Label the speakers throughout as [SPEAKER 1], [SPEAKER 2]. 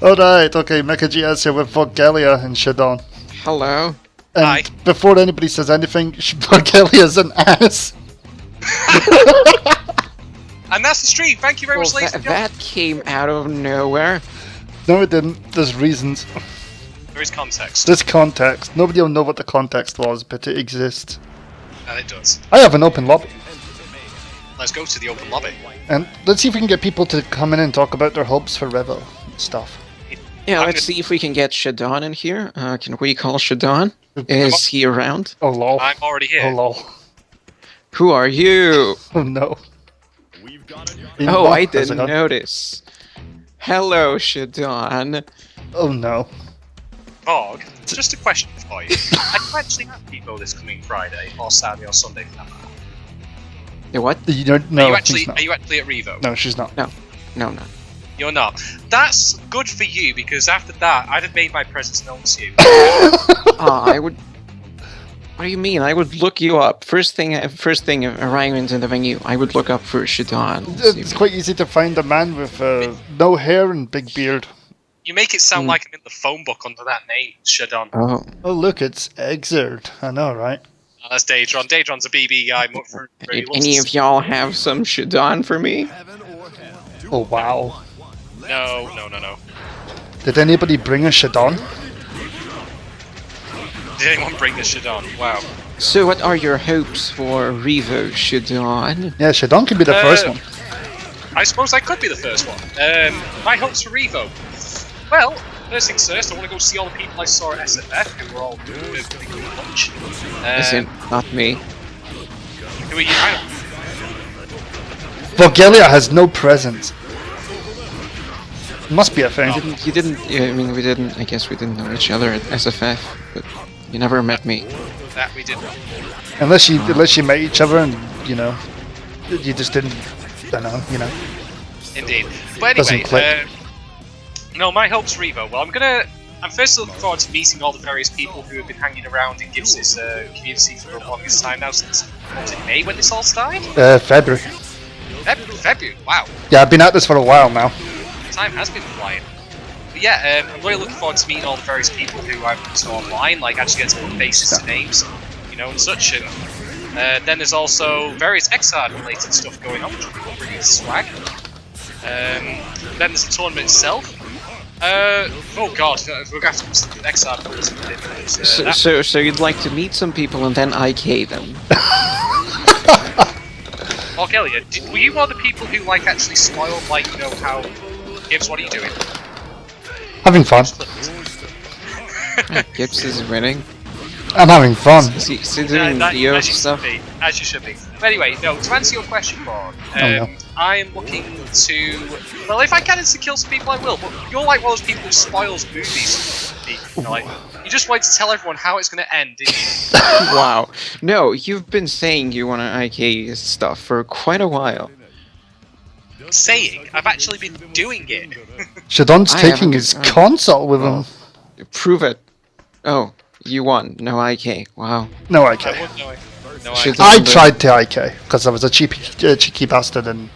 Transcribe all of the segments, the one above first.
[SPEAKER 1] Alright, okay, Mecha GS here with Vorgelia and Shadon.
[SPEAKER 2] Hello.
[SPEAKER 1] And
[SPEAKER 3] Hi.
[SPEAKER 1] before anybody says anything, Vorgelia's an ass.
[SPEAKER 3] And that's the stream. Thank you very
[SPEAKER 2] Well,
[SPEAKER 3] much, ladies and
[SPEAKER 2] that
[SPEAKER 3] gentlemen.
[SPEAKER 2] came out of nowhere.
[SPEAKER 1] No, it didn't. There's reasons.
[SPEAKER 3] There is context,
[SPEAKER 1] There's context. Nobody will know what the context was, but it exists.
[SPEAKER 3] and it does.
[SPEAKER 1] I have an open lobby.
[SPEAKER 3] Let's go to the open lobby.
[SPEAKER 1] And let's see if we can get people to come in and talk about their hopes for Revo stuff.
[SPEAKER 2] Yeah,
[SPEAKER 3] I'm
[SPEAKER 2] let's
[SPEAKER 3] gonna-
[SPEAKER 2] see if we can get Shadon in here. Can we call Shadon? Is he around?
[SPEAKER 1] Oh lol.
[SPEAKER 3] I'm already here.
[SPEAKER 1] Oh lol.
[SPEAKER 2] Who are you?
[SPEAKER 1] Oh no.
[SPEAKER 2] Oh, I
[SPEAKER 1] How's it
[SPEAKER 2] didn't
[SPEAKER 1] going?
[SPEAKER 2] notice. Hello, Shadon.
[SPEAKER 1] Oh no.
[SPEAKER 3] Bog, just a question for you. Are you actually at Evo this coming Friday, or Saturday, or Sunday for that matter?
[SPEAKER 2] Yeah, what?
[SPEAKER 1] You don't, no,
[SPEAKER 3] are you
[SPEAKER 1] she's not.
[SPEAKER 3] actually at Revo?
[SPEAKER 1] No, she's not.
[SPEAKER 2] No, no.
[SPEAKER 3] You're not. That's good for you, because after that, I'd have made my presence known to you.
[SPEAKER 2] I would. What do you mean? I would look you up. First thing, arriving into the venue, I would look up for Shadon.
[SPEAKER 1] It's quite easy to find a man with no hair and big beard.
[SPEAKER 3] You make it sound like I'm in the phone book under that name, Shadon.
[SPEAKER 2] Oh,
[SPEAKER 1] Oh look, it's Xrd. I know, right?
[SPEAKER 3] Oh, that's Daedron. Daedron's a BB guy.
[SPEAKER 2] did any of y'all have some Shadon for me?
[SPEAKER 1] Oh wow.
[SPEAKER 3] No.
[SPEAKER 1] Did anybody bring a Shadon?
[SPEAKER 3] Did anyone bring this Shadon? Wow.
[SPEAKER 2] So, what are your hopes for Revo, Shadon?
[SPEAKER 1] Yeah, Shadon could be the first one.
[SPEAKER 3] I suppose I could be the first one. My hopes for Revo. Well, first things first, I want to go see all the people I saw at SFF who were all doing a pretty good lunch.
[SPEAKER 2] As in, not me.
[SPEAKER 3] Who are you? I don't-
[SPEAKER 1] Vorgelia has no presence. Must be a thing.
[SPEAKER 2] You didn't. I mean, we didn't. I guess we didn't know each other at SFF, but you never met me.
[SPEAKER 3] That we did.
[SPEAKER 1] Unless you met each other and you just didn't. I don't know.
[SPEAKER 3] Indeed. But
[SPEAKER 1] Doesn't
[SPEAKER 3] anyway,
[SPEAKER 1] click.
[SPEAKER 3] no, my hopes for Revo. Well, I'm first looking forward to meeting all the various people who have been hanging around in Gibbs' community for the longest time now, since, what was it, May when this all started?
[SPEAKER 1] February.
[SPEAKER 3] February, wow.
[SPEAKER 1] Yeah, I've been at this for a while now.
[SPEAKER 3] Time has been flying. But yeah, I'm really looking forward to meeting all the various people who I've seen online, like actually get to put faces to names, and such. And then there's also various Xrd related stuff going on, which will be pretty swag. Then there's the tournament itself. Oh god, we're going to have to listen to the Xrd.
[SPEAKER 2] So you'd like to meet some people and then IK them?
[SPEAKER 3] Orgelia, were you one of the people who actually spoiled, how Gibbs, what are you doing?
[SPEAKER 1] Having fun.
[SPEAKER 2] Gibbs is winning.
[SPEAKER 1] I'm having fun.
[SPEAKER 2] Is he doing the
[SPEAKER 3] as you
[SPEAKER 2] stuff?
[SPEAKER 3] should be, as you should be. But anyway, no, to answer your question, Borg,
[SPEAKER 1] no.
[SPEAKER 3] I am looking to... Well, if I can kill some people, I will, but you're like one of those people who spoils movies. You just want to tell everyone how it's going to end, didn't you?
[SPEAKER 2] Wow. No, you've been saying you want to IK stuff for quite a while.
[SPEAKER 3] Saying, I've actually been doing it.
[SPEAKER 1] Shadon's
[SPEAKER 2] I
[SPEAKER 1] taking
[SPEAKER 2] haven't-
[SPEAKER 1] his console with him.
[SPEAKER 2] Prove it. Oh, you won. No IK. Wow.
[SPEAKER 1] No
[SPEAKER 3] I
[SPEAKER 1] IK.
[SPEAKER 3] wouldn't know it. No,
[SPEAKER 2] Should-
[SPEAKER 1] I tried to IK because I was a cheeky bastard and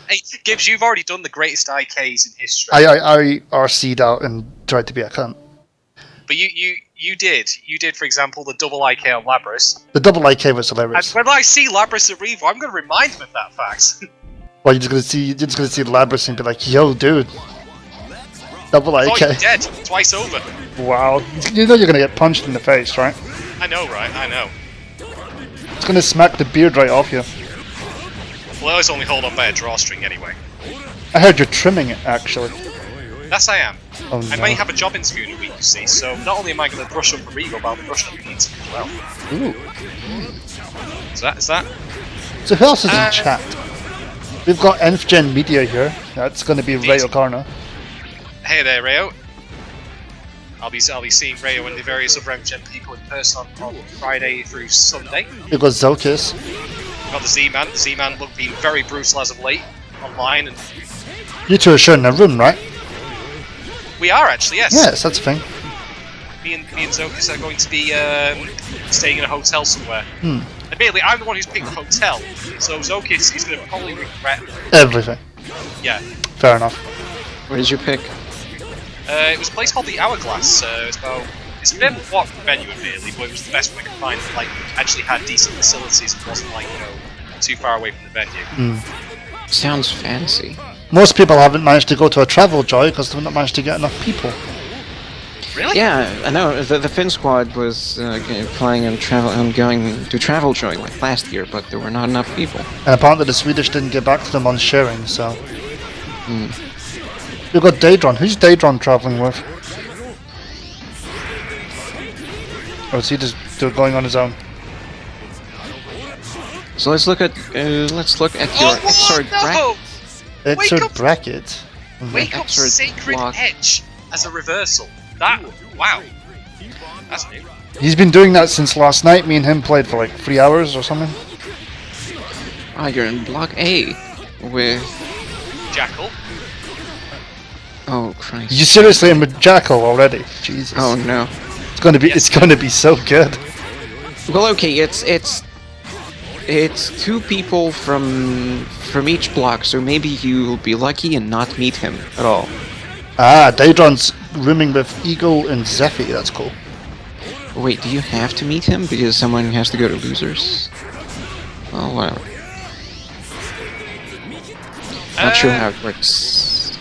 [SPEAKER 3] Hey, Gibbs, you've already done the greatest IKs in history.
[SPEAKER 1] I RC'd out and tried to be a cunt.
[SPEAKER 3] But you did, for example, the double IK on Labras.
[SPEAKER 1] The double IK was
[SPEAKER 3] And
[SPEAKER 1] hilarious.
[SPEAKER 3] when I see Labras at Revo, I'm going to remind him of that fact.
[SPEAKER 1] Well, you're just gonna see Labras and be like, "Yo, dude, double
[SPEAKER 3] Oh, you're
[SPEAKER 1] IK."
[SPEAKER 3] dead. Twice over.
[SPEAKER 1] Wow, you know you're gonna get punched in the face, right?
[SPEAKER 3] I know, right? I know.
[SPEAKER 1] It's gonna smack the beard right off you.
[SPEAKER 3] Well, I always only hold on by a drawstring anyway.
[SPEAKER 1] I heard you're trimming it, actually.
[SPEAKER 3] Yes, I am.
[SPEAKER 1] Oh
[SPEAKER 3] I
[SPEAKER 1] no.
[SPEAKER 3] may have a job interview in a week, you see, so not only am I going to brush up for Revo, but I'll brush up for the interview as well.
[SPEAKER 1] Ooh.
[SPEAKER 3] Is that?
[SPEAKER 1] So who else is in chat? We've got Nth Gen Media here. That's gonna be Ray O'Connor.
[SPEAKER 3] Hey there, Rayo. I'll be seeing Rayo and the various other MGen people in person on Friday through Sunday.
[SPEAKER 1] We've got Zokis.
[SPEAKER 3] We've got the Z-Man. The Z-Man being very brutal as of late online, and
[SPEAKER 1] You two are sharing a room, right?
[SPEAKER 3] we are actually, yes.
[SPEAKER 1] Yes, that's a thing.
[SPEAKER 3] Me and Zokis are going to be staying in a hotel somewhere.
[SPEAKER 1] Hmm.
[SPEAKER 3] Admittedly, I'm the one who's picked the hotel, so Zokis is going to probably regret.
[SPEAKER 1] Everything.
[SPEAKER 3] Yeah.
[SPEAKER 1] Fair enough.
[SPEAKER 2] What did you pick?
[SPEAKER 3] It was a place called the Hourglass. It's a bit of a walk venue really, but it was the best one I could find that like actually had decent facilities and wasn't like too far away from the venue.
[SPEAKER 2] Sounds fancy.
[SPEAKER 1] Most people haven't managed to go to a Travel Joy because they've not managed to get enough people.
[SPEAKER 3] Really?
[SPEAKER 2] Yeah, I know. The Finn squad was planning on going to Travel Joy like last year, but there were not enough people.
[SPEAKER 1] And apparently the Swedish didn't get back to them on sharing, so... We've got Daedron. Who's Daedron travelling with? Or is he just going on his own?
[SPEAKER 2] So let's look at your Xrd bracket.
[SPEAKER 3] Wake
[SPEAKER 1] Xrd
[SPEAKER 3] up!
[SPEAKER 1] bracket?
[SPEAKER 3] Wake up
[SPEAKER 2] Xrd
[SPEAKER 3] Sacred
[SPEAKER 2] block.
[SPEAKER 3] Edge as a reversal. Wow. That's new.
[SPEAKER 1] He's been doing that since last night. Me and him played for like 3 hours or something.
[SPEAKER 2] Ah, you're in block A with.
[SPEAKER 3] Jackal.
[SPEAKER 2] Oh Christ!
[SPEAKER 1] You seriously in with Jackal already? Jesus.
[SPEAKER 2] Oh no.
[SPEAKER 1] It's gonna be. It's gonna be so good.
[SPEAKER 2] Well, okay, it's 2 people from each block, so maybe you'll be lucky and not meet him at all.
[SPEAKER 1] Ah, Daedron's rooming with Eagle and Zephy. That's cool.
[SPEAKER 2] Wait, do you have to meet him because someone has to go to losers? Oh, whatever. Not sure how it works.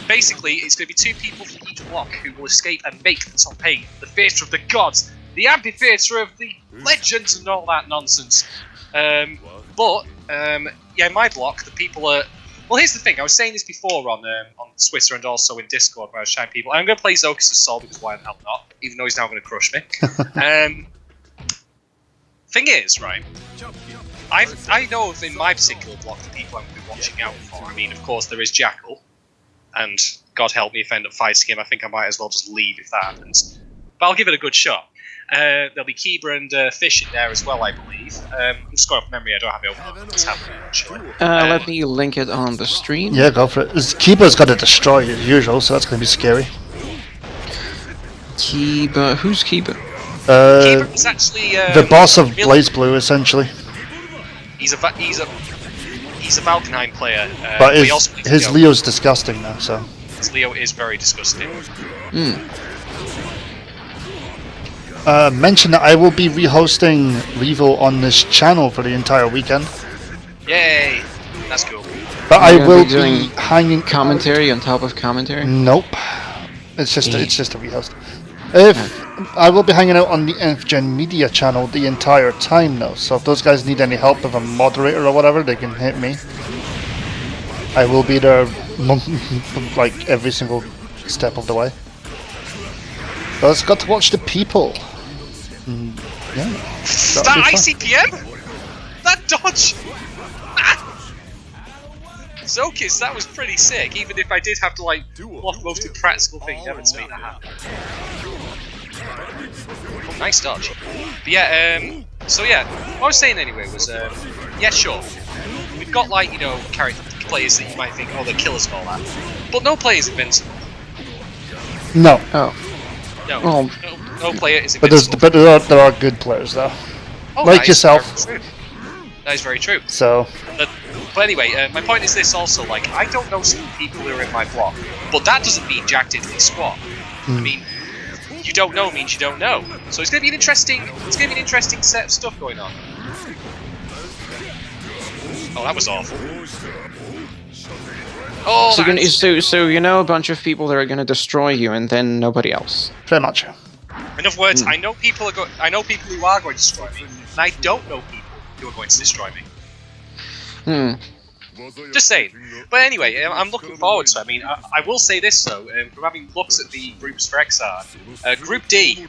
[SPEAKER 3] Basically, it's going to be 2 people from each block who will escape and make the top 8, the theatre of the gods, the amphitheatre of the legends, and all that nonsense. Yeah, my block, the people are. Well, here's the thing. I was saying this before on Twitter and also in Discord where I was shouting people. I'm going to play Zokus as Sol because why the hell not? Even though he's now going to crush me. Thing is, right? I know of in my particular block the people I'm going to be watching out for. I mean, of course, there is Jackal, and God help me if I end up fighting him. I think I might as well just leave if that happens. But I'll give it a good shot. There'll be Kiba and Fish in there as well, I believe. I'm just going off memory, I don't have it open. What's happening, actually.
[SPEAKER 2] Let me link it on the stream.
[SPEAKER 1] Yeah, go for it. Keeper's got to destroy as usual, so that's going to be scary.
[SPEAKER 2] Kiba, who's Kiba?
[SPEAKER 3] Kiba was actually
[SPEAKER 1] the boss of Blaze Blue, essentially.
[SPEAKER 3] He's a Valkenheim player,
[SPEAKER 1] But
[SPEAKER 3] he also plays
[SPEAKER 1] his
[SPEAKER 3] Leo.
[SPEAKER 1] Leo's disgusting now, so.
[SPEAKER 3] His Leo is very disgusting.
[SPEAKER 1] Mention that I will be rehosting Revo on this channel for the entire weekend.
[SPEAKER 3] Yay! That's cool.
[SPEAKER 1] But I
[SPEAKER 2] You're
[SPEAKER 1] will
[SPEAKER 2] gonna be doing
[SPEAKER 1] be hanging.
[SPEAKER 2] Commentary on top of commentary?
[SPEAKER 1] Nope. It's just a rehost. I will be hanging out on the NFGen Media channel the entire time though, so if those guys need any help with a moderator or whatever, they can hit me. I will be there like every single step of the way. But it's got to watch the people. Yeah.
[SPEAKER 3] That ICPM? That dodge? Zokus, that was pretty sick, even if I did have to like block most impractical thing never to make that happen. Oh, nice dodge. But yeah, so yeah, what I was saying anyway was, yeah, sure. We've got like, character players that you might think, oh, they're killers and all that. But no player is invincible.
[SPEAKER 1] No.
[SPEAKER 2] Oh.
[SPEAKER 3] No,
[SPEAKER 2] Well,
[SPEAKER 3] no player is
[SPEAKER 1] But
[SPEAKER 3] invincible.
[SPEAKER 1] there are good players though.
[SPEAKER 3] Oh,
[SPEAKER 1] like
[SPEAKER 3] that is
[SPEAKER 1] yourself.
[SPEAKER 3] very true. That is very true.
[SPEAKER 1] So.
[SPEAKER 3] But anyway, my point is this also, like, I don't know some people who are in my block, but that doesn't mean jacked into the squad. I mean, you don't know means you don't know. So it's gonna be an interesting set of stuff going on. Oh, that was awful. Oh,
[SPEAKER 2] so you know a bunch of people that are gonna destroy you, and then nother else.
[SPEAKER 1] Pretty much.
[SPEAKER 3] in other words, I know people who are going to destroy me, and I don't know people who are going to destroy me. Just saying. But anyway, I'm looking forward to it. I mean, I will say this though, from having looked at the groups for Xrd, Group D.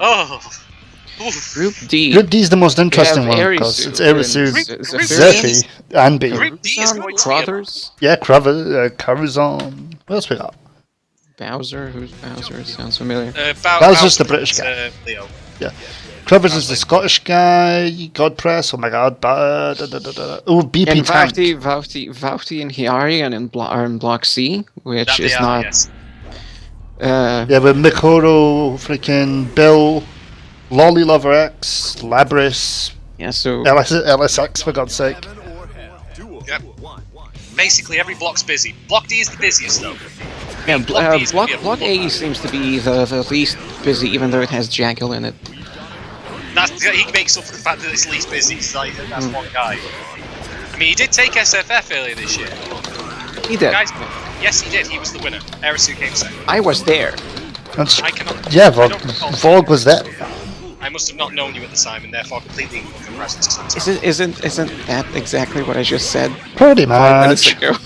[SPEAKER 3] Oh. Oof.
[SPEAKER 2] Group D.
[SPEAKER 1] Group D is the most interesting one
[SPEAKER 2] Erisu
[SPEAKER 1] because it's Erisu,
[SPEAKER 2] and
[SPEAKER 1] Zephy, and B.
[SPEAKER 3] Group D is going to be
[SPEAKER 2] Crothers?
[SPEAKER 1] Yeah, Corazon. What else we got?
[SPEAKER 2] Bowser? Who's Bowser? Sounds familiar.
[SPEAKER 1] Bowser's the British guy.
[SPEAKER 3] Leo.
[SPEAKER 1] Yeah. Travers is the Scottish guy. Godpress. Oh my God. Oh, BP
[SPEAKER 2] And
[SPEAKER 1] Tank.
[SPEAKER 2] Vaughty and Hiari are in Block C, which is not.
[SPEAKER 3] Yes.
[SPEAKER 1] Yeah, with Mikoro, freaking Bill, Lolly Lover X, Labris,
[SPEAKER 2] Yeah, so.
[SPEAKER 1] LSX for God's sake.
[SPEAKER 3] Yep. Basically, every block's busy. Block D is the busiest though. mean, Block D is gonna be a
[SPEAKER 2] Block A
[SPEAKER 3] bloodbath.
[SPEAKER 2] seems to be the least busy, even though it has Jackal in it.
[SPEAKER 3] He makes up for the fact that it's least busy. He's like, that's one guy. I mean, he did take SFF earlier this year.
[SPEAKER 2] He did.
[SPEAKER 3] Guys, yes, he did. He was the winner. Erisu came second.
[SPEAKER 2] I was there.
[SPEAKER 1] That's,
[SPEAKER 3] I cannot.
[SPEAKER 1] yeah,
[SPEAKER 3] I don't recall seeing
[SPEAKER 1] Vogue was there.
[SPEAKER 3] I must have not known you at the time, and therefore completely compressed.
[SPEAKER 2] Isn't that exactly what I just said
[SPEAKER 1] Pretty
[SPEAKER 2] 5 minutes
[SPEAKER 1] much.
[SPEAKER 2] ago?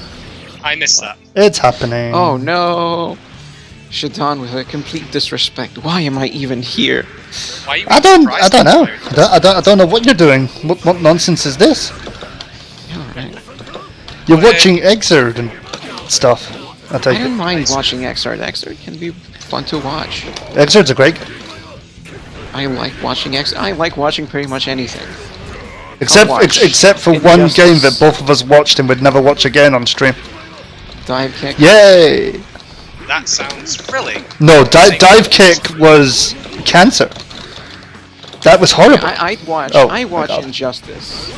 [SPEAKER 3] I missed that.
[SPEAKER 1] It's happening.
[SPEAKER 2] Oh no! Shaitan with a complete disrespect. Why am I even here?
[SPEAKER 3] Why are you
[SPEAKER 1] I don't
[SPEAKER 3] surprised
[SPEAKER 1] know.
[SPEAKER 3] by it?
[SPEAKER 1] I don't know what you're doing. What nonsense is this?
[SPEAKER 2] Alright.
[SPEAKER 1] You're watching Xrd and stuff. I
[SPEAKER 2] I
[SPEAKER 1] take
[SPEAKER 2] don't
[SPEAKER 1] it.
[SPEAKER 2] mind watching Xrd. Xrd can be fun to watch.
[SPEAKER 1] Xrd's a great,
[SPEAKER 2] I like watching I like watching pretty much anything.
[SPEAKER 1] except
[SPEAKER 2] watch
[SPEAKER 1] except for one
[SPEAKER 2] Injustice.
[SPEAKER 1] game that both of us watched and would never watch again on stream.
[SPEAKER 2] Dive kick.
[SPEAKER 1] Yay!
[SPEAKER 3] That sounds thrilling.
[SPEAKER 1] No, dive kick was cancer. That was horrible.
[SPEAKER 2] I'd watch.
[SPEAKER 1] Oh,
[SPEAKER 2] I
[SPEAKER 1] my
[SPEAKER 2] watch
[SPEAKER 1] God.
[SPEAKER 2] Injustice.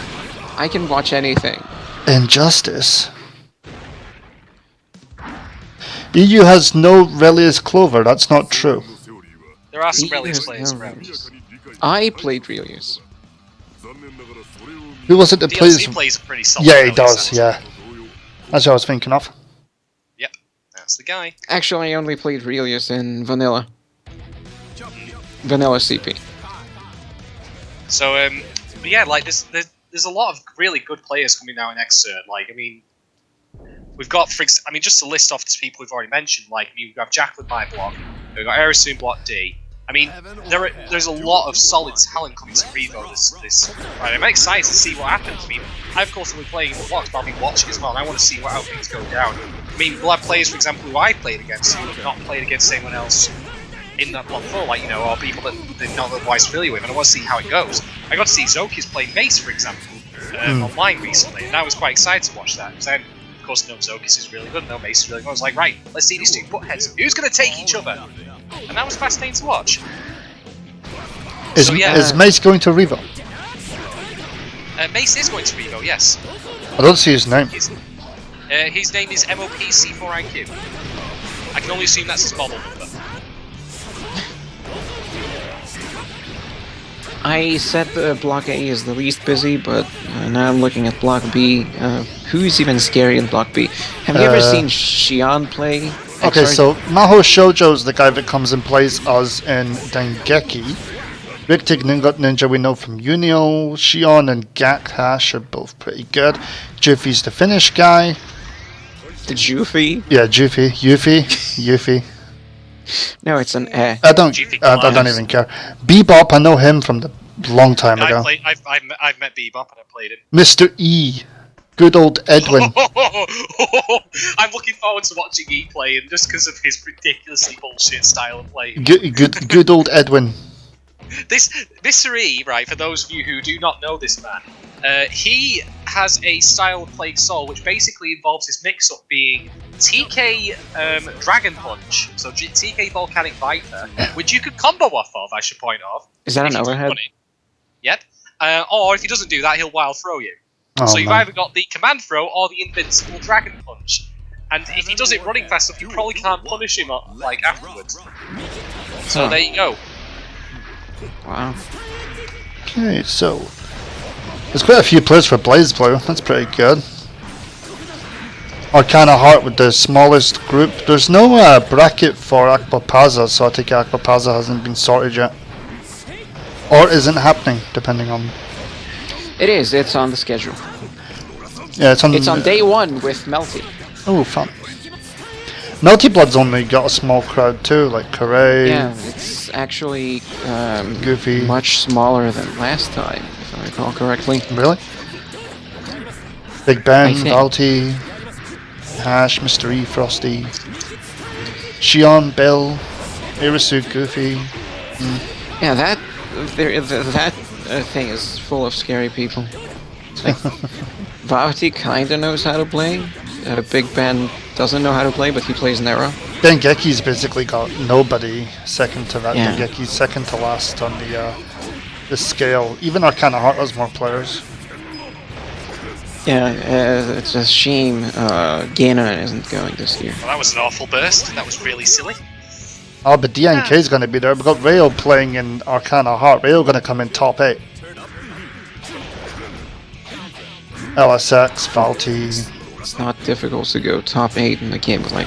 [SPEAKER 2] I can watch anything.
[SPEAKER 1] Injustice. EU has no Relius Clover. That's not true.
[SPEAKER 3] There are some
[SPEAKER 2] He
[SPEAKER 3] Relics
[SPEAKER 2] is
[SPEAKER 3] players
[SPEAKER 2] no
[SPEAKER 3] around.
[SPEAKER 2] Relics. I played Relius.
[SPEAKER 1] Who was it that plays?
[SPEAKER 3] DLC plays a pretty solid.
[SPEAKER 1] Yeah, he
[SPEAKER 3] Relics,
[SPEAKER 1] does.
[SPEAKER 3] actually.
[SPEAKER 1] Yeah, that's what I was thinking of.
[SPEAKER 3] Yep, that's the guy.
[SPEAKER 2] Actually, I only played Relius in Vanilla. Vanilla CP.
[SPEAKER 3] So, but yeah, like there's a lot of really good players coming now in Xrd. Like, I mean, we've got, I mean, just to list off the people we've already mentioned. Like, I mean, we've got Jack with my block. We've got Erisu in block D. I mean, there's a lot of solid talent coming to Revo this. Right, I'm excited to see what happens. I mean, I of course will be playing the blocks, but I'll be watching as well, and I want to see how things go down. I mean, we'll have players, for example, who I played against, who have not played against anyone else in that block before, like, you know, or people that they're not otherwise familiar with, and I want to see how it goes. I got to see Zoki's play Mace, for example, online recently, and I was quite excited to watch that, because then, of course, no Zokis is really good, no Mace is really good. I was like, right, let's see these two buttheads. Who's going to take each other? And that was fascinating to watch.
[SPEAKER 1] Is,
[SPEAKER 3] So, yeah.
[SPEAKER 1] is Mace going to Revo?
[SPEAKER 3] Mace is going to Revo, yes.
[SPEAKER 1] I don't see his name.
[SPEAKER 3] His name is MOPC4IQ. I can only assume that's his model number.
[SPEAKER 2] I said Block A is the least busy, but now I'm looking at Block B. Who's even scary in Block B? Have you ever seen Xion play?
[SPEAKER 1] Okay,
[SPEAKER 2] Xrd?
[SPEAKER 1] so Maho Shoujo's the guy that comes and plays us in Dengeki. Rictic Ninja we know from Unio. Xion and Gakhash are both pretty good. Juffy's the Finnish guy.
[SPEAKER 2] The Juffy?
[SPEAKER 1] Yeah, Yuffie.
[SPEAKER 2] No, it's an eh.
[SPEAKER 1] I don't
[SPEAKER 2] Juffy
[SPEAKER 1] even care. Bebop, I know him from the long time ago.
[SPEAKER 3] I've met Bebop and I played him.
[SPEAKER 1] Mr. E. Good old Edwin.
[SPEAKER 3] I'm looking forward to watching E play, and just because of his ridiculously bullshit style of play.
[SPEAKER 1] Good old Edwin.
[SPEAKER 3] This Mr. E, right, for those of you who do not know this man, he has a style of playing Soul which basically involves his mix-up being TK Dragon Punch, so TK Volcanic Viper, which you could combo off of, I should point out.
[SPEAKER 2] Is that
[SPEAKER 3] if
[SPEAKER 2] an
[SPEAKER 3] you do
[SPEAKER 2] overhead?
[SPEAKER 3] run it. Yep. Or if he doesn't do that, he'll wild throw you.
[SPEAKER 1] Oh,
[SPEAKER 3] So you've
[SPEAKER 1] man.
[SPEAKER 3] either got the command throw or the invincible Dragon Punch. And if he does it running fast enough, you probably can't punish him like afterwards. So there you go.
[SPEAKER 2] Wow.
[SPEAKER 1] Okay, so there's quite a few players for Blaze Blue. That's pretty good. Arcana Heart with the smallest group. There's no bracket for Aquapaza, so I think Aquapaza hasn't been sorted yet. Or isn't happening, depending on...
[SPEAKER 2] It is, it's on the schedule.
[SPEAKER 1] Yeah, it's on
[SPEAKER 2] day one with Melty.
[SPEAKER 1] Oh, fun. Melty Blood's only got a small crowd too, like Karay,
[SPEAKER 2] Yeah, it's actually
[SPEAKER 1] Goofy.
[SPEAKER 2] much smaller than last time, if I recall correctly.
[SPEAKER 1] Really? Big Ben,
[SPEAKER 2] I think.
[SPEAKER 1] Valty, Hash, Mr. E, Frosty, Xion, Bill, Irisu, Goofy.
[SPEAKER 2] Yeah, that thing is full of scary people. Like, Vaughty kinda knows how to play. Big Ben doesn't know how to play, but he plays Nero.
[SPEAKER 1] Dengeki's basically got nobody second to that.
[SPEAKER 2] Yeah.
[SPEAKER 1] Dengeki's second to last on the scale. Even Arcana Heart has more players.
[SPEAKER 2] Yeah, it's a shame Ganon isn't going this year.
[SPEAKER 3] Well, that was an awful burst. That was really silly.
[SPEAKER 1] Oh, but DNK is going to be there. We've got Rayo playing in Arcana Heart. Rayo going to come in top 8. LSX, Valti,
[SPEAKER 2] It's not difficult to go top 8 in a game with like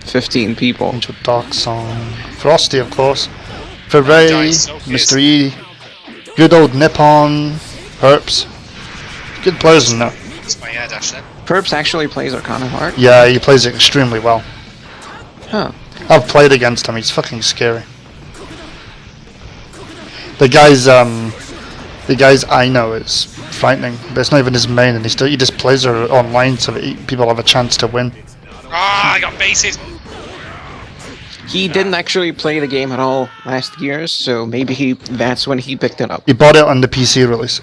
[SPEAKER 2] 15 people.
[SPEAKER 1] Angel Dark Song, Frosty, of course, Ferray,
[SPEAKER 3] Dice, so
[SPEAKER 1] Mr. E, good old Nippon, Herps. Good players in there.
[SPEAKER 3] It's my air dash then.
[SPEAKER 2] Perps actually plays Arcana Heart.
[SPEAKER 1] Yeah, he plays it extremely well.
[SPEAKER 2] Huh.
[SPEAKER 1] I've played against him. He's fucking scary. The guys I know is frightening, but it's not even his main, and he just plays her online so that people have a chance to win.
[SPEAKER 3] Ah, I got baited.
[SPEAKER 2] He didn't actually play the game at all last year, so maybe that's when he picked it up.
[SPEAKER 1] He bought it on the PC release.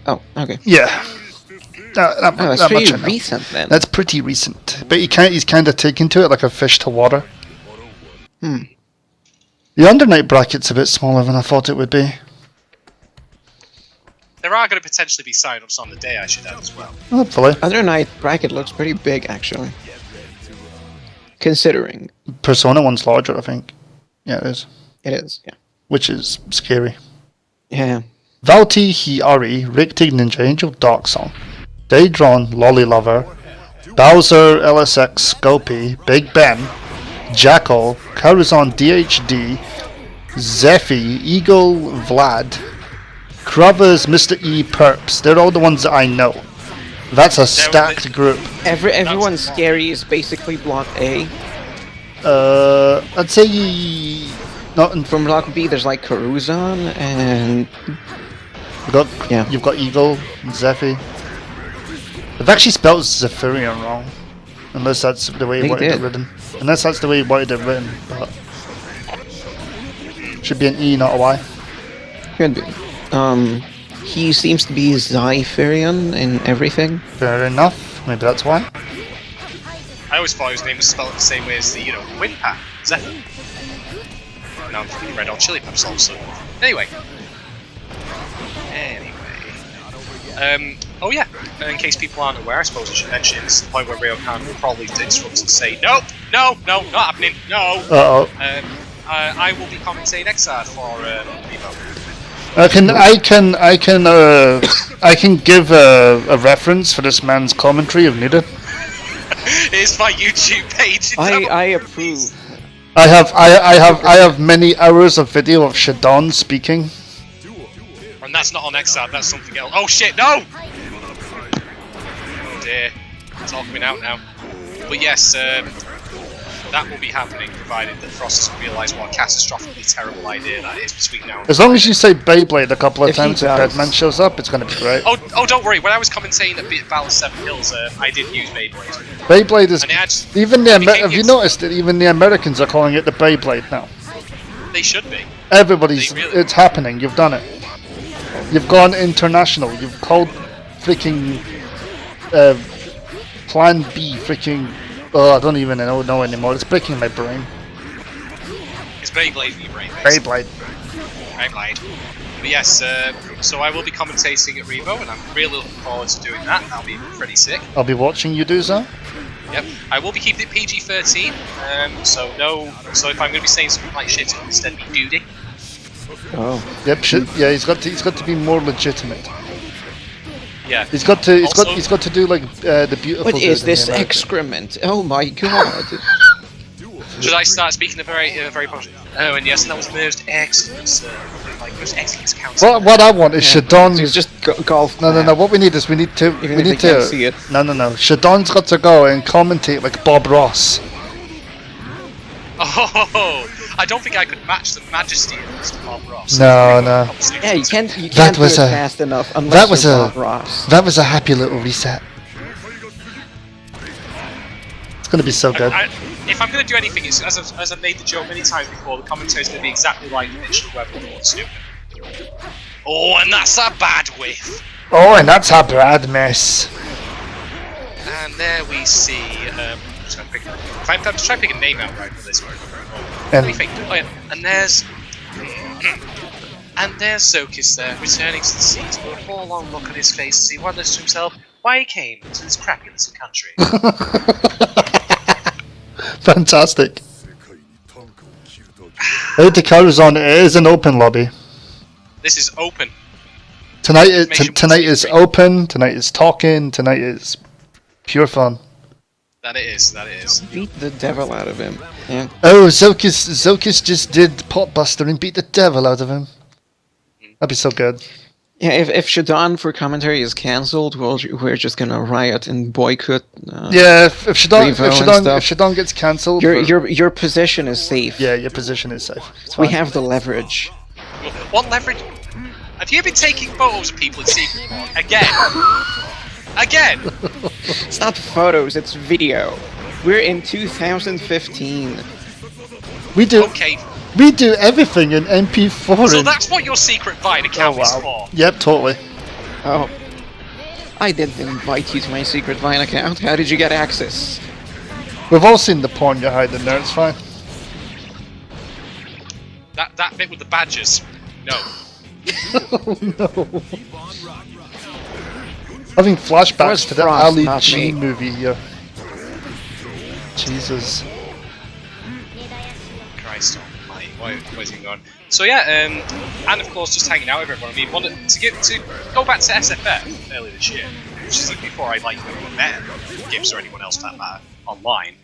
[SPEAKER 2] Oh, okay.
[SPEAKER 1] Yeah.
[SPEAKER 2] Oh, that's
[SPEAKER 1] that much
[SPEAKER 2] pretty
[SPEAKER 1] I know.
[SPEAKER 2] recent then.
[SPEAKER 1] That's pretty recent, but he's kind of taken to it like a fish to water.
[SPEAKER 2] Hmm.
[SPEAKER 1] The undernight bracket's a bit smaller than I thought it would be.
[SPEAKER 3] There are going to potentially be sign-ups on the day, I should add as well.
[SPEAKER 1] Hopefully.
[SPEAKER 2] Other night bracket looks pretty big actually. Considering
[SPEAKER 1] Persona one's larger, I think. Yeah, it is.
[SPEAKER 2] it is, yeah.
[SPEAKER 1] Which is scary.
[SPEAKER 2] Yeah.
[SPEAKER 1] Valti, Hiari, Rictig Ninja Angel, Dark Song, Daedron, Lolly Lover, Bowser, LSX, Scopy, Big Ben, Jackal, Karazhan, DHD, Zephy, Eagle, Vlad, Krubbers, Mr. E, Perps. They're all the ones that I know. That's a stacked group.
[SPEAKER 2] Everyone's scary is basically block A.
[SPEAKER 1] I'd say not in
[SPEAKER 2] From block B there's like Karuzan and
[SPEAKER 1] You've got Eagle and Zephy. They've actually spelled Zephyrian wrong. Unless that's the way he
[SPEAKER 2] They
[SPEAKER 1] wanted it
[SPEAKER 2] did.
[SPEAKER 1] written. Unless that's the way he wanted it written. But should be an E, not a Y.
[SPEAKER 2] could be. He seems to be Zypherian in everything.
[SPEAKER 1] Fair enough. Maybe that's why.
[SPEAKER 3] I always thought his name was spelled the same way as the, Wind Pack, Zephyr. Now I'm thinking Red Hot Chili Peppers also. Anyway. Oh yeah, in case people aren't aware, I suppose I should mention, this is the point where Ryokan will probably disrupt and say, nope, no, not happening, no.
[SPEAKER 1] Uh-oh.
[SPEAKER 3] I will be commentating Xrd for Revo.
[SPEAKER 1] I can give a reference for this man's commentary if needed.
[SPEAKER 3] It's my YouTube page.
[SPEAKER 2] I approve.
[SPEAKER 1] I have many hours of video of Shadon speaking.
[SPEAKER 3] And that's not on Xrd, that's something else. Oh shit, no! Oh dear, it's all coming out now. But yes, that will be happening, provided that Frost doesn't realise what a catastrophically terrible idea that is between now and
[SPEAKER 1] As long as you say Beyblade a couple of
[SPEAKER 2] If he
[SPEAKER 1] times if
[SPEAKER 2] does.
[SPEAKER 1] Deadman shows up, it's going to be great.
[SPEAKER 3] Oh, don't worry. When I was commentating at Battle of Seven Hills, I did use Beyblade.
[SPEAKER 1] Beyblade is...
[SPEAKER 3] And it actually,
[SPEAKER 1] Even the have you
[SPEAKER 3] it's-
[SPEAKER 1] noticed that even the Americans are calling it the Beyblade now?
[SPEAKER 3] they should be.
[SPEAKER 1] Everybody's...
[SPEAKER 3] They really-
[SPEAKER 1] It's happening. You've done it. You've gone international. You've called freaking... Plan B freaking... Oh, I don't even know anymore. It's breaking my brain.
[SPEAKER 3] It's Beyblade in your brain. basically.
[SPEAKER 1] Beyblade.
[SPEAKER 3] But yes, so I will be commentating at Revo, and I'm really looking forward to doing that. That'll be pretty sick.
[SPEAKER 1] I'll be watching you do so.
[SPEAKER 3] Yep. I will be keeping it PG-13. So no. So if I'm going to be saying something like shit, it'll instead be duty.
[SPEAKER 2] Oh.
[SPEAKER 1] Yep. Yeah. He's got to be more legitimate.
[SPEAKER 3] Yeah.
[SPEAKER 1] He's got to do like the beautiful.
[SPEAKER 2] What is
[SPEAKER 1] good in
[SPEAKER 2] this
[SPEAKER 1] the American.
[SPEAKER 2] excrement? Oh my god.
[SPEAKER 3] Should I start speaking a very positive? Oh, and yes, that was the most excellent, most excellent council.
[SPEAKER 1] What I want is Shadon.
[SPEAKER 2] It's just golf.
[SPEAKER 1] No. What we need is we need to
[SPEAKER 2] See it.
[SPEAKER 1] No. Shadon's got to go and commentate like Bob Ross.
[SPEAKER 3] Oh, I don't think I could match the majesty of Mr. Bob Ross.
[SPEAKER 1] No.
[SPEAKER 2] Yeah, you can't
[SPEAKER 1] That
[SPEAKER 2] do
[SPEAKER 1] was
[SPEAKER 2] it
[SPEAKER 1] a-
[SPEAKER 2] fast enough unless
[SPEAKER 1] that was
[SPEAKER 2] you're
[SPEAKER 1] a-
[SPEAKER 2] Bob Ross.
[SPEAKER 1] That was a happy little reset. It's gonna be so good.
[SPEAKER 3] If I'm going to do anything, it's, as I've made the joke many times before, the commentary's going to be exactly like Mitchell Webb or Snooker. Oh, and that's a bad whiff.
[SPEAKER 1] Oh, and that's a bad mess.
[SPEAKER 3] And there we see. I'm trying to pick a name out right for this one.
[SPEAKER 1] And-
[SPEAKER 3] Let me think. Oh yeah, and there's And there's Zokis there, returning to the seat with a forlorn look on his face as he wonders to himself why he came to this crappy little country.
[SPEAKER 1] Fantastic. Hey, Takaru's on. It is an open lobby.
[SPEAKER 3] This is open.
[SPEAKER 1] Tonight is open. Tonight is talking. Tonight is pure fun.
[SPEAKER 3] That it is. That it is.
[SPEAKER 2] Beat the devil out of him. Yeah.
[SPEAKER 1] Oh, Zokis just did Potbuster and beat the devil out of him. That'd be so good.
[SPEAKER 2] Yeah, if Shadon for commentary is cancelled, we're just gonna riot and boycott.
[SPEAKER 1] Yeah, if
[SPEAKER 2] Shadon
[SPEAKER 1] Shadon gets cancelled,
[SPEAKER 2] your position is safe.
[SPEAKER 1] yeah, your position is safe. It's
[SPEAKER 2] We
[SPEAKER 1] fine.
[SPEAKER 2] have the leverage.
[SPEAKER 3] What leverage? Have you been taking photos of people in secret mode? Again? Again?
[SPEAKER 2] It's not photos, it's video. We're in 2015.
[SPEAKER 1] We do
[SPEAKER 3] Okay.
[SPEAKER 1] we do everything in MP4.
[SPEAKER 3] So
[SPEAKER 1] and-
[SPEAKER 3] that's what your secret Vine account is for.
[SPEAKER 1] Yep, totally.
[SPEAKER 2] Oh. I didn't invite you to my secret Vine account. How did you get access?
[SPEAKER 1] We've all seen the porn you're hiding there. It's fine.
[SPEAKER 3] That bit with the badges. No.
[SPEAKER 1] Oh no. Having flashbacks
[SPEAKER 2] Was
[SPEAKER 1] to the
[SPEAKER 2] Frost,
[SPEAKER 1] Ali
[SPEAKER 2] not
[SPEAKER 1] G
[SPEAKER 2] me.
[SPEAKER 1] movie here. Jesus.
[SPEAKER 3] Christ almighty, where's he going? So yeah, and of course just hanging out with everyone. I mean, to go back to SFF earlier this year, which is like before I met Gibbs or anyone else for that matter online.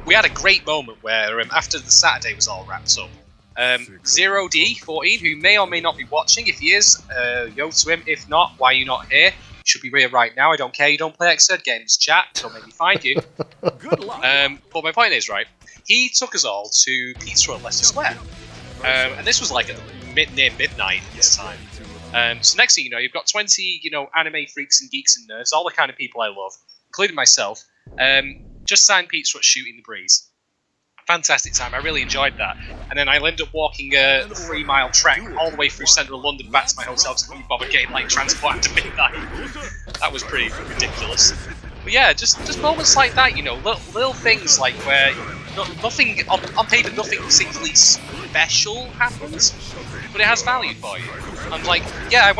[SPEAKER 3] We had a great moment where after the Saturday was all wrapped up, 0D14, who may or may not be watching, if he is, yo to him. If not, why are you not here? You should be here right now. I don't care. You don't play Xrd games. Chat. Don't make me find you.
[SPEAKER 4] Good luck.
[SPEAKER 3] But my point is, right, he took us all to Pizza at Leicester Square. And this was like at near midnight this time. So next thing you know, you've got 20, anime freaks and geeks and nerds, all the kind of people I love, including myself, just signed Pizza at Shooting the Breeze. Fantastic time. I really enjoyed that. And then I'll end up walking a 3-mile trek all the way through central London back to my hotel to really bother getting transport after midnight. That was pretty ridiculous. But yeah, just moments like that, little things like where nothing on paper, nothing particularly special happens, but it has value for you. I'm like, yeah, I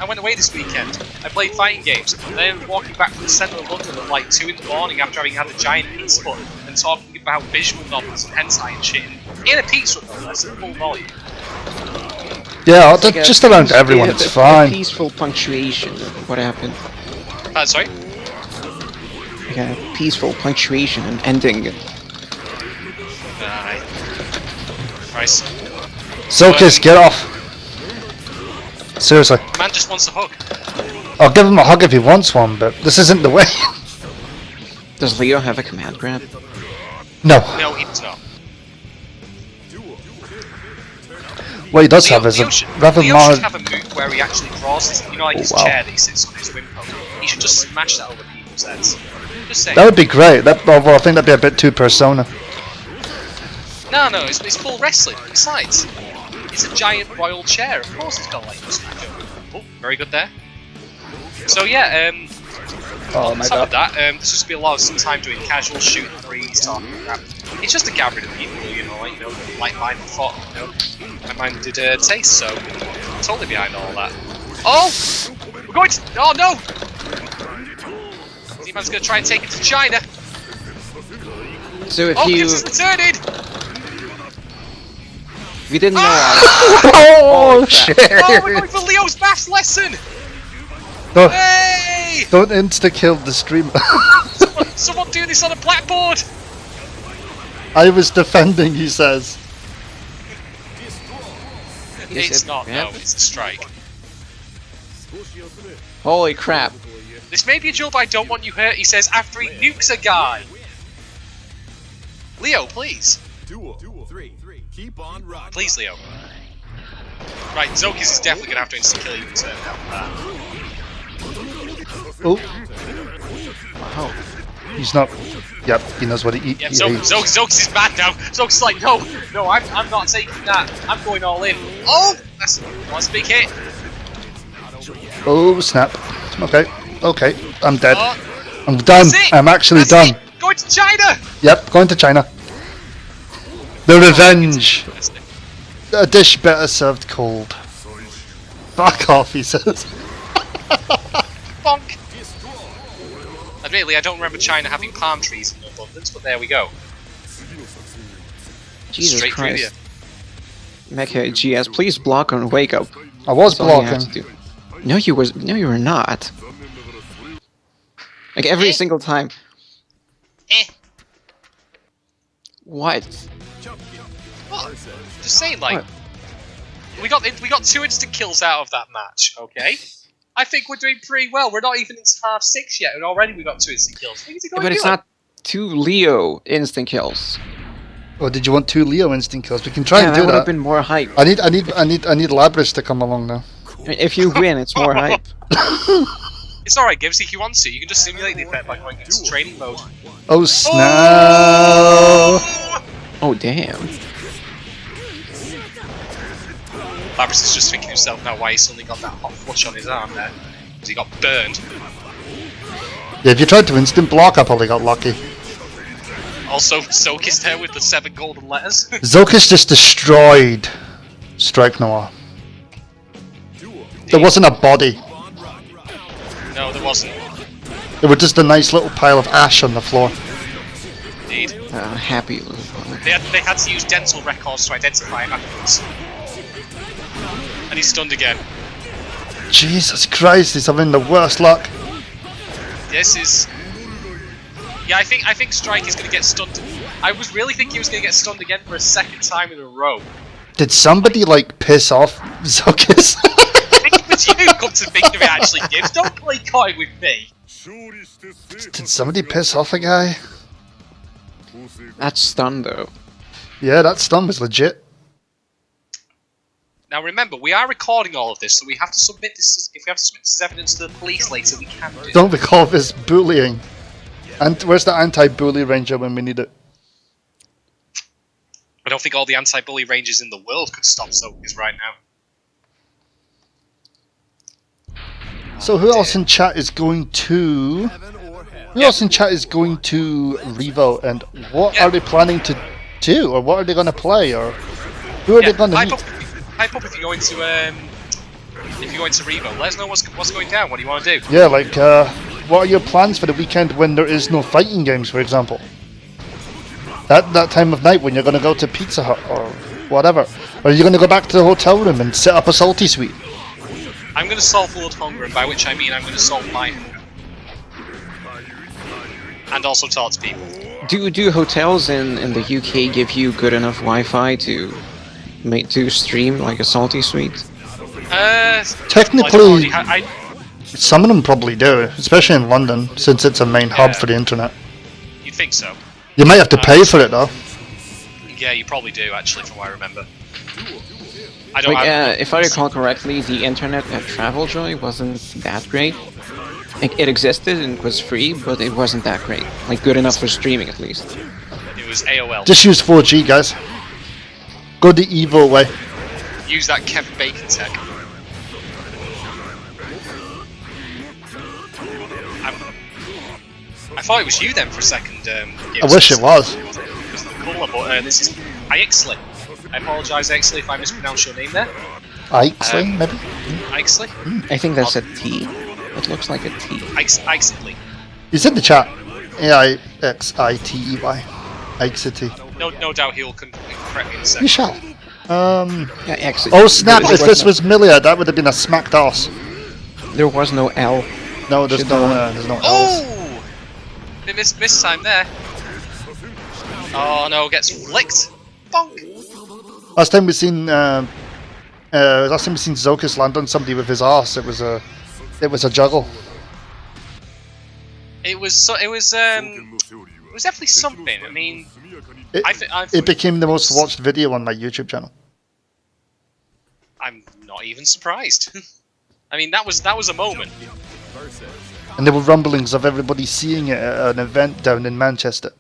[SPEAKER 3] went away this weekend. I played fighting games, and then walking back from the centre of London at 2 in the morning after having had a giant pizza hut and talking about visual novels and hentai and shit in a pizza hut, no less, at full volume.
[SPEAKER 1] Yeah,
[SPEAKER 2] Like
[SPEAKER 1] just around everyone, it's fine.
[SPEAKER 2] A peaceful punctuation. What happened?
[SPEAKER 3] Sorry?
[SPEAKER 2] Like a peaceful punctuation and ending.
[SPEAKER 3] Christ.
[SPEAKER 1] Zokis, get off. Seriously.
[SPEAKER 3] Man just wants a hug.
[SPEAKER 1] I'll give him a hug if he wants one, but this isn't the way.
[SPEAKER 2] Does Leo have a command grab?
[SPEAKER 1] No.
[SPEAKER 3] No, he does not.
[SPEAKER 1] What he does have is
[SPEAKER 3] Leo
[SPEAKER 1] a
[SPEAKER 3] should have a move where he actually draws his, his
[SPEAKER 1] wow.
[SPEAKER 3] chair that he sits on his windmill. He should just smash that over people's heads. Just saying.
[SPEAKER 1] That would be great. Although I think that'd be a bit too Persona.
[SPEAKER 3] No, it's full wrestling. Besides, it's a giant royal chair. Of course, it's got smash over. Oh, very good there. So yeah,
[SPEAKER 1] Oh
[SPEAKER 3] on
[SPEAKER 1] my
[SPEAKER 3] top of
[SPEAKER 1] god.
[SPEAKER 3] that, there's just be a lot of some time doing casual shooting breeze, talking crap. It's just a gathering of people, like-minded thought, like-minded taste. So totally behind all that. Oh, we're going to. Oh no! Z-Man's gonna try and take it to China.
[SPEAKER 2] So if
[SPEAKER 3] Oh,
[SPEAKER 2] you
[SPEAKER 3] Gibbs is returning!
[SPEAKER 2] we didn't know.
[SPEAKER 1] Oh shit!
[SPEAKER 3] Oh, we're going for Leo's maths lesson!
[SPEAKER 1] Don't,
[SPEAKER 3] Hey!
[SPEAKER 1] don't insta-kill the streamer.
[SPEAKER 3] Someone do this on a blackboard!
[SPEAKER 1] I was defending, he says.
[SPEAKER 2] Is
[SPEAKER 3] It's
[SPEAKER 2] it
[SPEAKER 3] not,
[SPEAKER 2] rap?
[SPEAKER 3] no, it's a strike.
[SPEAKER 2] Holy crap!
[SPEAKER 3] This may be a joke, I don't want you hurt, he says after he nukes a guy. Leo, please.
[SPEAKER 4] Duel. 3. Keep on rocking.
[SPEAKER 3] Please, Leo. Right, Zokis is definitely gonna have to insta-kill you in turn now.
[SPEAKER 1] Oh,
[SPEAKER 2] Wow.
[SPEAKER 1] he's not. Yep, he knows what he eats.
[SPEAKER 3] Yeah, Zokis is mad now. Zokis is like, no, I'm not taking that. I'm going all in. Oh, that's one big hit.
[SPEAKER 1] Oh snap. Okay, I'm dead.
[SPEAKER 3] Oh,
[SPEAKER 1] I'm done.
[SPEAKER 3] that's it.
[SPEAKER 1] I'm actually
[SPEAKER 3] That's
[SPEAKER 1] done.
[SPEAKER 3] it. Going to China.
[SPEAKER 1] Yep, going to China. The revenge.
[SPEAKER 3] That's it.
[SPEAKER 1] A dish better served cold. Back off, he says.
[SPEAKER 3] Bonk! Admittedly, I don't remember China having palm trees in abundance, but there we go.
[SPEAKER 2] Jesus
[SPEAKER 3] Straight through
[SPEAKER 2] Christ. Mecha GS, please block on wake up.
[SPEAKER 1] I was
[SPEAKER 2] That's all you have
[SPEAKER 1] blocking.
[SPEAKER 2] to do. No, you were not. Like every single time.
[SPEAKER 3] Eh.
[SPEAKER 2] What?
[SPEAKER 3] What? Just saying, like,
[SPEAKER 2] What?
[SPEAKER 3] we got 2 instant kills out of that match, okay? I think we're doing pretty well. We're not even into half 6 yet, and already we got 2 instant kills. Things are going
[SPEAKER 2] But it's
[SPEAKER 3] good.
[SPEAKER 2] not 2 Leo instant kills.
[SPEAKER 1] Or did you want 2 Leo instant kills? We can try
[SPEAKER 2] Yeah,
[SPEAKER 1] and
[SPEAKER 2] that
[SPEAKER 1] do
[SPEAKER 2] would have
[SPEAKER 1] that.
[SPEAKER 2] been more hype.
[SPEAKER 1] I need Labris to come along now.
[SPEAKER 2] I mean, if you win, it's more hype.
[SPEAKER 3] It's alright, Gibbs, if you want to. You can just simulate the effect by going into training mode.
[SPEAKER 1] Oh snap!
[SPEAKER 2] Oh damn.
[SPEAKER 3] Labris is just thinking to himself now why he suddenly got that hot flush on his arm there. Because he got burned.
[SPEAKER 1] Yeah, if you tried to instant block, I probably got lucky.
[SPEAKER 3] Also, Soak is there with the 7 golden letters.
[SPEAKER 1] Zokus just destroyed Strike Noir. There wasn't a body.
[SPEAKER 3] No, there wasn't.
[SPEAKER 1] It was just a nice little pile of ash on the floor.
[SPEAKER 3] Indeed.
[SPEAKER 2] Happy.
[SPEAKER 3] They had to use dental records to identify him afterwards. And he's stunned again.
[SPEAKER 1] Jesus Christ, he's having the worst luck.
[SPEAKER 3] This is... Yeah, I think Strike is going to get stunned. I was really thinking he was going to get stunned again for a 2nd time in a row.
[SPEAKER 1] Did somebody like piss off Zokus?
[SPEAKER 3] I think it was you, come to think of it actually, Gibbs. Don't play coy with me.
[SPEAKER 1] Did somebody piss off a guy?
[SPEAKER 2] That's stun though.
[SPEAKER 1] Yeah, that stun was legit.
[SPEAKER 3] Now remember, we are recording all of this, so we have to submit this. If we have to submit this as evidence to the police later, we can do.
[SPEAKER 1] Don't we call this bullying? And where's the anti-bully ranger when we need it?
[SPEAKER 3] I don't think all the anti-bully rangers in the world could stop Soakers right now.
[SPEAKER 1] So who else in chat is going to... Who else in chat is going to Revo, and what are they planning to do? Or what are they going to play? Or who are they going to meet?
[SPEAKER 3] Hype up if you're going to Revo. Let us know what's going down. What do you want to do?
[SPEAKER 1] Yeah, like, what are your plans for the weekend when there is no fighting games, for example? That time of night when you're going to go to Pizza Hut or whatever. Or are you going to go back to the hotel room and set up a salty suite?
[SPEAKER 3] I'm going to solve world hunger, and by which I mean I'm going to solve my hunger. And also talk to people.
[SPEAKER 2] Do hotels in the UK give you good enough Wi-Fi to stream like a salty suite?
[SPEAKER 1] Technically, some of them probably do, especially in London, since it's a main hub for the internet.
[SPEAKER 3] You'd think so.
[SPEAKER 1] You might have to pay for it though.
[SPEAKER 3] Yeah, you probably do actually, from what I remember.
[SPEAKER 2] If I recall correctly, the internet at Traveljoy wasn't that great. Like, it existed and was free, but it wasn't that great. Like, good enough for streaming at least.
[SPEAKER 3] It was AOL.
[SPEAKER 1] Just use 4G, guys. Go the evil way.
[SPEAKER 3] Use that Kevin Bacon tech. I thought it was you then for a second.
[SPEAKER 1] I wish it was.
[SPEAKER 3] It was the colour, but this is Ixley. I apologise, Ixley, if I mispronounced your name there.
[SPEAKER 1] Ixley, maybe?
[SPEAKER 3] Ixley?
[SPEAKER 2] I think that's a T. It looks like a T.
[SPEAKER 3] Ixley.
[SPEAKER 1] He's in the chat. A-I-X-I-T-E-Y. Ixity.
[SPEAKER 3] No doubt he'll correct me in a
[SPEAKER 1] You
[SPEAKER 3] second.
[SPEAKER 1] shall.
[SPEAKER 2] Yeah, X.
[SPEAKER 1] Oh snap,
[SPEAKER 2] There
[SPEAKER 1] if this was Milia, that would have been a smacked ass.
[SPEAKER 2] There was no L.
[SPEAKER 1] No, there's there's no L's.
[SPEAKER 3] Oh! They missed time there. Oh no, gets flicked. Bonk!
[SPEAKER 1] Last time we seen Zokus land on somebody with his arse, it was a juggle.
[SPEAKER 3] It was definitely something. I mean,
[SPEAKER 1] It became the most watched video on my YouTube channel.
[SPEAKER 3] I'm not even surprised. I mean, that was a moment.
[SPEAKER 1] And there were rumblings of everybody seeing it at an event down in Manchester.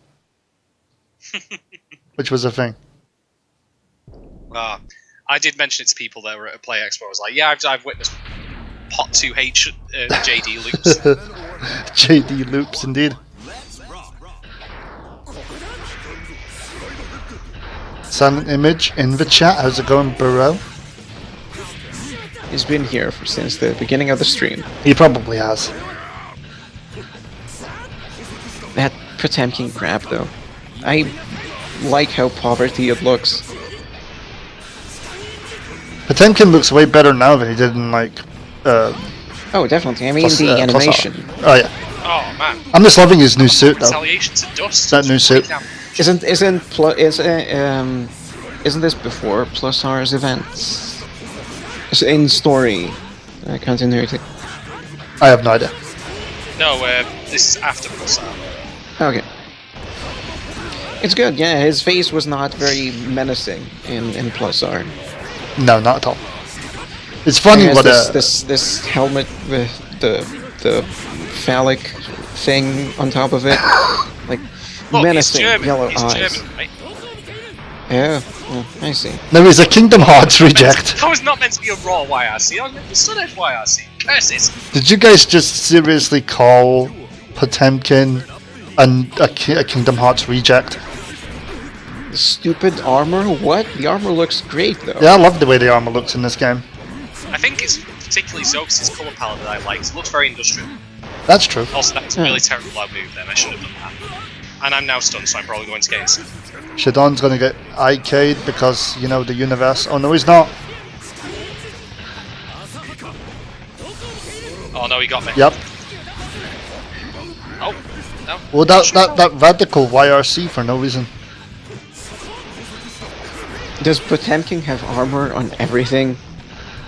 [SPEAKER 1] Which was a thing.
[SPEAKER 3] I did mention it to people that were at a Play Expo. I was like, yeah, I've witnessed Pot 2H JD loops.
[SPEAKER 1] JD loops, indeed. Silent Image in the chat. How's it going, bro?
[SPEAKER 2] He's been here since the beginning of the stream.
[SPEAKER 1] He probably has.
[SPEAKER 2] That Potemkin crap, though. I like how poverty it looks.
[SPEAKER 1] Potemkin looks way better now than he did in like.
[SPEAKER 2] Oh, definitely. I mean
[SPEAKER 1] Plus,
[SPEAKER 2] the
[SPEAKER 1] plus
[SPEAKER 2] animation.
[SPEAKER 1] oh yeah.
[SPEAKER 3] Oh man.
[SPEAKER 1] I'm just loving his new suit though.
[SPEAKER 3] Retaliation to dust.
[SPEAKER 1] That new suit.
[SPEAKER 2] Isn't this before Plus R's events? It's in story continuity.
[SPEAKER 1] I have no idea.
[SPEAKER 3] No, this is after Pulsar.
[SPEAKER 2] Okay. It's good, yeah. His face was not very menacing in Plus R.
[SPEAKER 1] No, not at all. It's funny what
[SPEAKER 2] this helmet with the phallic thing on top of it, like
[SPEAKER 3] Look,
[SPEAKER 2] menacing
[SPEAKER 3] he's German.
[SPEAKER 2] yellow
[SPEAKER 3] He's
[SPEAKER 2] eyes.
[SPEAKER 3] German, right?
[SPEAKER 2] Yeah, I see.
[SPEAKER 1] No, he's a Kingdom Hearts reject.
[SPEAKER 3] That was not meant to be a raw YRC. That was meant to be Sun Edge YRC. Curses.
[SPEAKER 1] Did you guys just seriously call Potemkin a Kingdom Hearts reject?
[SPEAKER 2] Stupid armor? What? The armor looks great though.
[SPEAKER 1] Yeah, I love the way the armor looks in this game.
[SPEAKER 3] I think it's particularly Zox's colour palette that I like. It looks very industrial.
[SPEAKER 1] That's true.
[SPEAKER 3] Also, that's a really terrible loud move then. I should have done that. And I'm now stunned, so I'm probably going to get instant.
[SPEAKER 1] Shadon's gonna get IK'd because, you know, the universe. Oh no, he's not.
[SPEAKER 3] Oh no, he got me.
[SPEAKER 1] Yep.
[SPEAKER 3] Oh, no.
[SPEAKER 1] Well, that radical YRC for no reason.
[SPEAKER 2] Does Potemkin have armor on everything?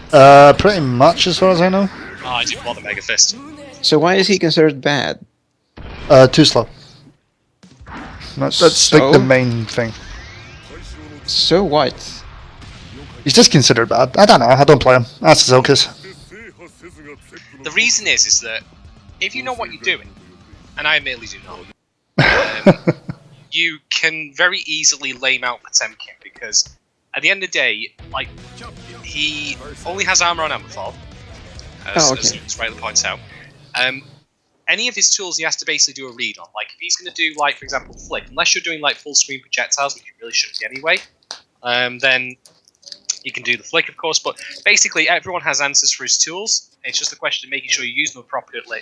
[SPEAKER 1] Pretty much as far as I know.
[SPEAKER 3] Oh, I didn't want the Mega Fist.
[SPEAKER 2] So why is he considered bad?
[SPEAKER 1] Too slow. That's like the main thing.
[SPEAKER 2] So what?
[SPEAKER 1] He's just considered bad. I don't know. I don't play him. Ask Zokas.
[SPEAKER 3] The reason is that if you know what you're doing, and I admittedly do not, you can very easily lame out Potemkin because at the end of the day, like, he only has armor on Amberfall, as Lucas rightly points out. Any of his tools he has to basically do a read on. Like, if he's going to do, like, for example, flick, unless you're doing, like, full screen projectiles, which you really shouldn't be anyway, then you can do the flick, of course, but basically everyone has answers for his tools. It's just a question of making sure you use them appropriately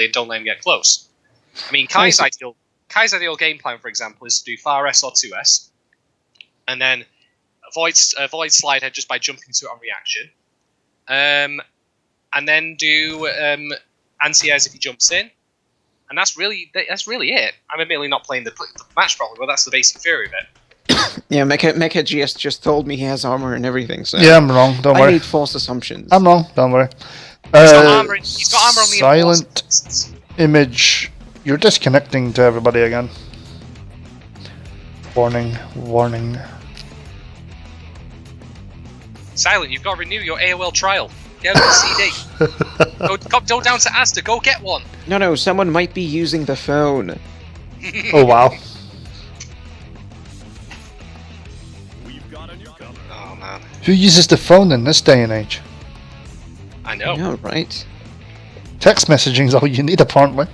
[SPEAKER 3] and don't let him get close. I mean, Kai's ideal game plan, for example, is to do far S or 2S, and then avoid slide head just by jumping to it on reaction, and then do anti-airs if he jumps in, and that's really it. I'm admittedly not playing the match properly, but that's the basic theory of it.
[SPEAKER 2] Yeah, Mecha GS just told me he has armor and everything, so
[SPEAKER 1] Yeah, I'm wrong. Don't worry.
[SPEAKER 2] I need false assumptions.
[SPEAKER 1] I'm wrong. Don't worry.
[SPEAKER 3] He's got armor on the
[SPEAKER 1] Silent Image. You're disconnecting to everybody again. Warning. Warning.
[SPEAKER 3] Silent, you've got to renew your AOL trial. Get a CD. Go down to Asda. Go get one.
[SPEAKER 2] No, someone might be using the phone.
[SPEAKER 1] Oh wow.
[SPEAKER 3] Oh man.
[SPEAKER 1] Who uses the phone in this day and age?
[SPEAKER 3] I know.
[SPEAKER 2] I know, right?
[SPEAKER 1] Text messaging is all you need, apparently.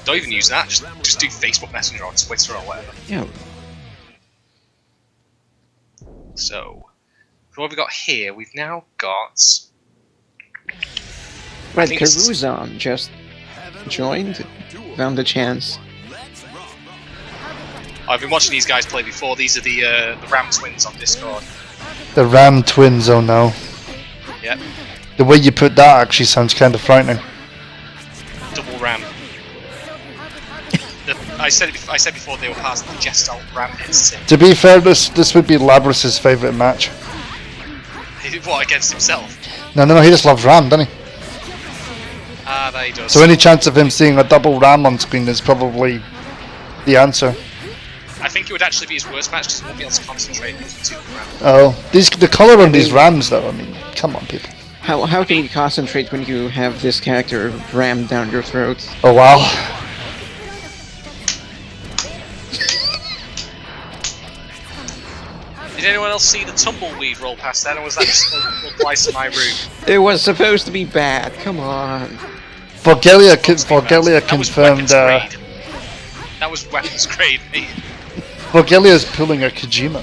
[SPEAKER 3] Don't even use that. Just do Facebook Messenger or Twitter or whatever.
[SPEAKER 2] Yeah.
[SPEAKER 3] So, what have we got here? We've now got.
[SPEAKER 2] Right,
[SPEAKER 3] think it's-
[SPEAKER 2] Karuzan just joined. Found a chance.
[SPEAKER 3] I've been watching these guys play before. These are the Ram twins on Discord.
[SPEAKER 1] The Ram twins, oh no.
[SPEAKER 3] Yep.
[SPEAKER 1] The way you put that actually sounds kind of frightening.
[SPEAKER 3] Double Ram. I said before they were part of the Gestalt Ram entity.
[SPEAKER 1] To be fair, this would be Labrys's favourite match.
[SPEAKER 3] What, against himself?
[SPEAKER 1] No, he just loves Ram, doesn't he?
[SPEAKER 3] Ah, there he does.
[SPEAKER 1] So any chance of him seeing a double Ram on screen is probably the answer.
[SPEAKER 3] I think it would actually be his worst match because he won't be able to concentrate with two Ram.
[SPEAKER 1] Oh, the colour on these Rams though, I mean, come on people.
[SPEAKER 2] How can you concentrate when you have this character rammed down your throat?
[SPEAKER 1] Oh wow.
[SPEAKER 3] Did anyone else see the tumbleweed roll past then, or was that just apply to my room?
[SPEAKER 2] It was supposed to be bad. Come on.
[SPEAKER 1] Forgelia
[SPEAKER 3] That was
[SPEAKER 1] confirmed.
[SPEAKER 3] weapons grade. That was weapons grade, mate.
[SPEAKER 1] Forgelia's pulling a Kojima.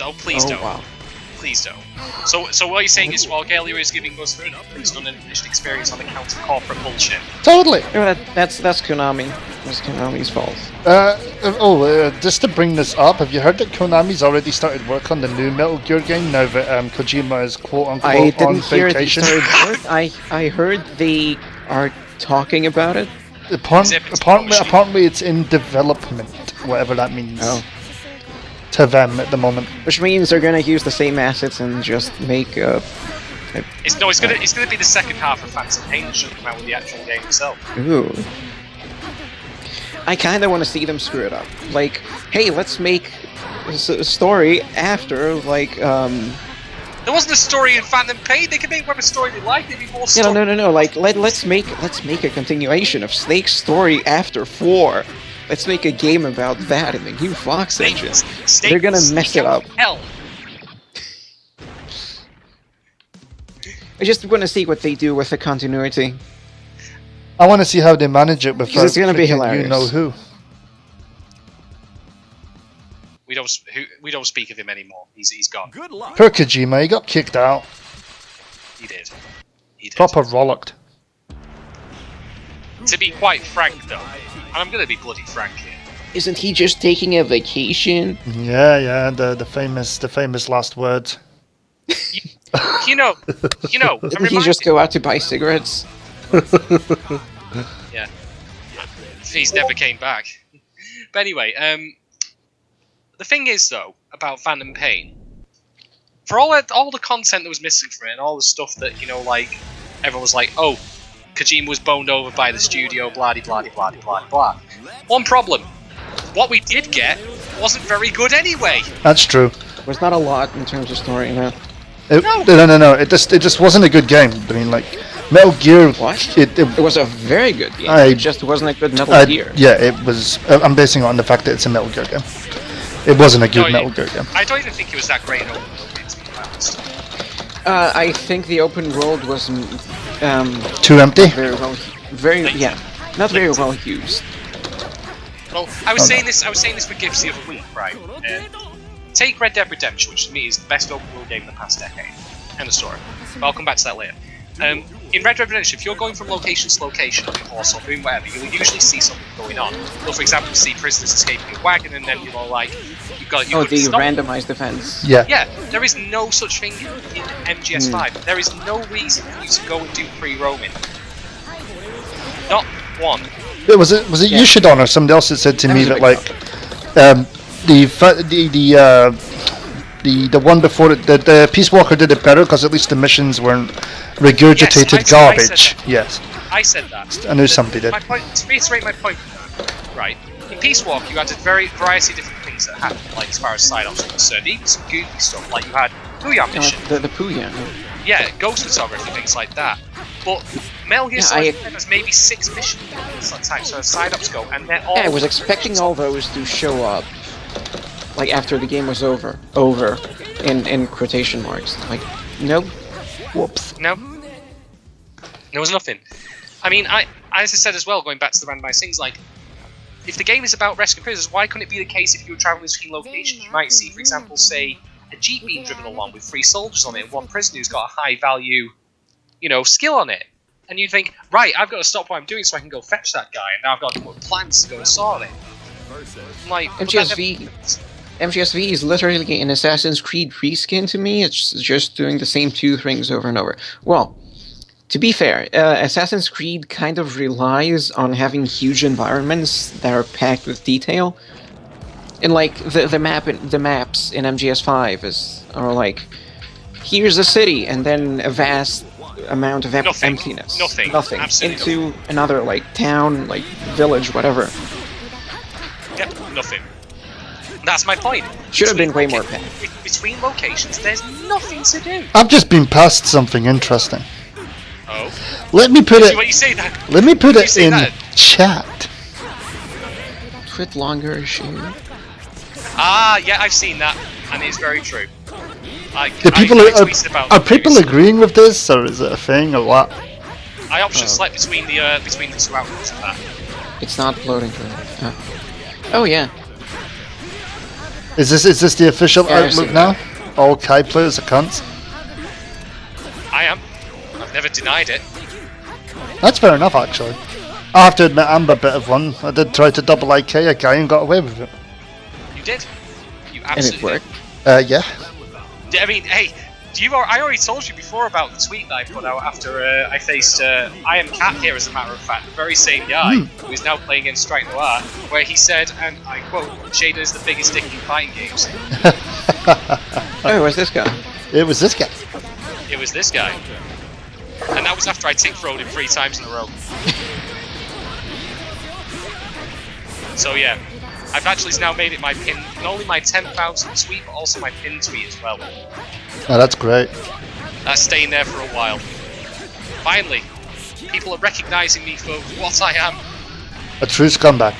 [SPEAKER 3] No, please
[SPEAKER 2] Oh,
[SPEAKER 3] don't.
[SPEAKER 2] wow.
[SPEAKER 3] Please don't. So what you're saying is, while Galio is giving us an unfinished experience on account of corporate bullshit.
[SPEAKER 1] Totally.
[SPEAKER 2] No, that's Konami. That's Konami's fault.
[SPEAKER 1] Just to bring this up, have you heard that Konami's already started work on the new Metal Gear game now that Kojima is quote
[SPEAKER 2] I
[SPEAKER 1] unquote on
[SPEAKER 2] didn't hear they
[SPEAKER 1] vacation?
[SPEAKER 2] started work. I heard they are talking about it.
[SPEAKER 1] Apparently it's in development, whatever that means.
[SPEAKER 2] Oh.
[SPEAKER 1] To them at the moment.
[SPEAKER 2] Which means they're gonna use the same assets and just make a...
[SPEAKER 3] It's gonna be the second half of Phantom Pain that should come out with the actual game itself.
[SPEAKER 2] Ooh. I kinda wanna see them screw it up. Like, hey, let's make a story after, like,
[SPEAKER 3] There wasn't a story in Phantom Pain. They could make whatever story they like. They'd be more.
[SPEAKER 2] Yeah, no. Like, let's make a continuation of Snake's story after 4. Let's make a game about that in the new Fox engine. They're gonna mess it up.
[SPEAKER 3] Hell.
[SPEAKER 2] I just want to see what they do with the continuity.
[SPEAKER 1] I want to see how they manage it without
[SPEAKER 2] It's gonna be
[SPEAKER 1] freaking
[SPEAKER 2] hilarious.
[SPEAKER 1] you know who.
[SPEAKER 3] We don't speak of him anymore. He's gone.
[SPEAKER 4] Good luck.
[SPEAKER 1] Poor Kojima, he got kicked out.
[SPEAKER 3] He did. He did.
[SPEAKER 1] Proper rollocked.
[SPEAKER 3] To be quite frank, though, and I'm gonna be bloody frank here.
[SPEAKER 2] Isn't he just taking a vacation?
[SPEAKER 1] Yeah, the famous last words.
[SPEAKER 3] You know.
[SPEAKER 2] Didn't he just go out to buy cigarettes?
[SPEAKER 3] Yeah. He's never came back. But anyway, the thing is though about Phantom Pain, for all the content that was missing from it and all the stuff that like everyone was like, oh, Kojima was boned over by the studio, blah blah blah blah blah blah. One problem: what we did get wasn't very good anyway.
[SPEAKER 1] That's true.
[SPEAKER 2] There's not a lot in terms of story, no.
[SPEAKER 1] No. It just wasn't a good game. I mean, like Metal Gear.
[SPEAKER 2] What?
[SPEAKER 1] It
[SPEAKER 2] was a very good game.
[SPEAKER 1] I-
[SPEAKER 2] It just wasn't a good Metal Gear.
[SPEAKER 1] Yeah, it was. I'm basing it on the fact that it's a Metal Gear game. It wasn't a good
[SPEAKER 3] No,
[SPEAKER 1] Metal Gear game.
[SPEAKER 3] I don't even think it was that great in open world games, to be honest.
[SPEAKER 2] I think the open world was
[SPEAKER 1] Too empty.
[SPEAKER 2] very well, not very well used.
[SPEAKER 3] Well, I was saying this with Gibbs the other week, right? Take Red Dead Redemption, which to me is the best open world game in the past decade. End of story. But I'll come back to that later. In Red Dead Redemption, if you're going from location to location, or doing whatever, you'll usually see something going on. You'll, for example, see prisoners escaping a wagon, and then you've got
[SPEAKER 2] The randomized events.
[SPEAKER 1] Yeah.
[SPEAKER 3] Yeah, there is no such thing in MGS5. There is no reason for you to go and do free roaming. Not one.
[SPEAKER 1] Was it Yushidon or somebody else that said to me that like the one before it, the Peace Walker did it better because at least the missions weren't regurgitated
[SPEAKER 3] Yes, I
[SPEAKER 1] garbage.
[SPEAKER 3] said
[SPEAKER 1] Yes,
[SPEAKER 3] I said that.
[SPEAKER 1] I knew somebody did.
[SPEAKER 3] My point, to reiterate my point, right? In Peace Walk, you had a variety of different things that happened, like as far as side ops were concerned, even some goofy stuff, like you had Booyah mission,
[SPEAKER 2] The Puya.
[SPEAKER 3] yeah, ghost photography, things like that. But Metal Gear Solid has maybe 6 missions at times, so side ops go, and they're all.
[SPEAKER 2] Yeah, I was expecting all those to show up, like after the game was over, in quotation marks. Like, nope.
[SPEAKER 1] Whoops.
[SPEAKER 3] No, there was nothing. I mean, as I said as well, going back to the randomized things, like, if the game is about rescuing prisoners, why couldn't it be the case if you were traveling between locations? You might see, for example, say, a jeep being driven along with 3 soldiers on it, and one prisoner who's got a high value, skill on it. And you think, right, I've got to stop what I'm doing so I can go fetch that guy, and now I've got to put plans to go and saw it. Like,
[SPEAKER 2] MGSV is literally an Assassin's Creed reskin to me. It's just doing the same 2 things over and over. Well, to be fair, Assassin's Creed kind of relies on having huge environments that are packed with detail. And like the maps in MGS5 are like, here's a city and then a vast amount of emptiness.
[SPEAKER 3] Nothing. Absolutely
[SPEAKER 2] into another like town, like village, whatever.
[SPEAKER 3] Yep, nothing. That's my point.
[SPEAKER 2] Should have been way more packed.
[SPEAKER 3] Between locations, there's nothing to do.
[SPEAKER 1] I've just been past something interesting.
[SPEAKER 3] Oh.
[SPEAKER 1] Let me put
[SPEAKER 3] See
[SPEAKER 1] it.
[SPEAKER 3] what you say that?
[SPEAKER 1] Let me put
[SPEAKER 3] You
[SPEAKER 1] it
[SPEAKER 3] say
[SPEAKER 1] in
[SPEAKER 3] that?
[SPEAKER 1] chat.
[SPEAKER 2] Twit longer issue.
[SPEAKER 3] Ah, yeah, I've seen that, and it's very true. I tweeted about
[SPEAKER 1] Are
[SPEAKER 3] it
[SPEAKER 1] people
[SPEAKER 3] previously.
[SPEAKER 1] agreeing with this, or is it a thing, or what?
[SPEAKER 3] I option select between the 2 outputs of that.
[SPEAKER 2] It's not loading for that. Oh yeah.
[SPEAKER 1] Is this the official
[SPEAKER 2] Yeah, I've
[SPEAKER 1] outlook
[SPEAKER 2] seen
[SPEAKER 1] now? All Kai players are cunts.
[SPEAKER 3] I am. I've never denied it.
[SPEAKER 1] That's fair enough, actually. I have to admit, I'm a bit of one. I did try to double IK a guy and got away with it.
[SPEAKER 3] You did. You
[SPEAKER 2] And it
[SPEAKER 3] absolutely
[SPEAKER 2] worked.
[SPEAKER 1] Yeah.
[SPEAKER 3] did. I mean, hey, I already told you before about the tweet that I put out after I faced I Am Cat here, as a matter of fact, the very same guy who is now playing in Strike Noir, where he said, and I quote, Shaden is the biggest dick in fighting games.
[SPEAKER 2] Oh, where's this guy?
[SPEAKER 1] It was this guy.
[SPEAKER 3] It was this guy. And that was after I tick throwed him 3 times in a row. So yeah, I've actually now made it my pin, not only my 10,000 tweet, but also my pin tweet as well.
[SPEAKER 1] Oh, that's great.
[SPEAKER 3] That's staying there for a while. Finally, people are recognizing me for what I am.
[SPEAKER 1] A true scumbag.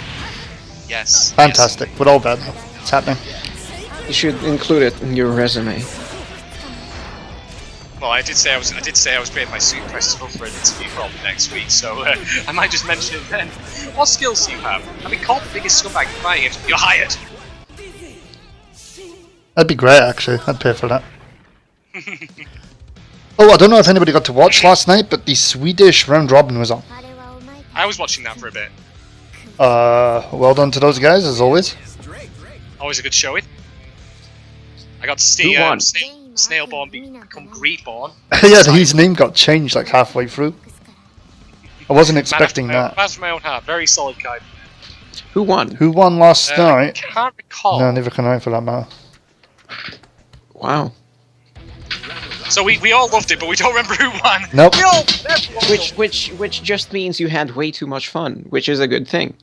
[SPEAKER 3] Yes.
[SPEAKER 1] Fantastic. We're all bad. It's happening.
[SPEAKER 2] You should include it in your resume.
[SPEAKER 3] Yes. Well, I did say I was creating my super press for an interview probably next week, so I might just mention it then. What skills do you have? I mean, called the biggest scumbag in fighting games. You're hired.
[SPEAKER 1] That'd be great, actually. I'd pay for that. Oh, I don't know if anybody got to watch last night, but the Swedish round robin was on.
[SPEAKER 3] I was watching that for a bit.
[SPEAKER 1] Well done to those guys, as always.
[SPEAKER 3] Always a good showing. I got to see
[SPEAKER 2] Who won?
[SPEAKER 3] Snailborn become Greedborn.
[SPEAKER 1] Yeah, his name got changed like halfway through. I wasn't expecting that.
[SPEAKER 3] Man after my own heart. Very solid guy.
[SPEAKER 2] Who won?
[SPEAKER 1] Who won last
[SPEAKER 3] I
[SPEAKER 1] night?
[SPEAKER 3] can't recall.
[SPEAKER 1] No, neither can I for that matter.
[SPEAKER 2] Wow.
[SPEAKER 3] So we all loved it, but we don't remember who won.
[SPEAKER 1] Nope.
[SPEAKER 3] We all, everyone
[SPEAKER 2] Which just means you had way too much fun, which is a good thing.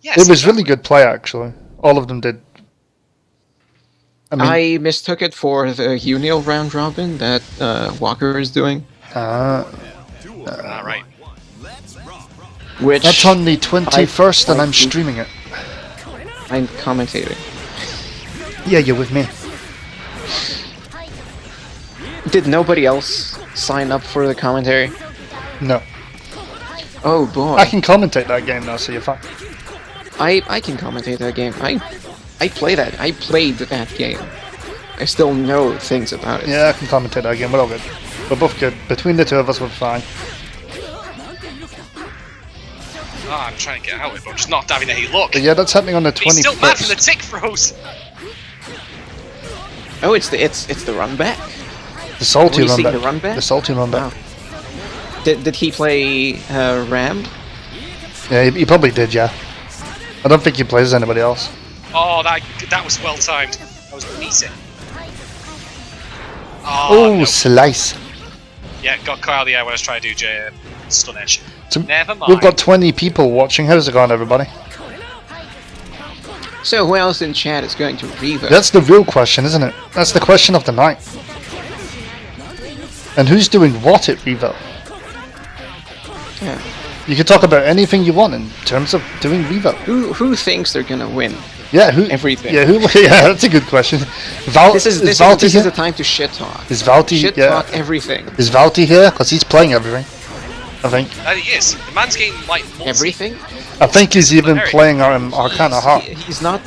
[SPEAKER 3] Yes,
[SPEAKER 1] It was really good play, actually. All of them did. I mean,
[SPEAKER 2] I mistook it for the Unil round robin that Walker is doing,
[SPEAKER 3] Alright.
[SPEAKER 2] which
[SPEAKER 1] that's on the 21st, and I'm streaming it.
[SPEAKER 2] I'm commentating.
[SPEAKER 1] Yeah, you're with me.
[SPEAKER 2] Did nobody else sign up for the commentary?
[SPEAKER 1] No.
[SPEAKER 2] Oh boy.
[SPEAKER 1] I can commentate that game now, so you're fine.
[SPEAKER 2] I can commentate that game. I play that. I played that game. I still know things about it.
[SPEAKER 1] Yeah, I can commentate that game. We're all good. We're both good. Between the two of us, we're fine.
[SPEAKER 3] Ah, I'm trying to get out of it, but I'm just not having any luck.
[SPEAKER 1] But yeah, that's happening on the
[SPEAKER 3] He's still mad from the
[SPEAKER 1] 21st.
[SPEAKER 3] tick throws.
[SPEAKER 2] Oh, it's the run back.
[SPEAKER 1] The salty
[SPEAKER 2] Were you
[SPEAKER 1] run
[SPEAKER 2] seeing
[SPEAKER 1] back.
[SPEAKER 2] the run back?
[SPEAKER 1] The salty run back.
[SPEAKER 2] Wow. Did he play Ram?
[SPEAKER 1] Yeah, he probably did, yeah. I don't think he plays anybody else.
[SPEAKER 3] Oh, that was well timed. That was amazing.
[SPEAKER 1] Oh,
[SPEAKER 3] no.
[SPEAKER 1] slice.
[SPEAKER 3] Yeah, got caught out of the air when I was trying to do stun edge.
[SPEAKER 1] So
[SPEAKER 3] Never mind.
[SPEAKER 1] we've got 20 people watching. How's it going, everybody?
[SPEAKER 2] So who else in chat is going to revote?
[SPEAKER 1] That's the real question, isn't it? That's the question of the night. And who's doing what at Revo?
[SPEAKER 2] Yeah.
[SPEAKER 1] You can talk about anything you want in terms of doing Revo.
[SPEAKER 2] Who thinks they're gonna win?
[SPEAKER 1] Yeah, who?
[SPEAKER 2] Everything.
[SPEAKER 1] Yeah, who? Yeah, that's a good question.
[SPEAKER 2] This is
[SPEAKER 1] Valty
[SPEAKER 2] this is
[SPEAKER 1] here?
[SPEAKER 2] the time to shit talk.
[SPEAKER 1] Is Valty?
[SPEAKER 2] Shit
[SPEAKER 1] Yeah.
[SPEAKER 2] talk everything.
[SPEAKER 1] Is Valty here? Because he's playing everything. I think.
[SPEAKER 3] He is. The man's getting like multi.
[SPEAKER 2] Everything?
[SPEAKER 1] I think he's even
[SPEAKER 3] Very.
[SPEAKER 1] playing Arcana Heart.
[SPEAKER 2] He's not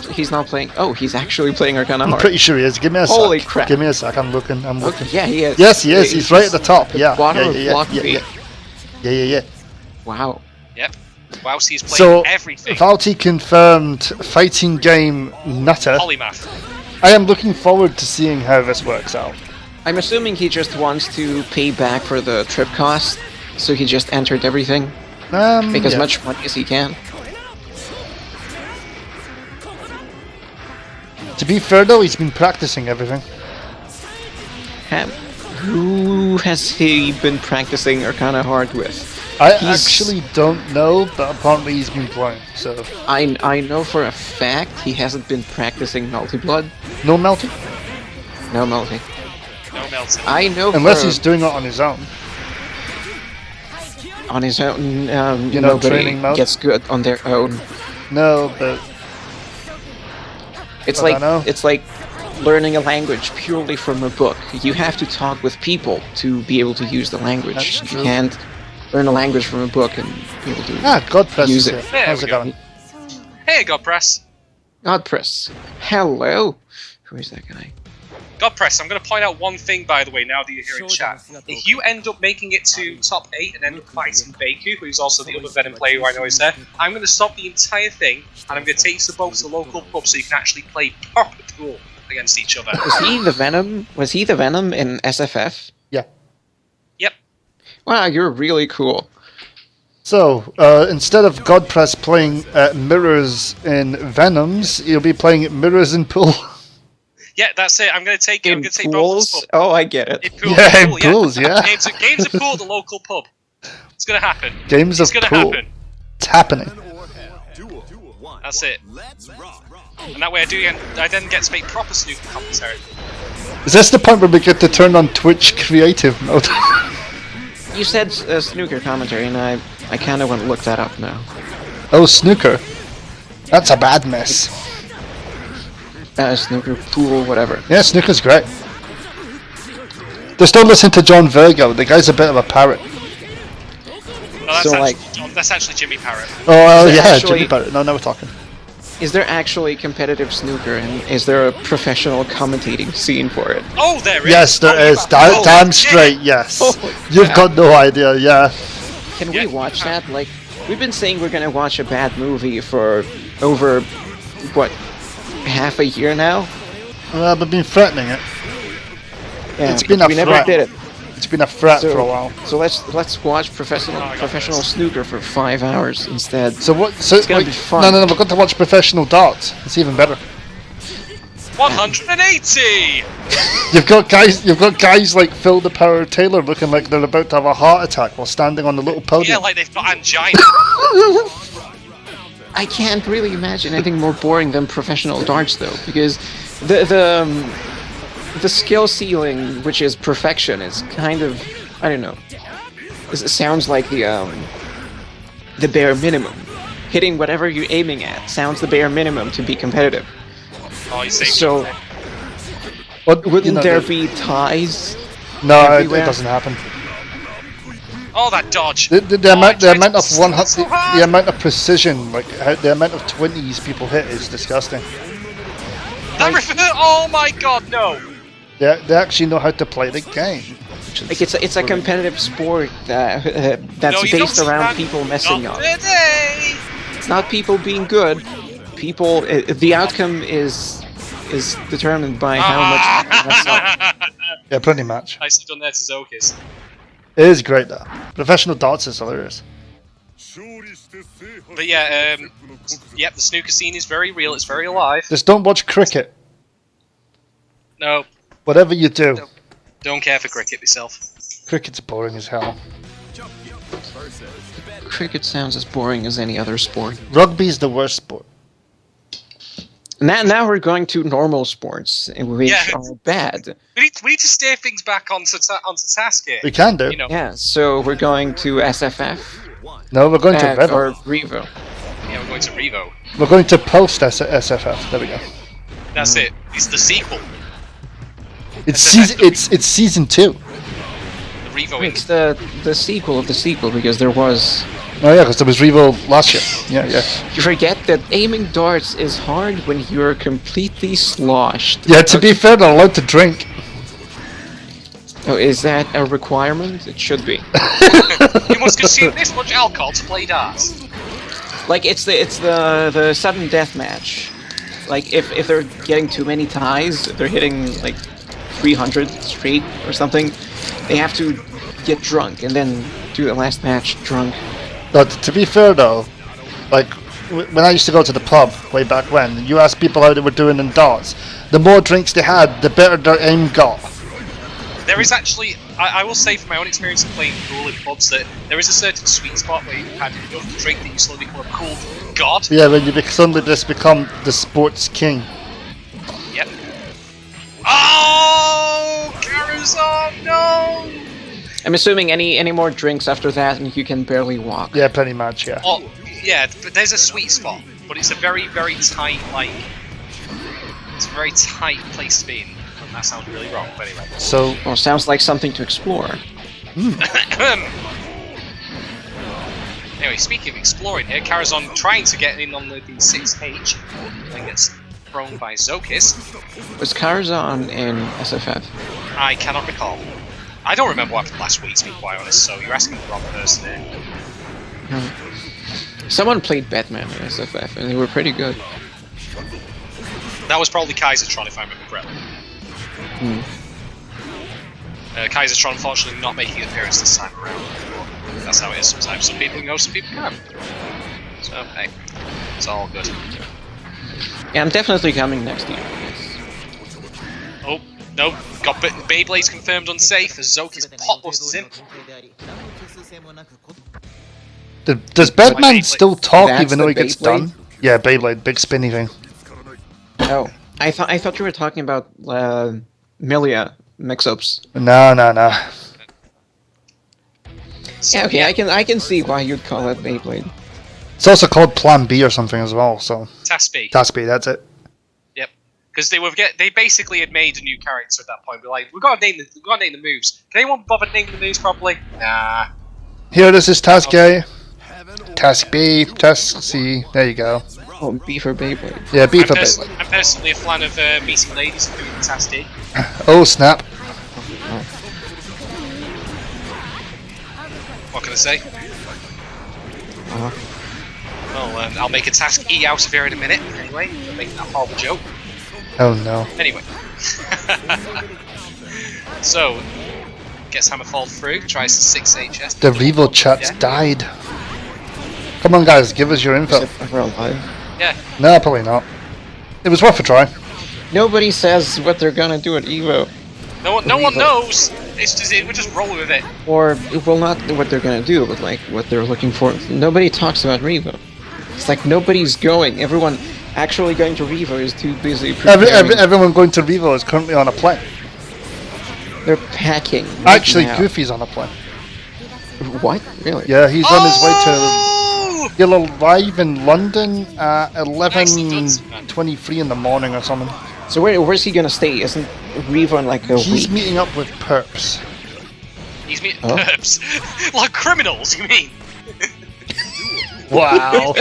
[SPEAKER 2] playing. Oh, he's actually playing Arcana
[SPEAKER 1] I'm
[SPEAKER 2] Heart.
[SPEAKER 1] pretty sure he is. Give me a sec.
[SPEAKER 2] Holy crap.
[SPEAKER 1] Give me a sec. I'm looking.
[SPEAKER 2] Okay, yeah, he is.
[SPEAKER 1] Yes, he is. He's right at the top. Yeah.
[SPEAKER 2] bottom
[SPEAKER 1] yeah,
[SPEAKER 2] of
[SPEAKER 1] yeah,
[SPEAKER 2] block
[SPEAKER 1] yeah,
[SPEAKER 2] B.
[SPEAKER 1] yeah, yeah.
[SPEAKER 2] Wow.
[SPEAKER 3] Yep. Whilst he's playing
[SPEAKER 1] So,
[SPEAKER 3] everything.
[SPEAKER 1] Valty confirmed fighting game nutter.
[SPEAKER 3] Polymath.
[SPEAKER 1] I am looking forward to seeing how this works out.
[SPEAKER 2] I'm assuming he just wants to pay back for the trip cost, so he just entered everything. Make as
[SPEAKER 1] Yeah.
[SPEAKER 2] much money as he can.
[SPEAKER 1] To be fair though, he's been practicing everything.
[SPEAKER 2] Who has he been practicing Arcana Heart with?
[SPEAKER 1] I
[SPEAKER 2] He's-
[SPEAKER 1] actually don't know, but apparently he's been playing, so...
[SPEAKER 2] I know for a fact he hasn't been practicing Multi-Blood.
[SPEAKER 1] No melting?
[SPEAKER 2] No multi.
[SPEAKER 3] No melting.
[SPEAKER 2] I know
[SPEAKER 1] Unless
[SPEAKER 2] for
[SPEAKER 1] he's doing it on his own.
[SPEAKER 2] on his own.
[SPEAKER 1] You know,
[SPEAKER 2] nobody
[SPEAKER 1] training mode?
[SPEAKER 2] gets good on their own.
[SPEAKER 1] No, but...
[SPEAKER 2] It's
[SPEAKER 1] I
[SPEAKER 2] like
[SPEAKER 1] know.
[SPEAKER 2] it's like learning a language purely from a book. You have to talk with people to be able to use the language.
[SPEAKER 1] That's
[SPEAKER 2] You
[SPEAKER 1] true.
[SPEAKER 2] can't learn a language from a book and be able to
[SPEAKER 1] Ah, God press
[SPEAKER 2] use
[SPEAKER 1] is
[SPEAKER 2] it.
[SPEAKER 1] here.
[SPEAKER 3] There
[SPEAKER 1] How's
[SPEAKER 3] we
[SPEAKER 1] it
[SPEAKER 3] go.
[SPEAKER 1] going?
[SPEAKER 3] Hey, God press.
[SPEAKER 2] God press. Hello. Who is that guy?
[SPEAKER 3] Godpress, I'm going to point out one thing, by the way, now that you're here in chat. If you end up making it to top 8 and end up fighting Baku, who's also the other Venom player who I know is there, I'm going to stop the entire thing, and I'm going to take you both to the local pub so you can actually play proper pool against each other.
[SPEAKER 2] Was he the Venom? Was he the Venom in SFF?
[SPEAKER 1] Yeah.
[SPEAKER 3] Yep.
[SPEAKER 2] Wow, you're really cool.
[SPEAKER 1] So, instead of Godpress playing Mirrors in Venoms, you'll be playing Mirrors in Pool.
[SPEAKER 3] Yeah, that's it. I'm going to take both
[SPEAKER 2] Pools?
[SPEAKER 3] of the pub.
[SPEAKER 2] Oh, I get it.
[SPEAKER 3] In pool,
[SPEAKER 1] Yeah,
[SPEAKER 3] in
[SPEAKER 1] in pools, yeah.
[SPEAKER 3] Games of pool at the local pub. It's going to happen.
[SPEAKER 1] Games
[SPEAKER 3] It's
[SPEAKER 1] of
[SPEAKER 3] going to
[SPEAKER 1] Pool.
[SPEAKER 3] happen.
[SPEAKER 1] It's happening.
[SPEAKER 4] Duel. One.
[SPEAKER 3] That's it.
[SPEAKER 4] Let's rock.
[SPEAKER 3] And that way I then get to make proper snooker commentary.
[SPEAKER 1] Is this the point where we get to turn on Twitch creative mode?
[SPEAKER 2] You said snooker commentary, and I kind of want to look that up now.
[SPEAKER 1] Oh, snooker. That's a bad mess.
[SPEAKER 2] Snooker, pool, whatever.
[SPEAKER 1] Yeah, snooker's great. Just don't listen to John Virgo. The guy's a bit of a parrot.
[SPEAKER 3] No, that's,
[SPEAKER 2] So,
[SPEAKER 3] that's actually Jimmy Parrott.
[SPEAKER 1] Oh,
[SPEAKER 2] Is it
[SPEAKER 1] yeah,
[SPEAKER 2] actually-
[SPEAKER 1] Jimmy Parrot. No, now we're talking.
[SPEAKER 2] Is there actually competitive snooker, and is there a professional commentating scene for it?
[SPEAKER 3] Oh, there is.
[SPEAKER 1] Yes, there is.
[SPEAKER 3] Oh,
[SPEAKER 1] Damn
[SPEAKER 3] yeah.
[SPEAKER 1] straight, yes.
[SPEAKER 2] Oh,
[SPEAKER 1] You've
[SPEAKER 2] yeah.
[SPEAKER 1] got no idea, yeah.
[SPEAKER 2] Can
[SPEAKER 3] Yeah.
[SPEAKER 2] we watch that? Like, we've been saying we're gonna watch a bad movie for over, what, half a year now?
[SPEAKER 1] Well, we've been threatening it.
[SPEAKER 2] Yeah,
[SPEAKER 1] It's been a
[SPEAKER 2] we never
[SPEAKER 1] threat.
[SPEAKER 2] did it.
[SPEAKER 1] It's been a threat for a while.
[SPEAKER 2] So let's watch professional snooker for 5 hours instead.
[SPEAKER 1] So what? So
[SPEAKER 2] It's gonna be fun.
[SPEAKER 1] No, we're going to watch professional darts. It's even better.
[SPEAKER 3] 180!
[SPEAKER 1] You've got guys like Phil the Power Taylor looking like they're about to have a heart attack while standing on the little
[SPEAKER 3] Yeah,
[SPEAKER 1] podium.
[SPEAKER 3] like they've got angina.
[SPEAKER 2] I can't really imagine anything more boring than professional darts, though, because the skill ceiling, which is perfection, is kind of, I don't know. It sounds like the bare minimum. Hitting whatever you're aiming at sounds the bare minimum to be competitive.
[SPEAKER 3] Oh, you see.
[SPEAKER 2] So
[SPEAKER 1] But,
[SPEAKER 2] wouldn't there be ties?
[SPEAKER 1] No, it
[SPEAKER 2] everywhere?
[SPEAKER 1] doesn't happen.
[SPEAKER 3] Oh, that dodge.
[SPEAKER 1] The amount
[SPEAKER 3] I tried
[SPEAKER 1] of
[SPEAKER 3] to
[SPEAKER 1] one
[SPEAKER 3] so hard.
[SPEAKER 1] the amount of precision, like the amount of 20s people hit is disgusting.
[SPEAKER 3] That oh my god, no!
[SPEAKER 1] They actually know how to play the game. Which is
[SPEAKER 2] Like it's a
[SPEAKER 1] brilliant.
[SPEAKER 2] competitive sport that's
[SPEAKER 3] No, you
[SPEAKER 2] based
[SPEAKER 3] don't
[SPEAKER 2] around
[SPEAKER 3] stand
[SPEAKER 2] people messing
[SPEAKER 3] up
[SPEAKER 2] up.
[SPEAKER 3] today.
[SPEAKER 2] It's not people being good. People, the outcome is determined by how much people mess up.
[SPEAKER 1] Yeah, pretty much.
[SPEAKER 3] Nicely done there to Zokis.
[SPEAKER 1] It is great though. Professional darts is hilarious.
[SPEAKER 3] But yeah, yep, the snooker scene is very real, it's very alive.
[SPEAKER 1] Just don't watch cricket.
[SPEAKER 3] No,
[SPEAKER 1] Whatever you do,
[SPEAKER 3] don't care for cricket myself.
[SPEAKER 1] cricket's boring as hell.
[SPEAKER 2] Cricket sounds as boring as any other sport.
[SPEAKER 1] Rugby's the worst sport.
[SPEAKER 2] Now we're going to normal sports, which
[SPEAKER 3] Yeah.
[SPEAKER 2] are bad.
[SPEAKER 3] We need to steer things back onto task here.
[SPEAKER 1] We can do.
[SPEAKER 3] You know,
[SPEAKER 2] Yeah, so we're going to SFF
[SPEAKER 1] No, we're going to
[SPEAKER 2] or
[SPEAKER 1] Revo.
[SPEAKER 2] Revo.
[SPEAKER 3] yeah, we're going to Revo.
[SPEAKER 1] We're going to post SFF. There we go.
[SPEAKER 3] That's it. It's the sequel.
[SPEAKER 1] It's
[SPEAKER 3] SFF.
[SPEAKER 1] it's season 2.
[SPEAKER 3] The Revo.
[SPEAKER 2] It's the sequel of the sequel, because there was...
[SPEAKER 1] Oh yeah, because there was Revo last year. Yeah.
[SPEAKER 2] You forget that aiming darts is hard when you're completely sloshed.
[SPEAKER 1] Yeah, to be fair, they're allowed to drink.
[SPEAKER 2] Oh, is that a requirement? It should be.
[SPEAKER 3] You must consume this much alcohol to play darts.
[SPEAKER 2] Like, it's the sudden death match. Like, if they're getting too many ties, they're hitting, like, 300 straight or something, they have to get drunk and then do the last match drunk.
[SPEAKER 1] But to be fair though, like when I used to go to the pub way back when, you asked people how they were doing in darts. The more drinks they had, the better their aim got.
[SPEAKER 3] There is actually, I will say from my own experience of playing pool in pubs, that there is a certain sweet spot where you've had enough to drink that you slowly become a cool god.
[SPEAKER 1] Yeah, when you suddenly just become the sports king.
[SPEAKER 3] Yep. Oh, Carazon, no!
[SPEAKER 2] I'm assuming any more drinks after that and you can barely walk.
[SPEAKER 1] Yeah, pretty much. Yeah.
[SPEAKER 3] Oh, yeah, but there's a sweet spot, but it's a very, very tight, like, it's a very tight place to be in. And that sounds really wrong, but anyway.
[SPEAKER 1] So
[SPEAKER 2] Well, sounds like something to explore.
[SPEAKER 3] Anyway, speaking of exploring here, Carazon trying to get in on the 6H. I think it's dethroned by Zokis.
[SPEAKER 2] Was Karazhan in SFF?
[SPEAKER 3] I cannot recall. I don't remember what happened last week, to be quite honest, so you're asking the wrong person here.
[SPEAKER 2] Someone played Batman in SFF, and they were pretty good.
[SPEAKER 3] That was probably Kaisertron, if I remember correctly. Kaisertron, unfortunately, not making an appearance this time around. That's how it is sometimes. Some people can go, some people can. So, hey, it's all good.
[SPEAKER 2] Yeah, I'm definitely coming next year.
[SPEAKER 3] Oh, no, got Beyblades confirmed unsafe as Zokis pot busters in.
[SPEAKER 1] Does Batman
[SPEAKER 3] Beyblade.
[SPEAKER 1] still talk
[SPEAKER 2] That's
[SPEAKER 1] even though
[SPEAKER 2] the
[SPEAKER 1] he gets
[SPEAKER 2] Beyblade?
[SPEAKER 1] done? Yeah, Beyblade, big spinny thing.
[SPEAKER 2] Oh, I thought you were talking about Milia mix-ups.
[SPEAKER 1] No.
[SPEAKER 3] So,
[SPEAKER 2] Yeah, okay, I can see why you'd call it Beyblade.
[SPEAKER 1] It's also called Plan B or something as well, so...
[SPEAKER 3] Task B.
[SPEAKER 1] Task B, that's it.
[SPEAKER 3] Yep. Because they basically had made a new character at that point. We're like, we've got to name the moves. Can anyone bother naming the moves properly? Nah.
[SPEAKER 1] Here, this is Task A. Task B, Task C, there you go.
[SPEAKER 2] Oh, B for Beyblade.
[SPEAKER 1] Yeah, B for Beyblade.
[SPEAKER 3] I'm personally a fan of meeting ladies and doing the Task D.
[SPEAKER 1] Oh, snap.
[SPEAKER 3] What can I say?
[SPEAKER 2] Uh-huh.
[SPEAKER 3] Well, I'll make a Task E out of here in a minute. Anyway, I'm making that horrible joke.
[SPEAKER 1] Oh no.
[SPEAKER 3] Anyway. So, gets Hammerfall through, tries 6 HS.
[SPEAKER 1] The Revo chat's died. Come on guys, give us your info.
[SPEAKER 2] Except we're alive.
[SPEAKER 3] Yeah.
[SPEAKER 1] No, probably not. It was worth a try.
[SPEAKER 2] Nobody says what they're gonna do at Evo.
[SPEAKER 3] No one knows. It's just we're just rolling with it.
[SPEAKER 2] Or, well, not what they're gonna do, but like what they're looking for. Nobody talks about Revo. It's like nobody's going. Everyone actually going to Revo is too busy preparing.
[SPEAKER 1] Everyone going to Revo is currently on a plane.
[SPEAKER 2] They're packing. Right
[SPEAKER 1] Actually,
[SPEAKER 2] now.
[SPEAKER 1] Goofy's on a plane.
[SPEAKER 2] What? Really?
[SPEAKER 1] Yeah, he's on his way to...
[SPEAKER 3] Oh!
[SPEAKER 1] He'll arrive in London at
[SPEAKER 3] Nicely done, man.
[SPEAKER 1] 11:23 in the morning or something.
[SPEAKER 2] So where's he gonna stay? Isn't Revo in like a
[SPEAKER 1] He's
[SPEAKER 2] week?
[SPEAKER 1] meeting up with Perps.
[SPEAKER 3] He's meeting
[SPEAKER 2] Oh.
[SPEAKER 3] perps. Like criminals, you mean?
[SPEAKER 1] Wow.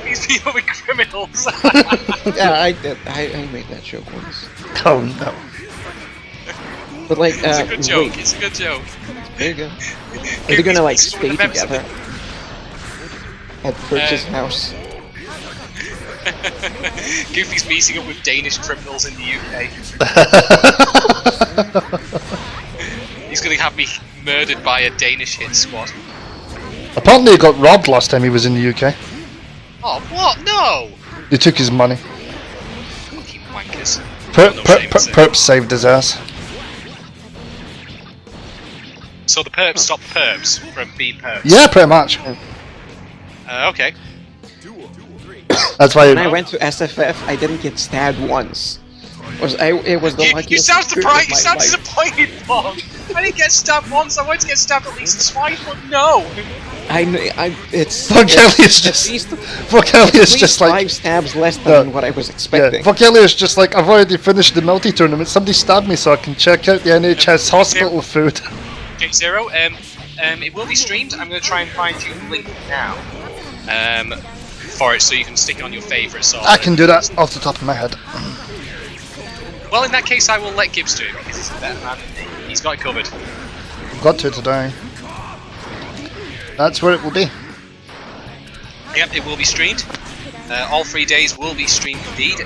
[SPEAKER 3] He's meeting up with criminals.
[SPEAKER 2] Yeah, I made that joke once.
[SPEAKER 1] Oh no.
[SPEAKER 2] But like,
[SPEAKER 3] It's a good joke.
[SPEAKER 2] wait,
[SPEAKER 3] It's a good joke.
[SPEAKER 2] there you go. Are they gonna like stay together at Perch's house?
[SPEAKER 3] Goofy's meeting up with Danish criminals in the UK. He's gonna have me murdered by a Danish hit squad.
[SPEAKER 1] Apparently he got robbed last time he was in the UK.
[SPEAKER 3] Oh, what? No!
[SPEAKER 1] They took his money.
[SPEAKER 3] Fucking wankers.
[SPEAKER 1] Perps saved his ass.
[SPEAKER 3] So the perps stopped perps from being perps.
[SPEAKER 1] Yeah, pretty much.
[SPEAKER 3] Okay.
[SPEAKER 1] That's why...
[SPEAKER 2] When I went to SFF, I didn't get stabbed once. It was the
[SPEAKER 3] You
[SPEAKER 2] luckiest.
[SPEAKER 3] sound
[SPEAKER 2] trip of
[SPEAKER 3] surprised. You
[SPEAKER 2] my
[SPEAKER 3] sound
[SPEAKER 2] life.
[SPEAKER 3] disappointed, Bob. I didn't get stabbed once. I wanted to get stabbed at least twice, but no.
[SPEAKER 2] It's
[SPEAKER 1] Vocalia's
[SPEAKER 2] at
[SPEAKER 1] just...
[SPEAKER 2] least
[SPEAKER 1] Vocalia's just like...
[SPEAKER 2] 5 stabs less than what I was
[SPEAKER 1] Yeah,
[SPEAKER 2] expecting.
[SPEAKER 1] Vocalia's just like, I've already finished the multi-tournament, somebody stabbed me so I can check out the NHS hospital food.
[SPEAKER 3] Okay, Zero. It will be streamed. I'm going to try and find you the link now. For it, so you can stick it on your favourites.
[SPEAKER 1] I can do that off the top of my head.
[SPEAKER 3] Well, in that case, I will let Gibbs do it because he's a better man than me. He's got it covered.
[SPEAKER 1] Got to today. That's where it will be.
[SPEAKER 3] Yep, it will be streamed. All 3 days will be streamed indeed.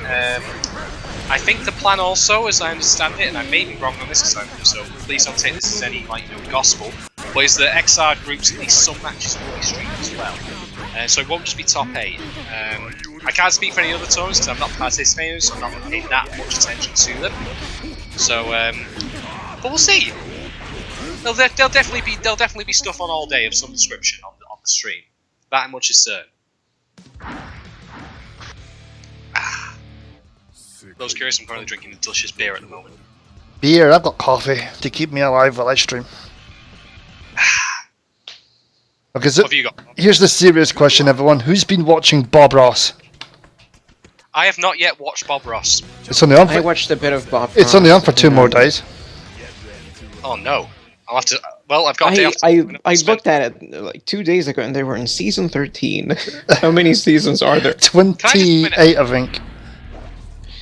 [SPEAKER 3] I think the plan also, as I understand it, and I may be wrong on this, so please don't take this as any gospel, but is that XR groups, at least some matches will be streamed as well. So it won't just be top 8. I can't speak for any other tournaments because I'm not participating, so I'm not going to pay that much attention to them. So, but we'll see. There'll definitely be stuff on all day of some description on the stream. That much is certain. Those curious, I'm currently drinking a delicious beer at the moment.
[SPEAKER 1] Beer, I've got coffee to keep me alive while I stream. Okay, so
[SPEAKER 3] What have you got?
[SPEAKER 1] here's the serious question, everyone. Who's been watching Bob Ross?
[SPEAKER 3] I have not yet watched Bob Ross.
[SPEAKER 1] It's only on
[SPEAKER 2] I
[SPEAKER 1] for,
[SPEAKER 2] watched a bit of Bob.
[SPEAKER 1] it's only on for
[SPEAKER 2] Ross,
[SPEAKER 1] 2 more days.
[SPEAKER 3] Oh no. I'll have to. Well, I've got a day off.
[SPEAKER 2] I looked at it like 2 days ago, and they were in season 13. How many seasons are there?
[SPEAKER 1] 28, I think.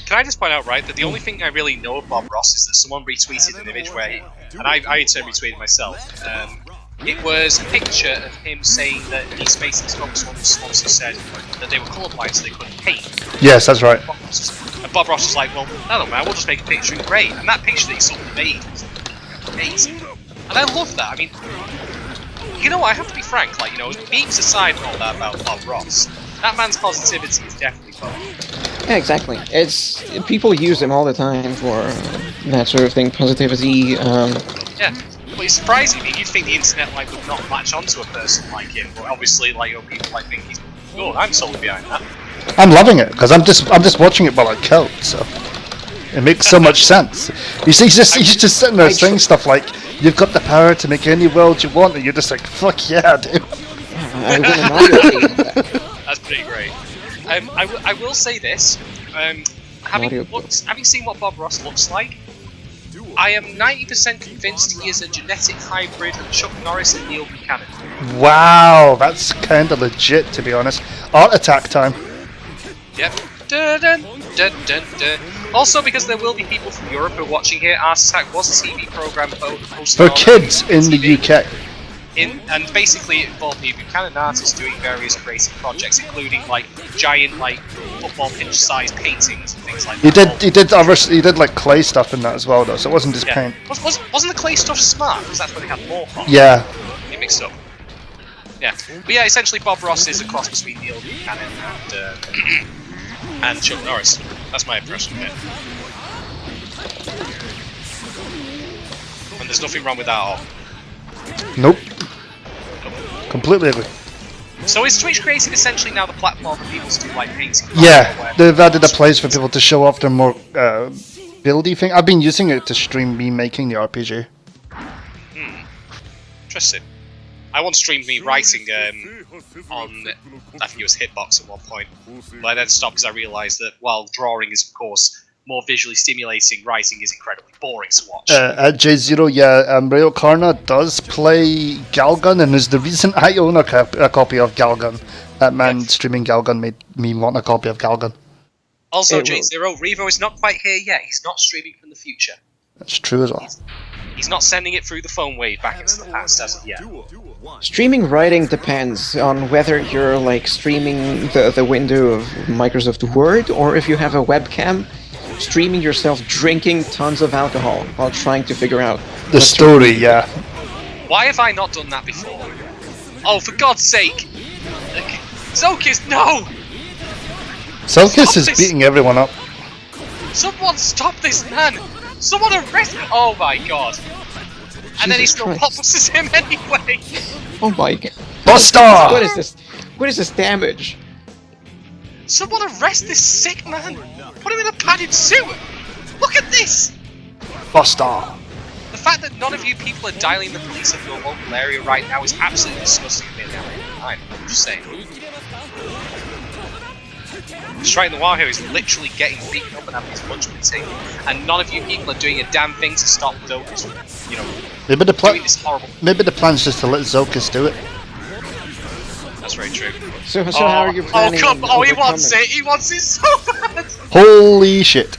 [SPEAKER 3] Can I just point out, right, that the only thing I really know of Bob Ross is that someone retweeted an image where, and I in turn retweeted myself. It was a picture of him saying that the Space Xbox sponsor said that they were colourblind, so they couldn't paint.
[SPEAKER 1] Yes, that's right.
[SPEAKER 3] And Bob Ross was like, "Well, I don't mind. We'll just make a picture in grey." And that picture that he sort of made was amazing. And I love that. I mean, you know, I have to be frank. Like, you know, beams aside and all that about Bob Ross, that man's positivity is definitely fun.
[SPEAKER 2] Yeah, exactly. It's people use them all the time for that sort of thing, positivity.
[SPEAKER 3] Yeah. Well, it's surprising me. You'd think the internet like would not latch onto a person like him, but obviously, like, you know, people like think he's good. I'm solely behind that.
[SPEAKER 1] I'm loving it because I'm just watching it while I code, so it makes so much sense. You see, he's just sitting there saying stuff like, "You've got the power to make any world you want," and you're just like, "Fuck yeah, dude."
[SPEAKER 2] I win an audio game.
[SPEAKER 3] That's pretty great. I will say this. Having seen what Bob Ross looks like, I am 90% convinced he is a genetic hybrid of Chuck Norris and Neil Buchanan.
[SPEAKER 1] Wow, that's kind of legit, to be honest. Art Attack time.
[SPEAKER 3] Yep. Dun, dun, dun, dun, dun. Also, because there will be people from Europe who are watching here, Art Attack was a TV program hosted
[SPEAKER 1] For
[SPEAKER 3] on
[SPEAKER 1] kids in the
[SPEAKER 3] TV.
[SPEAKER 1] UK.
[SPEAKER 3] And basically it involved Neil Buchanan artists doing various creative projects, including like giant like football pitch-sized paintings and things like that.
[SPEAKER 1] He did like clay stuff in that as well, though. So it wasn't just paint.
[SPEAKER 3] Wasn't the clay stuff smart? Because that's where they had more from.
[SPEAKER 1] Yeah.
[SPEAKER 3] It mixed up. Yeah, but yeah, essentially Bob Ross is a cross between Neil Buchanan and Chuck Norris. That's my impression of it. And there's nothing wrong with that at all.
[SPEAKER 1] Nope. Completely agree.
[SPEAKER 3] So is Twitch Creative essentially now the platform for people to do like painting?
[SPEAKER 1] Yeah, they've added a place for people to show off their more buildy thing. I've been using it to stream me making the RPG.
[SPEAKER 3] Interesting. I once streamed me writing on, I think it was Hitbox at one point, but I then stopped because I realised that while drawing is of course more visually stimulating, writing is incredibly boring to watch.
[SPEAKER 1] At J0, yeah, Rayo Karna does play Galgun, and is the reason I own a copy of Galgun. That man streaming Galgun made me want a copy of Galgun.
[SPEAKER 3] Also, J0, Revo is not quite here yet. He's not streaming from the future.
[SPEAKER 1] That's true as well.
[SPEAKER 3] He's not sending it through the phone wave back into the past as of yet.
[SPEAKER 2] Streaming writing depends on whether you're like streaming the window of Microsoft Word, or if you have a webcam, streaming yourself drinking tons of alcohol while trying to figure out
[SPEAKER 1] the story, yeah.
[SPEAKER 3] Why have I not done that before? Oh, for God's sake! Zokis, no!
[SPEAKER 1] Zokis is beating everyone up.
[SPEAKER 3] Someone stop this man! Someone arrest him! Oh my God! And then he still pop-busts him anyway!
[SPEAKER 2] Oh my God.
[SPEAKER 1] Buster!
[SPEAKER 2] What is this? What is this damage?
[SPEAKER 3] Someone arrest this sick man! Put him in a padded suit! Look at this!
[SPEAKER 1] Buster!
[SPEAKER 3] The fact that none of you people are dialing the police in your local area right now is absolutely disgusting to me. I'm just saying. Straight in the War here is literally getting beaten up and having his lunch taken, and none of you people are doing a damn thing to stop Zokus from, you know, doing this horrible.
[SPEAKER 1] Maybe the plan's just to let Zokus do it.
[SPEAKER 3] That's very true.
[SPEAKER 2] So how are you planning?
[SPEAKER 3] He wants it! He wants it so bad!
[SPEAKER 1] Holy shit!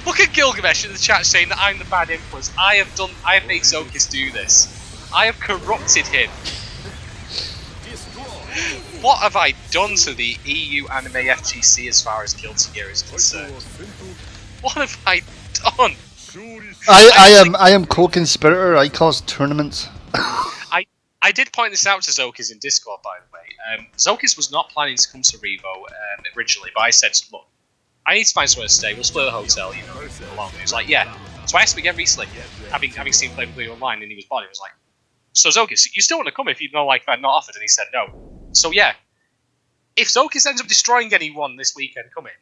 [SPEAKER 3] Look at Gilgamesh in the chat saying that I'm the bad influence. I have made Zokus do this. I have corrupted him. What have I done to the EU Anime FGC as far as Guilty Gear is concerned? What have I done?
[SPEAKER 1] I am co-conspirator. I cause tournaments.
[SPEAKER 3] I did point this out to Zokis in Discord, by the way. Zokis was not planning to come to Revo originally, but I said, look, I need to find somewhere to stay. We'll split a hotel, you know, along. He was like, yeah. So I asked him again recently, having seen him play online, and he was bored. He was like, so Zokis, you still want to come if you know, like, if I'd not offered? And he said no. So yeah, if Zokis ends up destroying anyone this weekend coming,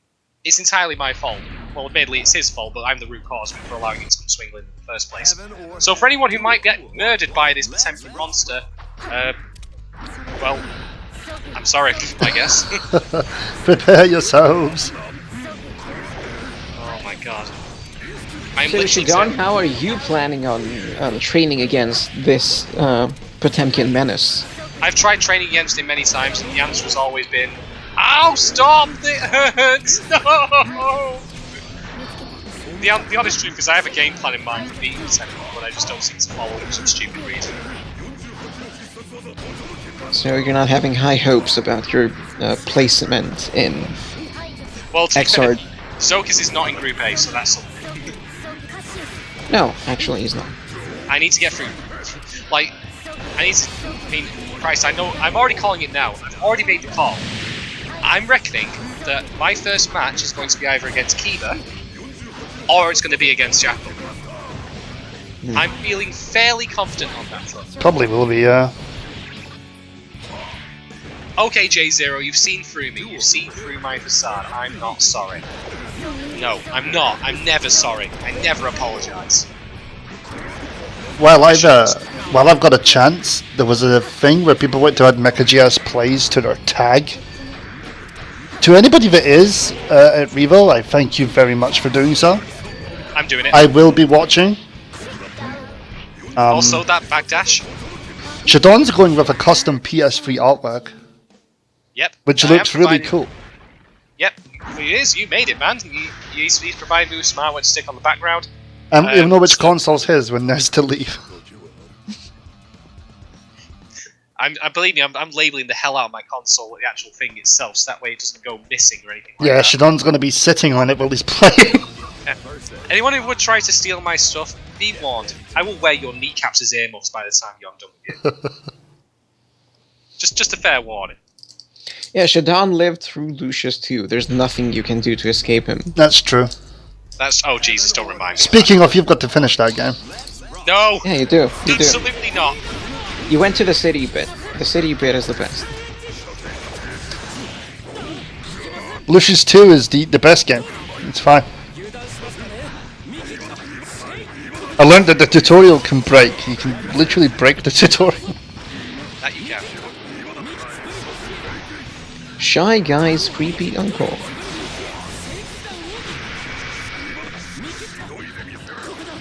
[SPEAKER 3] it's entirely my fault. Well, admittedly, it's his fault, but I'm the root cause for allowing him to come to England in the first place. So for anyone who might get murdered by this Potemkin monster, well, I'm sorry, I guess.
[SPEAKER 1] Prepare yourselves.
[SPEAKER 3] Oh my God. I'm
[SPEAKER 2] So,
[SPEAKER 3] literally
[SPEAKER 2] Shadon, how are you planning on training against this Potemkin menace?
[SPEAKER 3] I've tried training against him many times, and the answer has always been, "Ow, stop! It hurts! No!" The honest truth is I have a game plan in mind for beating the Potemkin, but I just don't seem to follow it for some stupid reason.
[SPEAKER 2] So you're not having high hopes about your placement in
[SPEAKER 3] Well, to be fair,
[SPEAKER 2] Xrd.
[SPEAKER 3] Zokas is not in Group A, so that's something.
[SPEAKER 2] No, actually he's not.
[SPEAKER 3] I need to get through. Like, I need to. I mean, Christ, I know. I'm already calling it now. I've already made the call. I'm reckoning that my first match is going to be either against Kiba or it's going to be against Jackal. I'm feeling fairly confident on that front.
[SPEAKER 1] Probably will be,
[SPEAKER 3] Okay, J0, you've seen through me. You've seen through my facade. I'm not sorry. No, I'm not. I'm never sorry. I never apologise.
[SPEAKER 1] While I've got a chance, there was a thing where people went to add Mecha.js plays to their tag. To anybody that is at Revo, I thank you very much for doing so.
[SPEAKER 3] I'm doing it.
[SPEAKER 1] I will be watching.
[SPEAKER 3] Also, that backdash.
[SPEAKER 1] Shadon's going with a custom PS3 artwork,
[SPEAKER 3] Yep.
[SPEAKER 1] which
[SPEAKER 3] I
[SPEAKER 1] looks
[SPEAKER 3] am
[SPEAKER 1] really
[SPEAKER 3] providing-
[SPEAKER 1] cool.
[SPEAKER 3] Yep, it is. You made it, man. He's providing me with some artwork to stick on the background.
[SPEAKER 1] Even know which
[SPEAKER 3] so-
[SPEAKER 1] console's his when there's to leave.
[SPEAKER 3] I believe me, I'm labeling the hell out of my console with the actual thing itself, so that way it doesn't go missing or anything like
[SPEAKER 1] Yeah,
[SPEAKER 3] that.
[SPEAKER 1] Shadon's going to be sitting on it while he's playing.
[SPEAKER 3] Yeah. Anyone who would try to steal my stuff, be warned. I will wear your kneecaps as earmuffs by the time you're done with it. just a fair warning.
[SPEAKER 2] Yeah, Shadon lived through Lucius too. There's nothing you can do to escape him.
[SPEAKER 1] That's true.
[SPEAKER 3] That's oh Jesus! Don't remind me.
[SPEAKER 1] Speaking of, you've got to finish that game.
[SPEAKER 3] No,
[SPEAKER 2] Yeah, you do. You do.
[SPEAKER 3] absolutely not.
[SPEAKER 2] You went to the city bit. The city bit is the best.
[SPEAKER 1] Lucius 2 is the best game. It's fine. I learned that the tutorial can break. You can literally break the tutorial.
[SPEAKER 3] That you can.
[SPEAKER 2] Shy Guy's creepy uncle.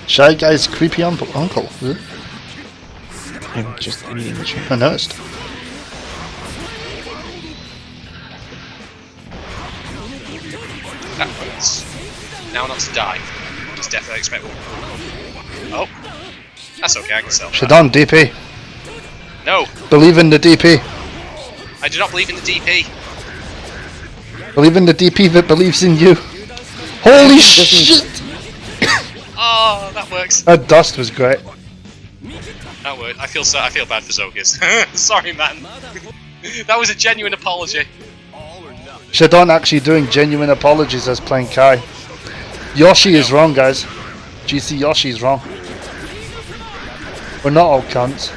[SPEAKER 1] Shy Guy's creepy uncle. Huh?
[SPEAKER 2] I'm just reading the chat.
[SPEAKER 1] I noticed.
[SPEAKER 3] That hurts. Now not to die. Just definitely expect. Oh, that's okay. I can sell that.
[SPEAKER 1] Shadon, DP.
[SPEAKER 3] No,
[SPEAKER 1] Believe in the DP.
[SPEAKER 3] I do not believe in the DP.
[SPEAKER 1] Believe in the DP that believes in you. Holy shit!
[SPEAKER 3] Oh, that works.
[SPEAKER 1] That dust was great.
[SPEAKER 3] That worked. I feel bad for Zogas. Sorry, man. That was a genuine apology.
[SPEAKER 1] Shadon actually doing genuine apologies as playing Kai. Yoshi is wrong, guys. GC Yoshi is wrong. We're not all cunts.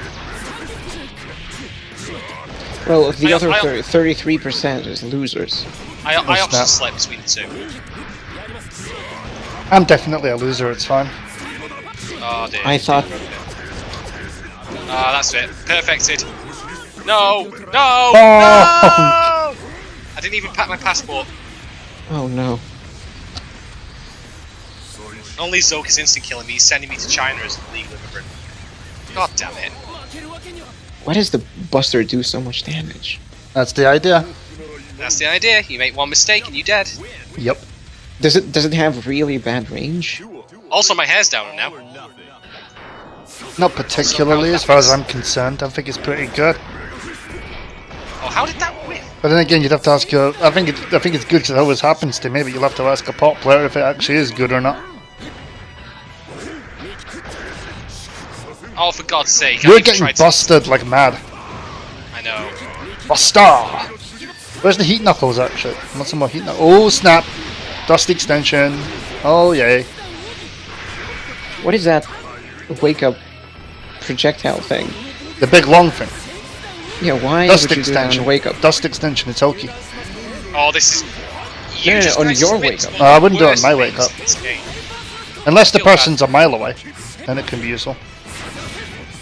[SPEAKER 2] Well, the
[SPEAKER 3] I-
[SPEAKER 2] other
[SPEAKER 3] I-
[SPEAKER 2] 33% is losers.
[SPEAKER 3] I opted
[SPEAKER 1] snap.
[SPEAKER 3] to select between the two.
[SPEAKER 1] I'm definitely a loser, it's fine.
[SPEAKER 3] Oh dear.
[SPEAKER 2] I thought...
[SPEAKER 3] Ah, that's it. Perfected. No! No!
[SPEAKER 1] Oh.
[SPEAKER 3] No! I didn't even pack my passport.
[SPEAKER 2] Oh no.
[SPEAKER 3] Only Zoka's instant killing me. He's sending me to China as a legal immigrant. God damn it.
[SPEAKER 2] Why does the Buster do so much damage?
[SPEAKER 1] That's the idea.
[SPEAKER 3] That's the idea. You make one mistake and you're dead.
[SPEAKER 1] Yep.
[SPEAKER 2] Does it have really bad range?
[SPEAKER 3] Also, my hair's down now.
[SPEAKER 1] Not particularly, as far as I'm concerned. I think it's pretty good.
[SPEAKER 3] Oh, how did that whip?
[SPEAKER 1] But then again, you'd have to ask your... I think it's good because it always happens to me, but you'll have to ask a pot player if it actually is good or not.
[SPEAKER 3] Oh, for God's sake. I
[SPEAKER 1] You're
[SPEAKER 3] even
[SPEAKER 1] getting
[SPEAKER 3] tried to-
[SPEAKER 1] busted like mad.
[SPEAKER 3] I know.
[SPEAKER 1] Buster! Where's the heat knuckles, actually? I want some more heat knuckles. Oh, snap! Dust extension. Oh, yay.
[SPEAKER 2] What is that wake up projectile thing?
[SPEAKER 1] The big long thing.
[SPEAKER 2] Yeah, why
[SPEAKER 1] Dust
[SPEAKER 2] would you do that
[SPEAKER 1] extension.
[SPEAKER 2] on wake up?
[SPEAKER 1] Dust extension, it's okay.
[SPEAKER 3] Oh, this is...
[SPEAKER 2] No,
[SPEAKER 3] just
[SPEAKER 2] on
[SPEAKER 3] guys
[SPEAKER 2] your
[SPEAKER 3] spit
[SPEAKER 2] wake up.
[SPEAKER 3] one of
[SPEAKER 1] I
[SPEAKER 3] the
[SPEAKER 1] wouldn't do it on
[SPEAKER 3] worst
[SPEAKER 1] my wake
[SPEAKER 3] things
[SPEAKER 1] up.
[SPEAKER 3] in this game.
[SPEAKER 1] Unless the
[SPEAKER 3] Feel bad.
[SPEAKER 1] person's a mile away, then it can be useful.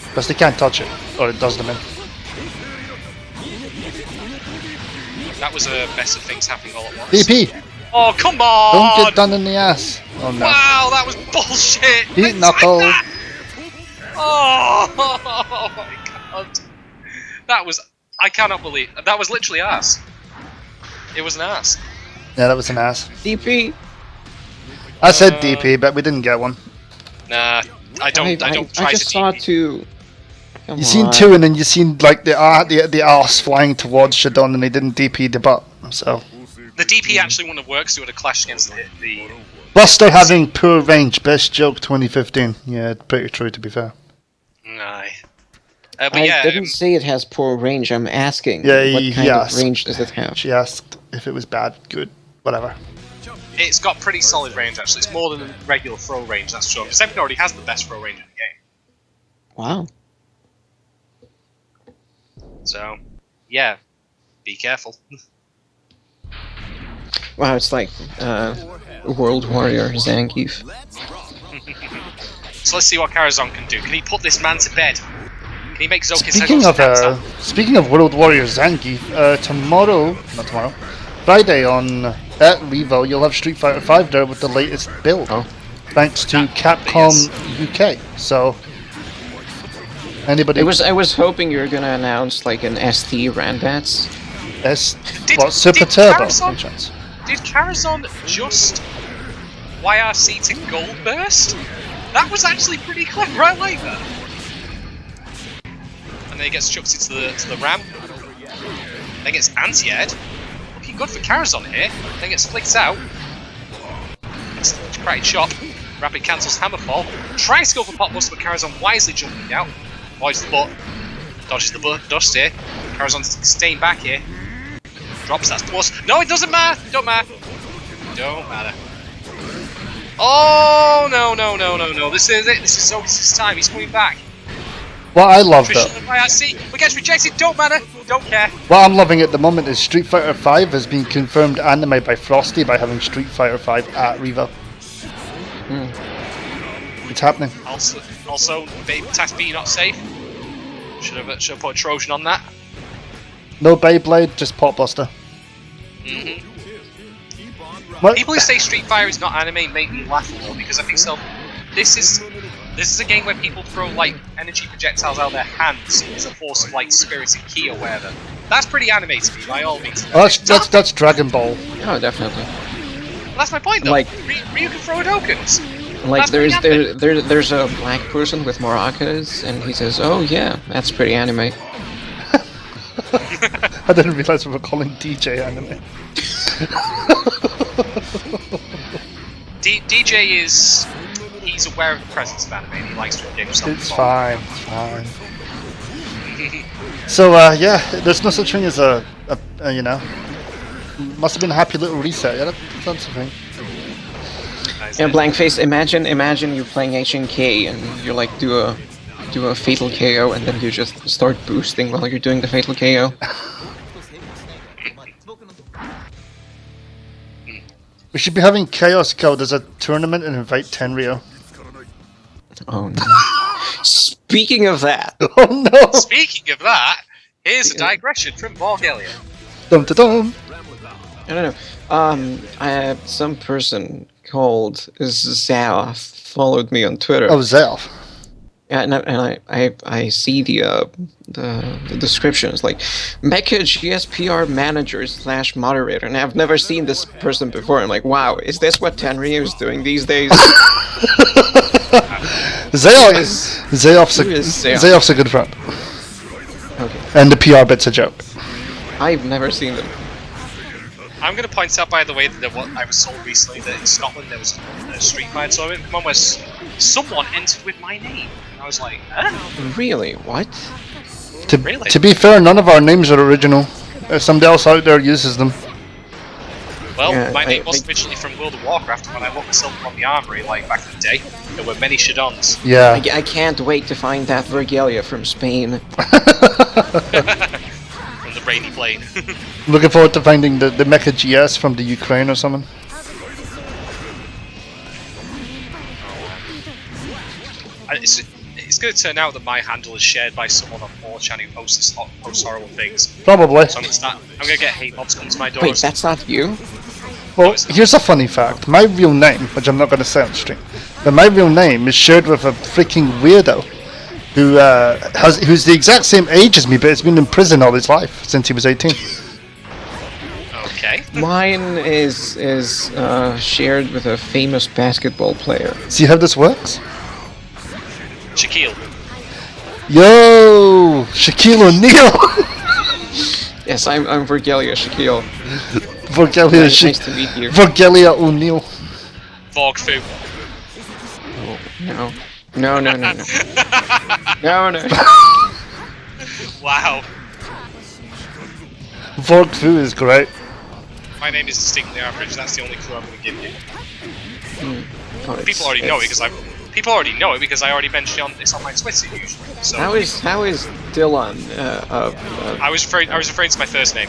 [SPEAKER 1] Because they can't touch it, or it does them in.
[SPEAKER 3] That was a mess of things happening all at once.
[SPEAKER 1] DP!
[SPEAKER 3] Oh, come on!
[SPEAKER 1] Don't get done in the ass. Oh no.
[SPEAKER 3] Wow, that was bullshit!
[SPEAKER 1] Eat
[SPEAKER 3] I timed
[SPEAKER 1] knuckle.
[SPEAKER 3] that! Oh my god. That was... I cannot believe... That was literally ass. It was an ass.
[SPEAKER 1] Yeah, that was an ass.
[SPEAKER 2] DP.
[SPEAKER 1] I said DP, but we didn't get one.
[SPEAKER 3] Nah, I don't try
[SPEAKER 2] I just
[SPEAKER 3] to
[SPEAKER 2] saw
[SPEAKER 3] DP.
[SPEAKER 2] 2. Come
[SPEAKER 1] You seen
[SPEAKER 2] on.
[SPEAKER 1] 2 and then you seen like the arse flying towards Shadon and they didn't DP the butt. So
[SPEAKER 3] The DP actually wouldn't have worked, so it would have clashed against the
[SPEAKER 1] Buster having poor range, best joke 2015. Yeah, pretty true to be fair.
[SPEAKER 3] Aye. But
[SPEAKER 2] I
[SPEAKER 3] yeah,
[SPEAKER 2] didn't say it has poor range. I'm asking.
[SPEAKER 1] Yeah,
[SPEAKER 2] what
[SPEAKER 1] he
[SPEAKER 2] kind of
[SPEAKER 1] asked.
[SPEAKER 2] range does it have?
[SPEAKER 1] She asked if it was bad, good, whatever.
[SPEAKER 3] it's got pretty solid range actually. It's more than a regular throw range, that's sure. Because Seven already has the best throw range in the game.
[SPEAKER 2] Wow.
[SPEAKER 3] So, yeah, be careful.
[SPEAKER 2] Wow, it's like World Warrior Zangief.
[SPEAKER 3] So let's see what Karazhan can do. Can he put this man to bed? Can he make Zoki's
[SPEAKER 1] Speaking of World Warrior Zangief, Friday on at Revo, you'll have Street Fighter 5 there with the latest build, thanks to Capcom UK. So, anybody?
[SPEAKER 2] I was hoping you were gonna announce like an ST Randats.
[SPEAKER 1] Super Turbo? No chance.
[SPEAKER 3] Did Karazhan just YRC to Gold Burst? That was actually pretty clever. I like that. And then he gets chucked into the ramp. Then gets anti-aired. Looking good for Karazhan here. Then gets flicked out. Gets a cracking shot. Rapid cancels Hammerfall. Tries to go for Pop Buster, but Karazhan wisely jumping out. Avoids the butt. Dodges the dust here. Karazhan's staying back here. Drops that plus. No, it doesn't matter. Don't matter. Don't matter. Oh no. This is it. This is Zoki's time. He's coming back.
[SPEAKER 1] What I love though,
[SPEAKER 3] But gets rejected. Don't matter. Don't care.
[SPEAKER 1] what I'm loving at the moment is Street Fighter 5 has been confirmed anime by Frosty by having Street Fighter 5 at Revo. It's happening.
[SPEAKER 3] Also, task B not safe. Should have put a Trojan on that.
[SPEAKER 1] No Beyblade, just Pop Buster. What?
[SPEAKER 3] People who say Street Fighter is not anime make me laugh a little because I think so. This is a game where people throw like energy projectiles out of their hands as a force of like spirited ki or whatever. That's pretty anime to me, by all means.
[SPEAKER 1] Oh, that's Dragon Ball.
[SPEAKER 2] Oh, definitely.
[SPEAKER 3] Well, that's my point though.
[SPEAKER 2] Like-
[SPEAKER 3] Ryu can throw Hadokens.
[SPEAKER 2] Like
[SPEAKER 3] That's
[SPEAKER 2] there's a black person with maracas, and he says, "Oh yeah, that's pretty anime."
[SPEAKER 1] I didn't realize we were calling DJ anime.
[SPEAKER 3] DJ he's aware of the presence of anime and he likes to engage himself.
[SPEAKER 1] It's fine. So yeah, there's no such thing as a you know. Must have been a happy little reset. Yeah, that's the thing.
[SPEAKER 2] Yeah, blank face. Imagine you're playing HNK and you like do a fatal KO and then you just start boosting while you're doing the fatal KO.
[SPEAKER 1] We should be having Chaos Code as a tournament and invite Tenryo.
[SPEAKER 2] Oh no. Speaking of that,
[SPEAKER 1] Oh no!
[SPEAKER 3] Speaking of that, here's a digression from Borgelia.
[SPEAKER 1] Dum da dum.
[SPEAKER 2] I don't know. Some person called Zaoff followed me on Twitter.
[SPEAKER 1] Oh, Zelf.
[SPEAKER 2] Yeah, and I see the descriptions like Mecha GSPR manager / moderator, and I've never seen this person before. I'm like, wow, is this what Tenryu is doing these days?
[SPEAKER 1] Zayoff's a good friend.
[SPEAKER 2] Okay,
[SPEAKER 1] And the PR bit's a joke.
[SPEAKER 2] I've never seen them.
[SPEAKER 3] I'm going to point out, by the way, that what I was told recently that in Scotland there was a Street Fighter tournament. One where someone entered with my name. And I was like, huh?
[SPEAKER 2] Really? What?
[SPEAKER 3] Really?
[SPEAKER 1] To be fair, none of our names are original. Somebody else out there uses them.
[SPEAKER 3] Well,
[SPEAKER 2] Yeah,
[SPEAKER 3] my name was originally from World of Warcraft. When I looked myself up on the armory, like back in the day, there were many Shadons.
[SPEAKER 1] Yeah.
[SPEAKER 2] I can't wait to find that Vergalia from Spain.
[SPEAKER 3] From the rainy plain.
[SPEAKER 1] Looking forward to finding the Mecha GS from the Ukraine or something.
[SPEAKER 3] It's going to turn out that my handle is shared by someone on 4chan who posts horrible things.
[SPEAKER 1] Probably.
[SPEAKER 3] So I'm going to get hate mobs coming to my door.
[SPEAKER 2] Wait, that's not you?
[SPEAKER 1] Well,
[SPEAKER 3] it's not.
[SPEAKER 1] here's a funny fact. My real name, which I'm not going to say on stream, but my real name is shared with a freaking weirdo who's the exact same age as me, but has been in prison all his life since he was 18.
[SPEAKER 3] Okay.
[SPEAKER 2] Mine is shared with a famous basketball player.
[SPEAKER 1] See how this works?
[SPEAKER 3] Shaquille.
[SPEAKER 1] Yo, Shaquille O'Neal.
[SPEAKER 2] Yes, I'm Virgelia Shaquille.
[SPEAKER 1] Virgelia,
[SPEAKER 2] Nice to meet you.
[SPEAKER 1] Virgelia O'Neal.
[SPEAKER 3] Vorg Fu.
[SPEAKER 2] Oh, no. No. No.
[SPEAKER 3] Wow.
[SPEAKER 1] Vorg Fu is great.
[SPEAKER 3] My name is distinctly average. That's the only clue I'm going to give you.
[SPEAKER 2] Oh,
[SPEAKER 3] People already know it because I already mentioned it's on my Twitter usually. So
[SPEAKER 2] How is Dylan?
[SPEAKER 3] I was referring to my first name.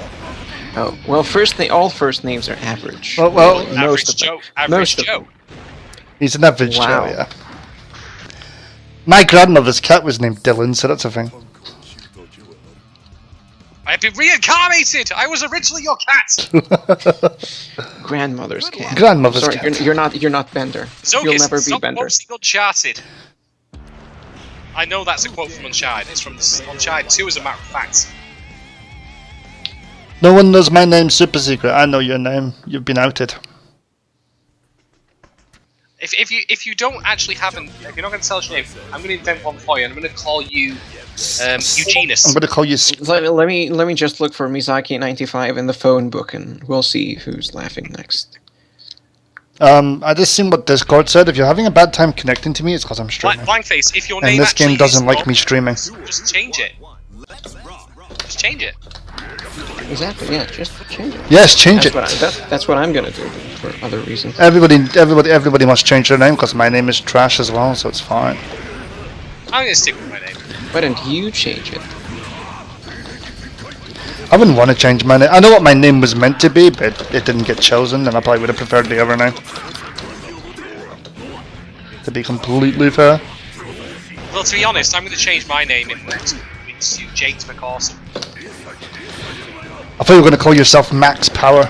[SPEAKER 2] Oh, well, all first names are average.
[SPEAKER 1] Well,
[SPEAKER 3] Average Joe. Average Joe.
[SPEAKER 1] He's an average
[SPEAKER 2] Wow.
[SPEAKER 1] Joe, yeah. My grandmother's cat was named Dylan, so that's a thing.
[SPEAKER 3] I've been reincarnated. I was originally your cat.
[SPEAKER 2] Grandmother's cat.
[SPEAKER 1] Grandmother's
[SPEAKER 2] Sorry,
[SPEAKER 1] cat.
[SPEAKER 2] you're not Bender.
[SPEAKER 3] Zogis,
[SPEAKER 2] You'll never be
[SPEAKER 3] stop
[SPEAKER 2] Bender.
[SPEAKER 3] posting Uncharted. I know that's a quote from Uncharted. It's from Uncharted 2, as a matter of fact.
[SPEAKER 1] No one knows my name, super secret. I know your name. You've been outed.
[SPEAKER 3] If you don't actually have if you're not going to tell us your name, I'm going to invent one for you. And I'm going to call you Eugenus.
[SPEAKER 1] I'm going to call you...
[SPEAKER 2] Let me just look for Mizaki95 in the phone book, and we'll see who's laughing next.
[SPEAKER 1] I just seen what Discord said. If you're having a bad time connecting to me, it's because I'm streaming.
[SPEAKER 3] Blankface, if your name
[SPEAKER 1] And this
[SPEAKER 3] actually
[SPEAKER 1] game doesn't
[SPEAKER 3] is
[SPEAKER 1] like me streaming.
[SPEAKER 3] just change it. Just change it.
[SPEAKER 2] Exactly. Yeah, just change it.
[SPEAKER 1] Yes, change it.
[SPEAKER 2] That's what I'm gonna do for other reasons.
[SPEAKER 1] Everybody must change their name because my name is trash as well, so it's fine.
[SPEAKER 3] I'm going to stick with my name.
[SPEAKER 2] Why don't you change it?
[SPEAKER 1] I wouldn't want to change my name. I know what my name was meant to be, but it didn't get chosen, and I probably would have preferred the other name. To be completely fair.
[SPEAKER 3] Well, to be honest, I'm going to change my name in the next weeks to James McCawson.
[SPEAKER 1] I thought you were going to call yourself Max Power.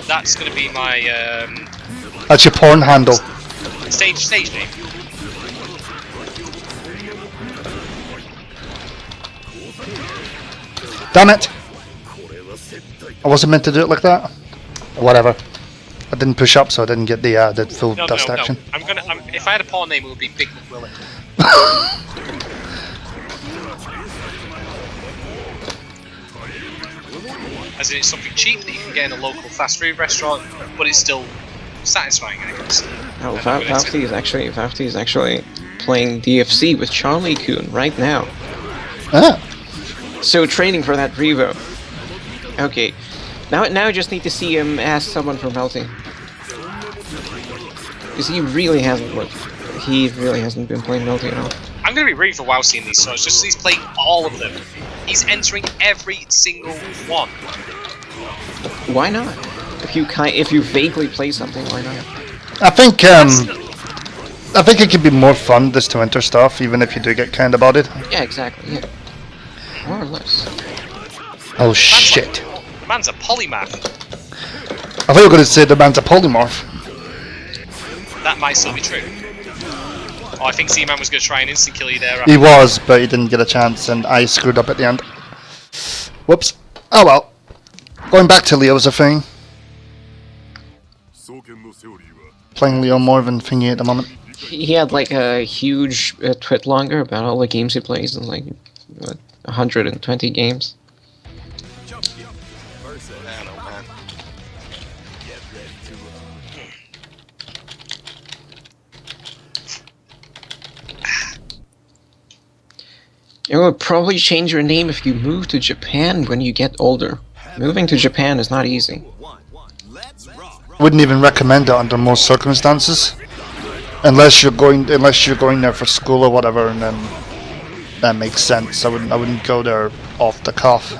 [SPEAKER 3] That's going to be my
[SPEAKER 1] That's your porn handle.
[SPEAKER 3] stage name.
[SPEAKER 1] Damn it! I wasn't meant to do it like that. Whatever. I didn't push up, so I didn't get the full
[SPEAKER 3] No,
[SPEAKER 1] dust action.
[SPEAKER 3] If I had a porn name, it would be Big McWillie. As in, it's something cheap that you can get in a local fast food restaurant, but it's still satisfying, I guess.
[SPEAKER 2] Oh, Vafti is actually playing DFC with Charlie Coon right now.
[SPEAKER 1] Ah.
[SPEAKER 2] So training for that Revo. Okay, now I just need to see him ask someone for melting. Because he really hasn't been playing melting at all.
[SPEAKER 3] I'm going to be ready for Wowsy in these songs, just he's playing all of them. He's entering every single one.
[SPEAKER 2] Why not? If you vaguely play something, why not?
[SPEAKER 1] I think it could be more fun just to enter stuff, even if you do get canned about it.
[SPEAKER 2] Yeah, exactly. Yeah, more or less.
[SPEAKER 1] Oh shit!
[SPEAKER 3] The man's a polymath.
[SPEAKER 1] I thought you were going to say the man's a polymorph.
[SPEAKER 3] That might still be true. Oh, I think Z-Man was going to try and instant kill you there.
[SPEAKER 1] He was, but he didn't get a chance, and I screwed up at the end. Whoops. Oh well. Going back to Leo's a thing. Playing Leo more than Thingy at the moment.
[SPEAKER 2] He had like a huge tweet longer about all the games he plays in like 120 games. It would probably change your name if you move to Japan when you get older. Moving to Japan is not easy.
[SPEAKER 1] Wouldn't even recommend it under most circumstances, unless you're going there for school or whatever, and then that makes sense. I wouldn't go there off the cuff.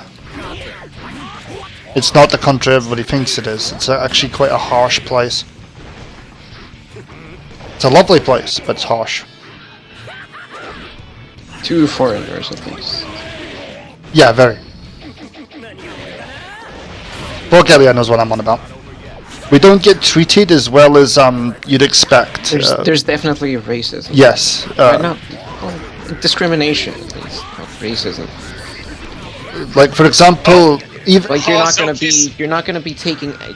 [SPEAKER 1] It's not the country everybody thinks it is. It's actually quite a harsh place. It's a lovely place, but it's harsh.
[SPEAKER 2] To foreigners, at least.
[SPEAKER 1] Yeah, very. Bulgaria knows what I'm on about. We don't get treated as well as you'd expect.
[SPEAKER 2] There's definitely racism.
[SPEAKER 1] Yes.
[SPEAKER 2] Not well, discrimination, at least, not racism.
[SPEAKER 1] Like for example, even
[SPEAKER 2] Like you're
[SPEAKER 3] Oh,
[SPEAKER 2] not gonna
[SPEAKER 3] Zokis.
[SPEAKER 2] be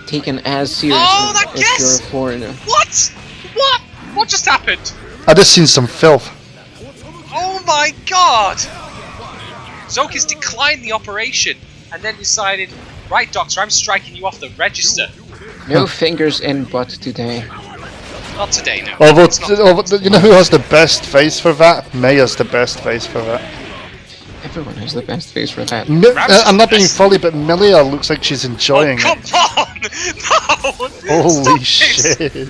[SPEAKER 2] taken as seriously
[SPEAKER 3] Oh, that
[SPEAKER 2] if you're a
[SPEAKER 3] guess!
[SPEAKER 2] foreigner.
[SPEAKER 3] What? What? What just happened?
[SPEAKER 1] I just seen some filth.
[SPEAKER 3] Oh my god! Zokis declined the operation and then decided, right, Doctor, I'm striking you off the register.
[SPEAKER 2] No fingers in butt today.
[SPEAKER 3] Not today, no.
[SPEAKER 1] Although,
[SPEAKER 3] It's not-
[SPEAKER 1] you know who has the best face for that? May has the best face for that.
[SPEAKER 2] Everyone has the best face for that.
[SPEAKER 1] I'm not being
[SPEAKER 3] best.
[SPEAKER 1] funny, but Milia looks like she's enjoying
[SPEAKER 3] Oh, come
[SPEAKER 1] it.
[SPEAKER 3] on! No!
[SPEAKER 1] Holy
[SPEAKER 3] Stop this.
[SPEAKER 1] shit!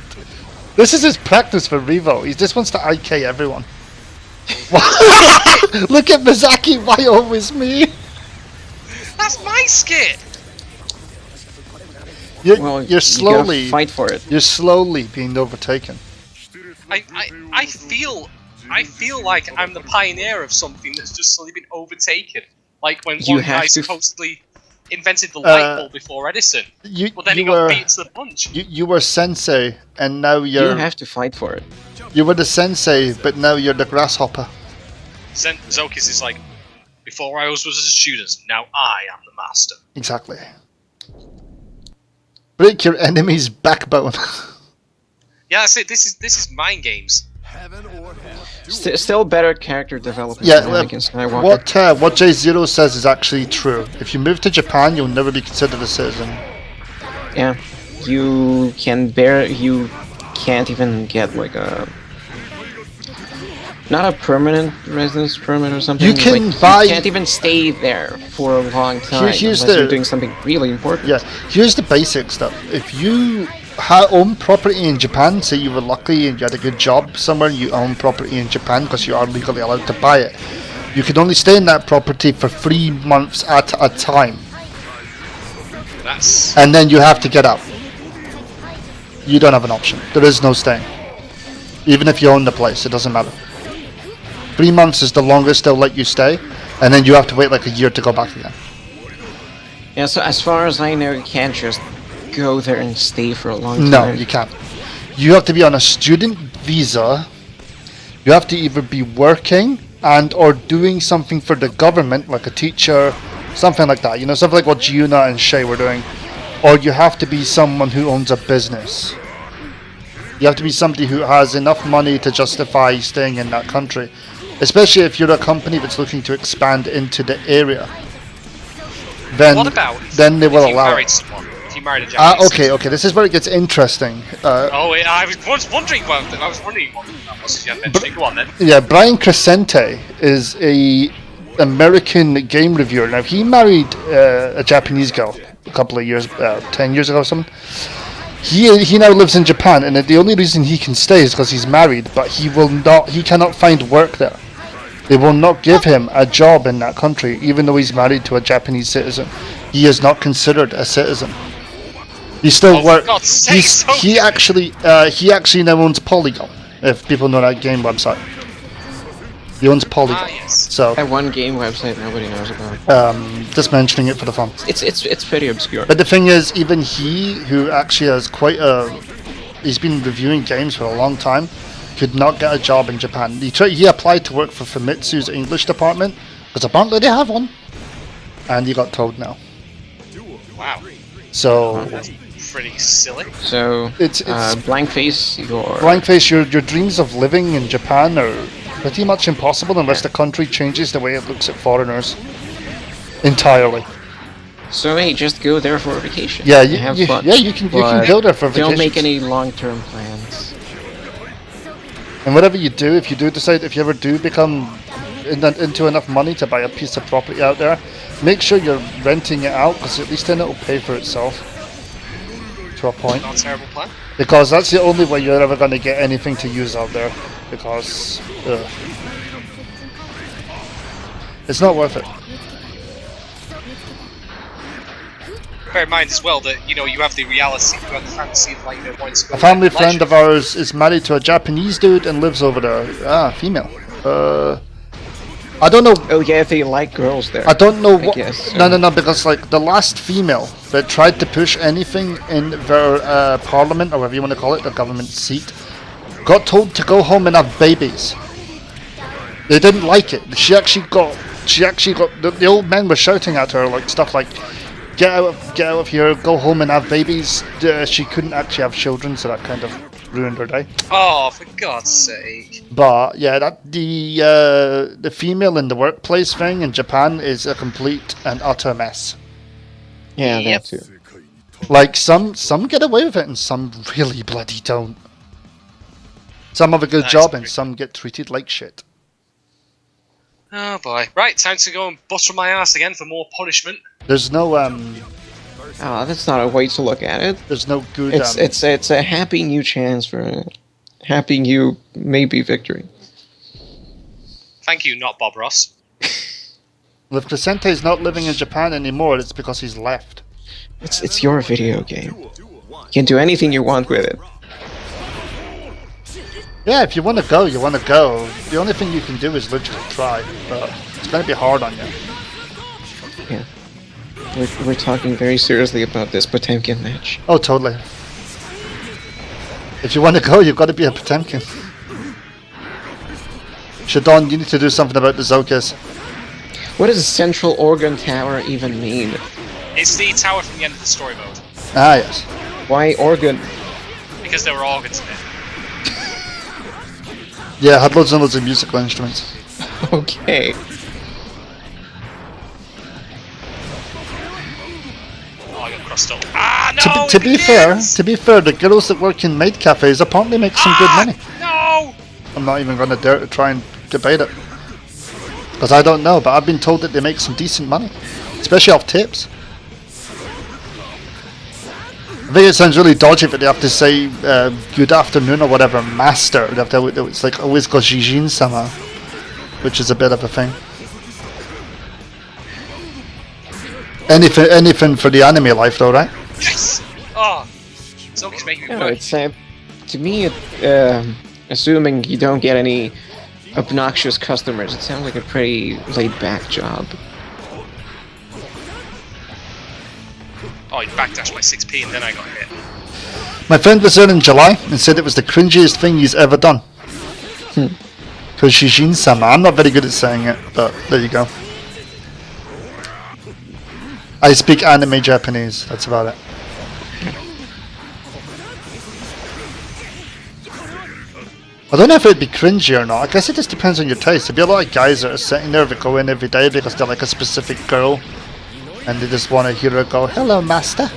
[SPEAKER 1] This is his practice for Revo. He just wants to IK everyone. Look at Mizaki. Why always me?
[SPEAKER 3] That's my skit!
[SPEAKER 2] Well,
[SPEAKER 1] You're slowly.
[SPEAKER 2] you gotta fight for it.
[SPEAKER 1] You're slowly being overtaken.
[SPEAKER 3] I feel like I'm the pioneer of something that's just slowly been overtaken. Like when
[SPEAKER 2] You
[SPEAKER 3] one
[SPEAKER 2] have
[SPEAKER 3] guy
[SPEAKER 2] to
[SPEAKER 3] supposedly invented the light bulb before Edison. But then he got beat to the punch.
[SPEAKER 1] You were sensei, and now
[SPEAKER 2] You
[SPEAKER 1] you're.
[SPEAKER 2] have to fight for it.
[SPEAKER 1] You were the sensei, but now you're the grasshopper.
[SPEAKER 3] Zokis is like, before I was a student, now I am the master.
[SPEAKER 1] Exactly. Break your enemy's backbone.
[SPEAKER 3] Yeah, that's it. This is mind games.
[SPEAKER 4] Heaven or hell.
[SPEAKER 2] Still better character development
[SPEAKER 1] Yeah,
[SPEAKER 2] than Anakin Skywalker.
[SPEAKER 1] what J0 says is actually true. If you move to Japan, you'll never be considered a citizen.
[SPEAKER 2] Yeah, you can't even get like a not a permanent residence permit or something.
[SPEAKER 1] You can
[SPEAKER 2] like,
[SPEAKER 1] buy-
[SPEAKER 2] You can't even stay there for a long time
[SPEAKER 1] Here's
[SPEAKER 2] unless
[SPEAKER 1] the-
[SPEAKER 2] you're doing something really important.
[SPEAKER 1] Yeah, here's the basic stuff. If you own property in Japan, say you were lucky and you had a good job somewhere, and you own property in Japan because you are legally allowed to buy it, you can only stay in that property for 3 months at a time,
[SPEAKER 3] That's
[SPEAKER 1] and then you have to get out. You don't have an option. There is no staying. Even if you own the place, it doesn't matter. 3 months is the longest they'll let you stay, and then you have to wait like a year to go back again.
[SPEAKER 2] Yeah, so as far as I know, you can't just go there and stay for a long
[SPEAKER 1] No,
[SPEAKER 2] time.
[SPEAKER 1] you can't. You have to be on a student visa. You have to either be working and or doing something for the government, like a teacher, something like that. You know, something like what Giuna and Shay were doing. Or you have to be someone who owns a business. You have to be somebody who has enough money to justify staying in that country. Especially if you're a company that's looking to expand into the area. Then,
[SPEAKER 3] what about
[SPEAKER 1] then they will
[SPEAKER 3] if you
[SPEAKER 1] allow
[SPEAKER 3] married
[SPEAKER 1] it.
[SPEAKER 3] someone? If you married a Japanese citizen?
[SPEAKER 1] Okay, this is where it gets interesting.
[SPEAKER 3] Oh, yeah, I was wondering what that was. You had mentioned it. Go on then.
[SPEAKER 1] Yeah, Brian Crescente is a American game reviewer. Now he married a Japanese girl a couple of years, 10 years ago or something. He now lives in Japan, and the only reason he can stay is because he's married. But he cannot find work there. They will not give him a job in that country, even though he's married to a Japanese citizen. He is not considered a citizen. He still
[SPEAKER 3] Oh, for
[SPEAKER 1] works.
[SPEAKER 3] God's sake, so-
[SPEAKER 1] He actually now owns Polygon. If people know that game website, he owns Polygon.
[SPEAKER 3] Ah, yes.
[SPEAKER 1] So
[SPEAKER 2] That one game website nobody knows about.
[SPEAKER 1] just mentioning it for the fun.
[SPEAKER 2] It's pretty obscure.
[SPEAKER 1] But the thing is, even he, who actually has he's been reviewing games for a long time, could not get a job in Japan. He applied to work for Famitsu's English department, because apparently they have one, and he got told no.
[SPEAKER 3] Wow,
[SPEAKER 1] So
[SPEAKER 3] that's pretty silly.
[SPEAKER 2] So
[SPEAKER 1] it's
[SPEAKER 2] blank face.
[SPEAKER 1] blank face. Your dreams of living in Japan are pretty much impossible unless the country changes the way it looks at foreigners entirely.
[SPEAKER 2] So hey, just go there for a vacation.
[SPEAKER 1] Yeah,
[SPEAKER 2] and have fun.
[SPEAKER 1] you can go there for vacation.
[SPEAKER 2] Don't make any long-term plans.
[SPEAKER 1] And whatever you do, if you ever do become into enough money to buy a piece of property out there, make sure you're renting it out, because at least then it'll pay for itself to a point.
[SPEAKER 3] Not a terrible plan.
[SPEAKER 1] Because that's the only way you're ever going to get anything to use out there. Because it's not worth it.
[SPEAKER 3] Bear in mind as well that you have the reality, you have the fantasy of wanting to go.
[SPEAKER 1] A family
[SPEAKER 3] for
[SPEAKER 1] friend
[SPEAKER 3] leisure.
[SPEAKER 1] of ours is married to a Japanese dude and lives over there. Female. I don't know.
[SPEAKER 2] Oh yeah, they like girls there.
[SPEAKER 1] I don't know what.
[SPEAKER 2] guess so.
[SPEAKER 1] No, because like the last female that tried to push anything in their parliament, or whatever you want to call it, the government seat, got told to go home and have babies. They didn't like it. She actually got the old men were shouting at her like stuff like, get out of here, go home and have babies. She couldn't actually have children, so that kind of ruined her day.
[SPEAKER 3] Oh, for God's sake.
[SPEAKER 1] But yeah, that the female in the workplace thing in Japan is a complete and utter mess.
[SPEAKER 2] Yeah,
[SPEAKER 3] Yep.
[SPEAKER 2] that too.
[SPEAKER 1] Like some get away with it and some really bloody don't. Some have a good
[SPEAKER 3] Nice.
[SPEAKER 1] job and some get treated like shit.
[SPEAKER 3] Oh boy. Right, time to go and butter my ass again for more punishment.
[SPEAKER 1] There's no
[SPEAKER 2] Oh, that's not a way to look at it.
[SPEAKER 1] there's no good
[SPEAKER 2] It's a happy new chance for a happy new maybe victory.
[SPEAKER 3] Thank you, not Bob Ross.
[SPEAKER 1] if Crescente's not living in Japan anymore, it's because he's left.
[SPEAKER 2] It's your video game. You can do anything you want with it.
[SPEAKER 1] Yeah, if you want to go, you want to go. The only thing you can do is literally try, but it's going to be hard on you.
[SPEAKER 2] Yeah. We're talking very seriously about this Potemkin match.
[SPEAKER 1] Oh, totally. If you want to go, you've got to be a Potemkin. Shadon, you need to do something about the Zokas.
[SPEAKER 2] What does Central Organ Tower even mean?
[SPEAKER 3] It's the tower from the end of the story mode.
[SPEAKER 1] Ah, yes.
[SPEAKER 2] Why organ?
[SPEAKER 3] Because there were organs in it.
[SPEAKER 1] Yeah, it had loads and loads of musical instruments.
[SPEAKER 2] Okay.
[SPEAKER 3] Oh, I got crossed up. Ah, no!
[SPEAKER 1] To be fair,
[SPEAKER 3] kids!
[SPEAKER 1] the girls that work in maid cafes apparently make some good money.
[SPEAKER 3] No!
[SPEAKER 1] I'm not even going to dare to try and debate it. Because I don't know, but I've been told that they make some decent money. Especially off tips. I think it sounds really dodgy, but they have to say good afternoon or whatever, master. They have to, it's like always go Jijin-sama, which is a bit of a thing. Anything for the anime life though, right?
[SPEAKER 3] Yes! Oh! Zoki's making me
[SPEAKER 2] No,
[SPEAKER 3] work.
[SPEAKER 2] it's to me, assuming you don't get any obnoxious customers, it sounds like a pretty laid-back job.
[SPEAKER 3] Oh, he backdashed my 6p and then I got hit.
[SPEAKER 1] My friend was there in July and said it was the cringiest thing he's ever done. Because Jijin-sama, I'm not very good at saying it, but there you go. I speak anime Japanese, that's about it. I don't know if it'd be cringy or not. I guess it just depends on your taste. There'd be a lot of guys that are sitting there that go in every day because they're like a specific girl and they just want to hear her go, "Hello, master."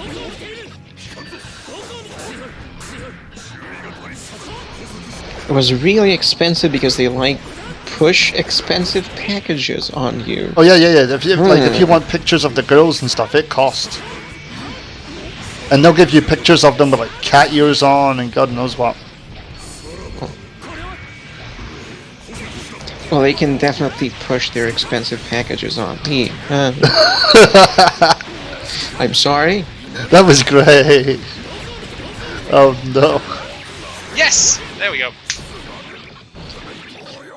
[SPEAKER 2] It was really expensive because they like push expensive packages on you.
[SPEAKER 1] Oh yeah. If you want pictures of the girls and stuff, it costs. And they'll give you pictures of them with like cat ears on and God knows what.
[SPEAKER 2] Well, they can definitely push their expensive packages on me. I'm sorry.
[SPEAKER 1] That was great. Oh no.
[SPEAKER 3] Yes! There we go.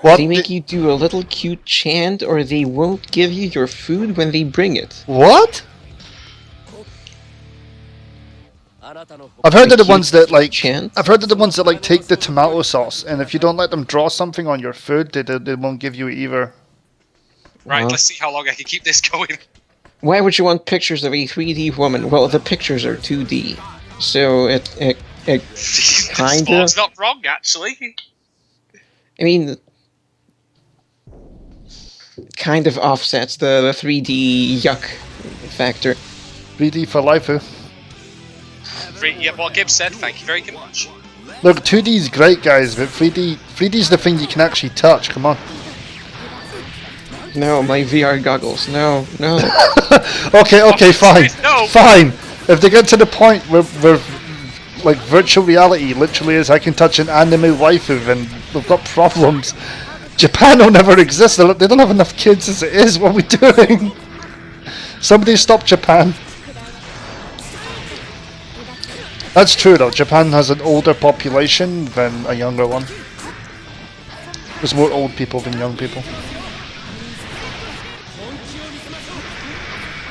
[SPEAKER 1] What?
[SPEAKER 2] They make you do a little cute chant, or they won't give you your food when they bring it.
[SPEAKER 1] What? I've heard of the ones that like.
[SPEAKER 2] Chant?
[SPEAKER 1] I've heard of the ones that like take the tomato sauce, and if you don't let them draw something on your food, they won't give you either.
[SPEAKER 3] Right,
[SPEAKER 2] Well.
[SPEAKER 3] let's see how long I can keep this going.
[SPEAKER 2] Why would you want pictures of a 3D woman? Well, the pictures are 2D, so it Kinda.
[SPEAKER 3] Spawn's not wrong, actually.
[SPEAKER 2] I mean, kind of offsets the 3D yuck factor.
[SPEAKER 1] 3D for life.
[SPEAKER 3] Yeah, what Gibbs said, thank you very much.
[SPEAKER 1] Look, 2D is great, guys, but 3D is the thing you can actually touch. Come on.
[SPEAKER 2] No, my VR goggles. No.
[SPEAKER 1] Okay, fine.
[SPEAKER 3] No.
[SPEAKER 1] Fine. If they get to the point where like virtual reality literally is I can touch an anime waifu, then we've got problems. Japan will never exist. They don't have enough kids as it is. What are we doing? Somebody stop Japan. That's true though. Japan has an older population than a younger one. There's more old people than young people.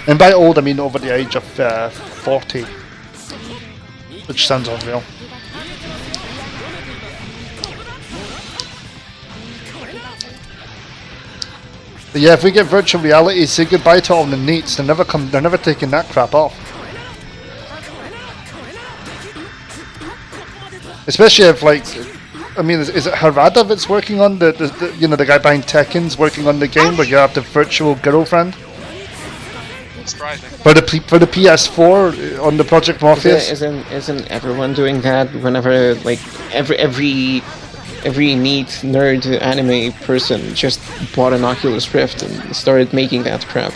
[SPEAKER 1] And by old, I mean over the age of 40. Which sounds unreal. But yeah, if we get virtual reality, say goodbye to all the neats. They're never taking that crap off. Especially if, like, I mean, is it Harada that's working on the you know, the guy behind Tekken's working on the game where you have the virtual girlfriend?
[SPEAKER 3] Surprise me.
[SPEAKER 1] For the PS4 on the Project Morpheus?
[SPEAKER 2] Isn't everyone doing that whenever, like, every neat nerd anime person just bought an Oculus Rift and started making that crap?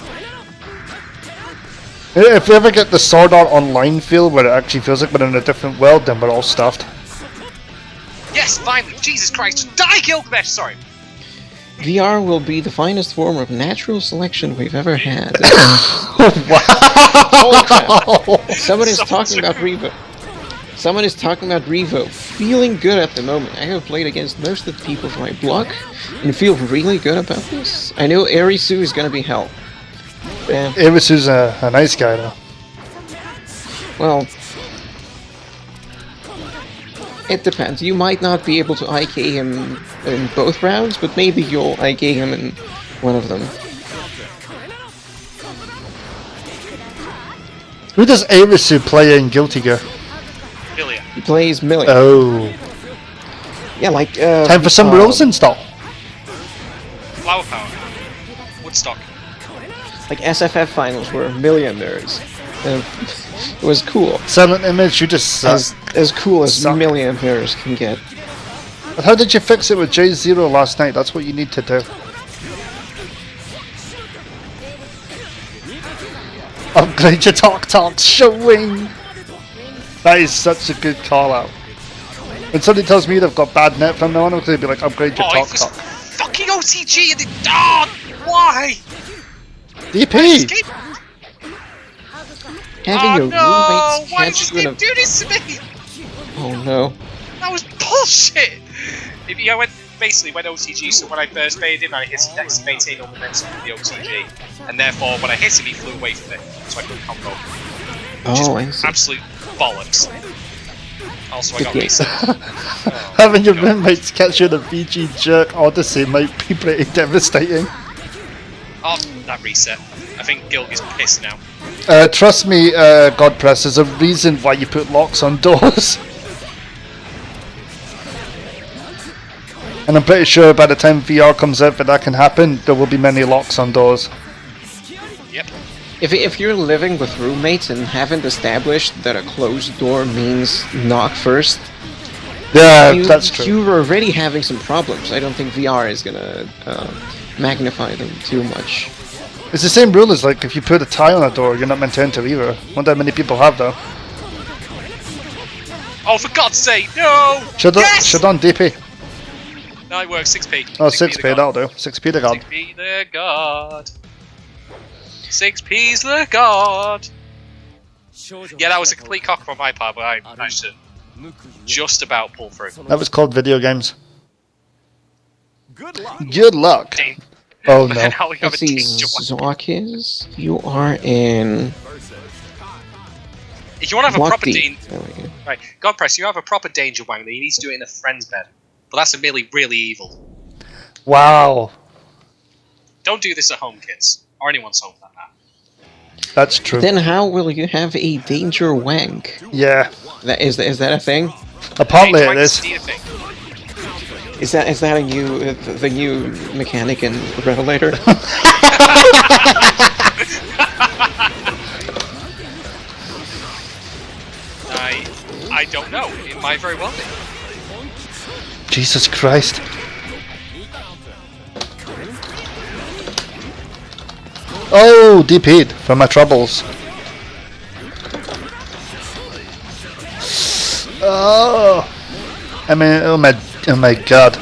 [SPEAKER 1] If we ever get the Sword Art Online feel where it actually feels like we're in a different world, then we're all stuffed.
[SPEAKER 3] Yes, finally! Jesus Christ! Die, Gilgamesh! Sorry.
[SPEAKER 2] VR will be the finest form of natural selection we've ever had. Holy crap! Someone is talking about Revo. Someone is talking about Revo. Feeling good at the moment. I have played against most of the people from my block and feel really good about this. I know Arisu is gonna be hell. Yeah.
[SPEAKER 1] Irisu's a nice guy though.
[SPEAKER 2] Well, it depends. You might not be able to IK him in both rounds, but maybe you'll IK him in one of them.
[SPEAKER 1] Who does Irisu play in Guilty Gear?
[SPEAKER 3] Million.
[SPEAKER 2] He plays Million.
[SPEAKER 1] Oh.
[SPEAKER 2] Yeah, like
[SPEAKER 1] Time for some rules install.
[SPEAKER 3] Flower Power. Woodstock.
[SPEAKER 2] like SFF finals were millionaires. It was cool.
[SPEAKER 1] Silent Image, you just
[SPEAKER 2] As cool as
[SPEAKER 1] suck.
[SPEAKER 2] millionaires can get.
[SPEAKER 1] But how did you fix it with J0 last night? That's what you need to do. Upgrade your talk showing. That is such a good call out. When somebody tells me they've got bad net from now on, they'll be like, upgrade your talk.
[SPEAKER 3] Fucking OTG and why?
[SPEAKER 1] DP!
[SPEAKER 2] Having your roommates
[SPEAKER 3] Why did
[SPEAKER 2] catch you in
[SPEAKER 3] you
[SPEAKER 2] a...
[SPEAKER 3] do this to me?
[SPEAKER 2] Oh no.
[SPEAKER 3] That was bullshit! I went basically when OTG, so when I first made him, I hit him next to maintain all the momentum with the OTG. And therefore, when I hit him, he flew away from it, so I couldn't combo.
[SPEAKER 2] Oh, I see.
[SPEAKER 3] Absolute bollocks. Also, I got
[SPEAKER 2] Okay.
[SPEAKER 3] reset.
[SPEAKER 1] Having your roommates catch you in a VG jerk Odyssey might be pretty devastating.
[SPEAKER 3] Oh, that reset. I think Gilg is pissed now.
[SPEAKER 1] Trust me, Godpress, there's a reason why you put locks on doors. And I'm pretty sure by the time VR comes out that can happen, there will be many locks on doors.
[SPEAKER 3] Yep.
[SPEAKER 2] If you're living with roommates and haven't established that a closed door means knock first,
[SPEAKER 1] Yeah, that's true.
[SPEAKER 2] you're already having some problems. I don't think VR is gonna magnify them too much.
[SPEAKER 1] It's the same rule as like if you put a tie on a door, you're not meant to enter either. Not that many people have though.
[SPEAKER 3] Oh, for God's sake, no!
[SPEAKER 1] Should on DP.
[SPEAKER 3] No, it works. 6p.
[SPEAKER 1] Oh, 6p, that'll do. 6p to God.
[SPEAKER 3] 6p the God. 6p's the God. Yeah, that was a complete cock on my part, but I managed to just about pull through.
[SPEAKER 1] That was called video games.
[SPEAKER 4] Good luck.
[SPEAKER 1] Good luck.
[SPEAKER 3] Dang.
[SPEAKER 1] Oh no.
[SPEAKER 3] And how we have
[SPEAKER 2] Let's
[SPEAKER 3] a
[SPEAKER 2] see,
[SPEAKER 3] danger wang.
[SPEAKER 2] Zorkis, you are in...
[SPEAKER 3] If you want to have a
[SPEAKER 2] Block
[SPEAKER 3] proper
[SPEAKER 2] D.
[SPEAKER 3] danger,
[SPEAKER 2] There we go.
[SPEAKER 3] right, God press, you have a proper danger wang, then you need to do it in a friend's bed. But that's really, really evil.
[SPEAKER 1] Wow.
[SPEAKER 3] Don't do this at home, kids, or anyone's home like that.
[SPEAKER 1] That's true.
[SPEAKER 2] Then how will you have a danger wank?
[SPEAKER 1] Yeah.
[SPEAKER 2] Is that a thing?
[SPEAKER 1] Apparently
[SPEAKER 3] Danger
[SPEAKER 1] it
[SPEAKER 3] wang's
[SPEAKER 1] is.
[SPEAKER 3] indeed a thing.
[SPEAKER 2] Is that a new the new mechanic in Revelator?
[SPEAKER 3] I don't know. It might very well be.
[SPEAKER 1] Jesus Christ. Oh, DP'd for my troubles. Oh. I mean, oh my God.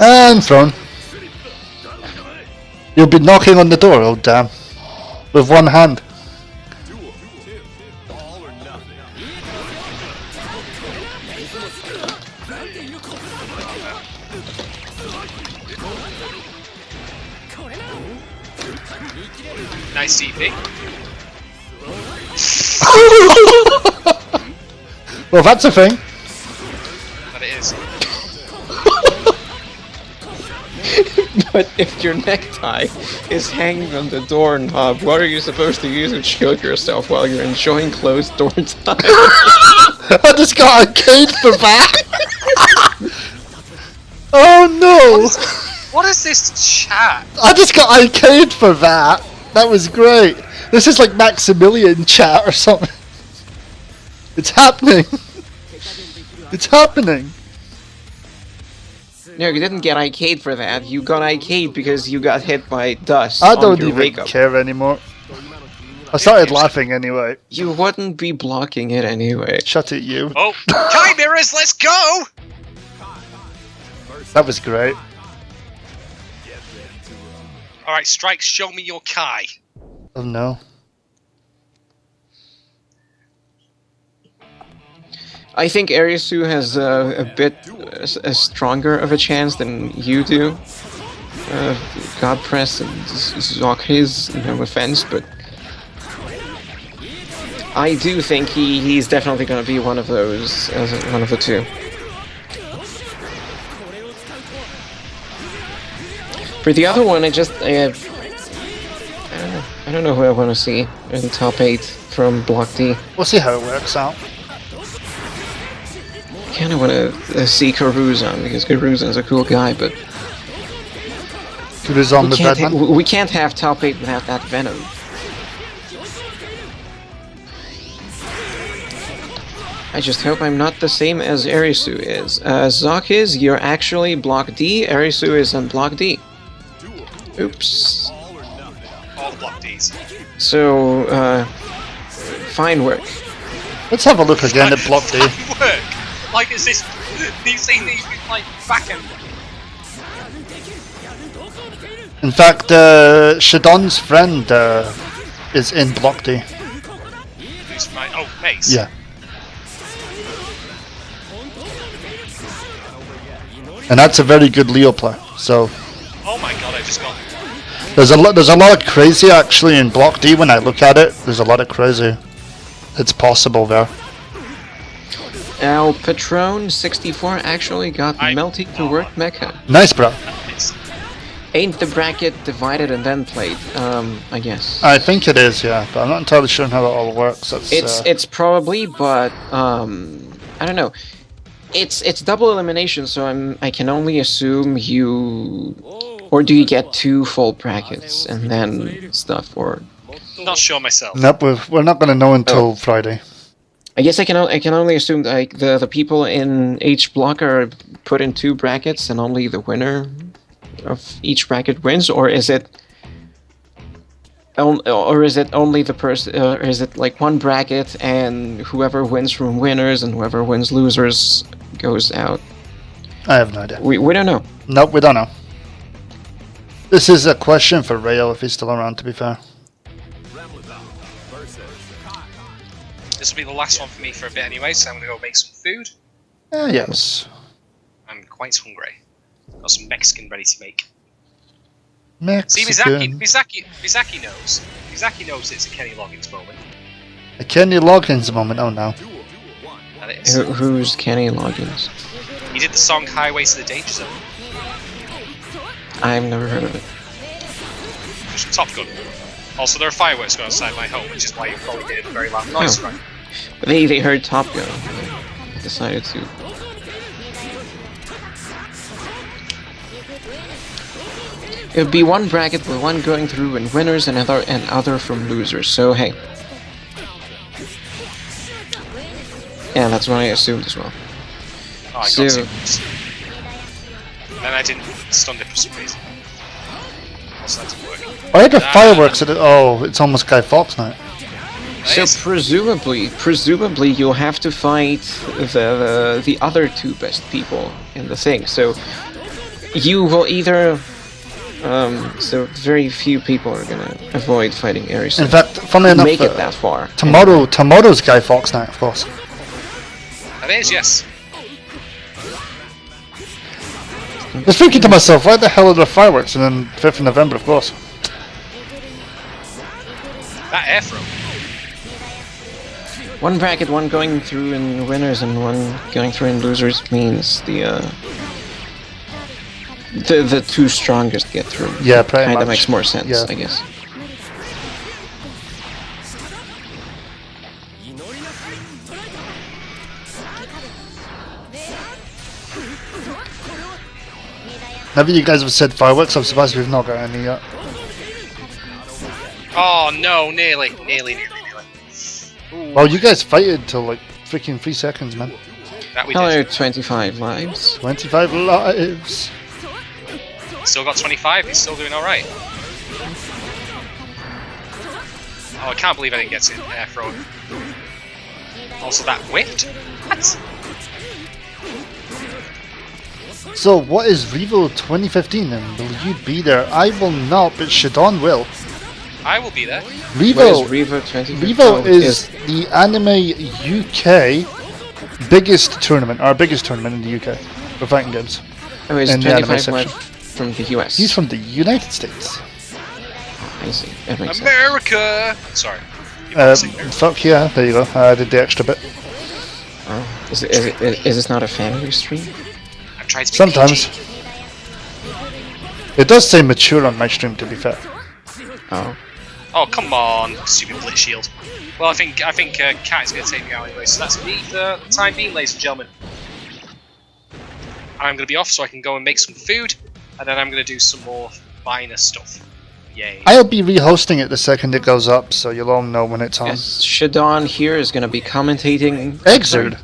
[SPEAKER 1] And thrown. You'll be knocking on the door, oh damn. With one hand.
[SPEAKER 4] All or nothing.
[SPEAKER 3] Nice DP.
[SPEAKER 1] Well, that's a thing.
[SPEAKER 3] That it is.
[SPEAKER 2] But if your necktie is hanging on the doorknob, what are you supposed to use to shield yourself while you're enjoying closed door time?
[SPEAKER 1] I just got a code for that. Oh no!
[SPEAKER 3] What is this chat?
[SPEAKER 1] I just got IK'd for that. That was great. This is like Maximilian chat or something. It's happening. It's happening.
[SPEAKER 2] No, you didn't get IK'd for that. You got IK'd because you got hit by dust
[SPEAKER 1] I
[SPEAKER 2] on
[SPEAKER 1] don't
[SPEAKER 2] your
[SPEAKER 1] even
[SPEAKER 2] wake-up.
[SPEAKER 1] care anymore. I started laughing anyway.
[SPEAKER 2] You wouldn't be blocking it anyway.
[SPEAKER 1] Shut it, you.
[SPEAKER 3] Oh, Chimeras, let's go!
[SPEAKER 1] That was great.
[SPEAKER 3] Alright, Strike, show me your Kai.
[SPEAKER 1] Oh no.
[SPEAKER 2] I think Arisu has a bit stronger of a chance than you do. God Press and Zokhiz, no offense, but I do think he's definitely going to be one of those, one of the two. For the other one, I don't know who I want to see in top 8 from Block D.
[SPEAKER 1] We'll see how it works out.
[SPEAKER 2] I kind of want to see Karuzan, because Karuzan's a cool guy, but
[SPEAKER 1] Who's on the Batman?
[SPEAKER 2] we can't have top 8 without that Venom. I just hope I'm not the same as Arisu is. Zok is, you're actually Block D, Arisu is on Block D. Oops.
[SPEAKER 3] All the Block Ds.
[SPEAKER 2] So, fine work.
[SPEAKER 1] Let's have a look again at Block D.
[SPEAKER 3] Work! Like, is this... These things like back end.
[SPEAKER 1] In fact, Shadon's friend is in Block D.
[SPEAKER 3] Who's my... Oh, Mace.
[SPEAKER 1] Yeah. And that's a very good Leo player. So
[SPEAKER 3] Oh my god, I just got...
[SPEAKER 1] there's a lot of crazy actually in Block D. When I look at it, there's a lot of crazy. It's possible there.
[SPEAKER 2] El Patron 64 actually got Melting to Work Mecha.
[SPEAKER 1] Nice, bro.
[SPEAKER 2] Ain't the bracket divided and then played? I guess.
[SPEAKER 1] I think it is, yeah, but I'm not entirely sure how it all works. That's,
[SPEAKER 2] It's probably, but I don't know. It's double elimination, so I can only assume you, or do you get 2 full brackets and then stuff, or?
[SPEAKER 3] Not sure myself.
[SPEAKER 1] Nope, we're not going to know until Friday.
[SPEAKER 2] I guess I can only assume like the people in each block are put in 2 brackets and only the winner of each bracket wins, or is it only the person, or is it like 1 bracket and whoever wins from winners and whoever wins losers goes out?
[SPEAKER 1] I have no idea.
[SPEAKER 2] We don't know.
[SPEAKER 1] Nope, we don't know. This is a question for Rayo if he's still around, to be fair.
[SPEAKER 3] This will be the last one for me for a bit anyway, so I'm gonna go make some food.
[SPEAKER 1] Yes.
[SPEAKER 3] I'm quite hungry. Got some Mexican ready to make.
[SPEAKER 1] Mexican.
[SPEAKER 3] See, Mizaki knows. Mizaki knows it's a Kenny Loggins moment.
[SPEAKER 1] A Kenny Loggins moment, oh no.
[SPEAKER 3] And it is.
[SPEAKER 2] Who's Kenny Loggins?
[SPEAKER 3] He did the song Highway to the Danger Zone.
[SPEAKER 2] I've never heard of it.
[SPEAKER 3] Just Top Gun. Also, there are fireworks going outside my home, which is why you probably hear a very loud noise, right?
[SPEAKER 2] They heard Top Gun. They decided to. It would be 1 bracket with 1 going through and winners and other from losers. So hey. Yeah, that's what I assumed as well.
[SPEAKER 3] Oh, I got 2. And then I didn't stun it for some reason. Also, that didn't work.
[SPEAKER 1] I had the fireworks at it. Oh, it's almost Guy Fawkes night.
[SPEAKER 2] So presumably you'll have to fight the other 2 best people in the thing. So you will either so very few people are gonna avoid fighting Ares.
[SPEAKER 1] In fact, funnily enough,
[SPEAKER 2] make it that far.
[SPEAKER 1] Tomorrow's Guy Fawkes night, of course.
[SPEAKER 3] That is, yes.
[SPEAKER 1] was thinking to myself, why the hell are there fireworks? And then 5th of November, of course.
[SPEAKER 3] That air throw.
[SPEAKER 2] One bracket, one going through in winners and one going through in losers means the two strongest get through.
[SPEAKER 1] Yeah, pretty
[SPEAKER 2] Kinda
[SPEAKER 1] much.
[SPEAKER 2] makes more sense,
[SPEAKER 1] Yeah.
[SPEAKER 2] I guess.
[SPEAKER 1] Now that you guys have said fireworks, I'm surprised we've not got any yet.
[SPEAKER 3] Oh no, nearly. Ooh,
[SPEAKER 1] Well, you guys fighted till like freaking 3 seconds, man.
[SPEAKER 3] that we
[SPEAKER 2] Hello,
[SPEAKER 3] did.
[SPEAKER 2] 25 lives.
[SPEAKER 1] 25 lives.
[SPEAKER 3] Still got 25, he's still doing alright. Oh, I can't believe I didn't get to air throw. Also, that whiffed? What?
[SPEAKER 1] So, what is Revo 2015 and will you be there? I will not, but Shadon will.
[SPEAKER 3] I will be there.
[SPEAKER 2] What is
[SPEAKER 1] Revo,
[SPEAKER 2] Revo 20?
[SPEAKER 1] Revo is the anime UK biggest tournament, our biggest tournament in the UK for fighting games.
[SPEAKER 2] Oh, is
[SPEAKER 1] in the anime
[SPEAKER 2] 25 live
[SPEAKER 1] section.
[SPEAKER 2] from the US?
[SPEAKER 1] He's from the United States.
[SPEAKER 2] I see. That makes sense.
[SPEAKER 3] America! Sorry. You want to sing there?
[SPEAKER 1] Fuck yeah, there you go. I did the extra bit.
[SPEAKER 2] Oh. Is this not a family stream?
[SPEAKER 3] I'm trying to be
[SPEAKER 1] Sometimes.
[SPEAKER 3] PG.
[SPEAKER 1] It does say mature on my stream, to be fair.
[SPEAKER 2] Oh.
[SPEAKER 3] Oh, come on, stupid Blitz Shield. Well, I think Cat is going to take me out anyway, so that's me for the time being, ladies and gentlemen. I'm going to be off so I can go and make some food, and then I'm going to do some more minor stuff. Yay.
[SPEAKER 1] I'll be rehosting it the second it goes up, so you'll all know when it's on.
[SPEAKER 2] Yes, Shadon here is going to be commentating.
[SPEAKER 1] Xrd.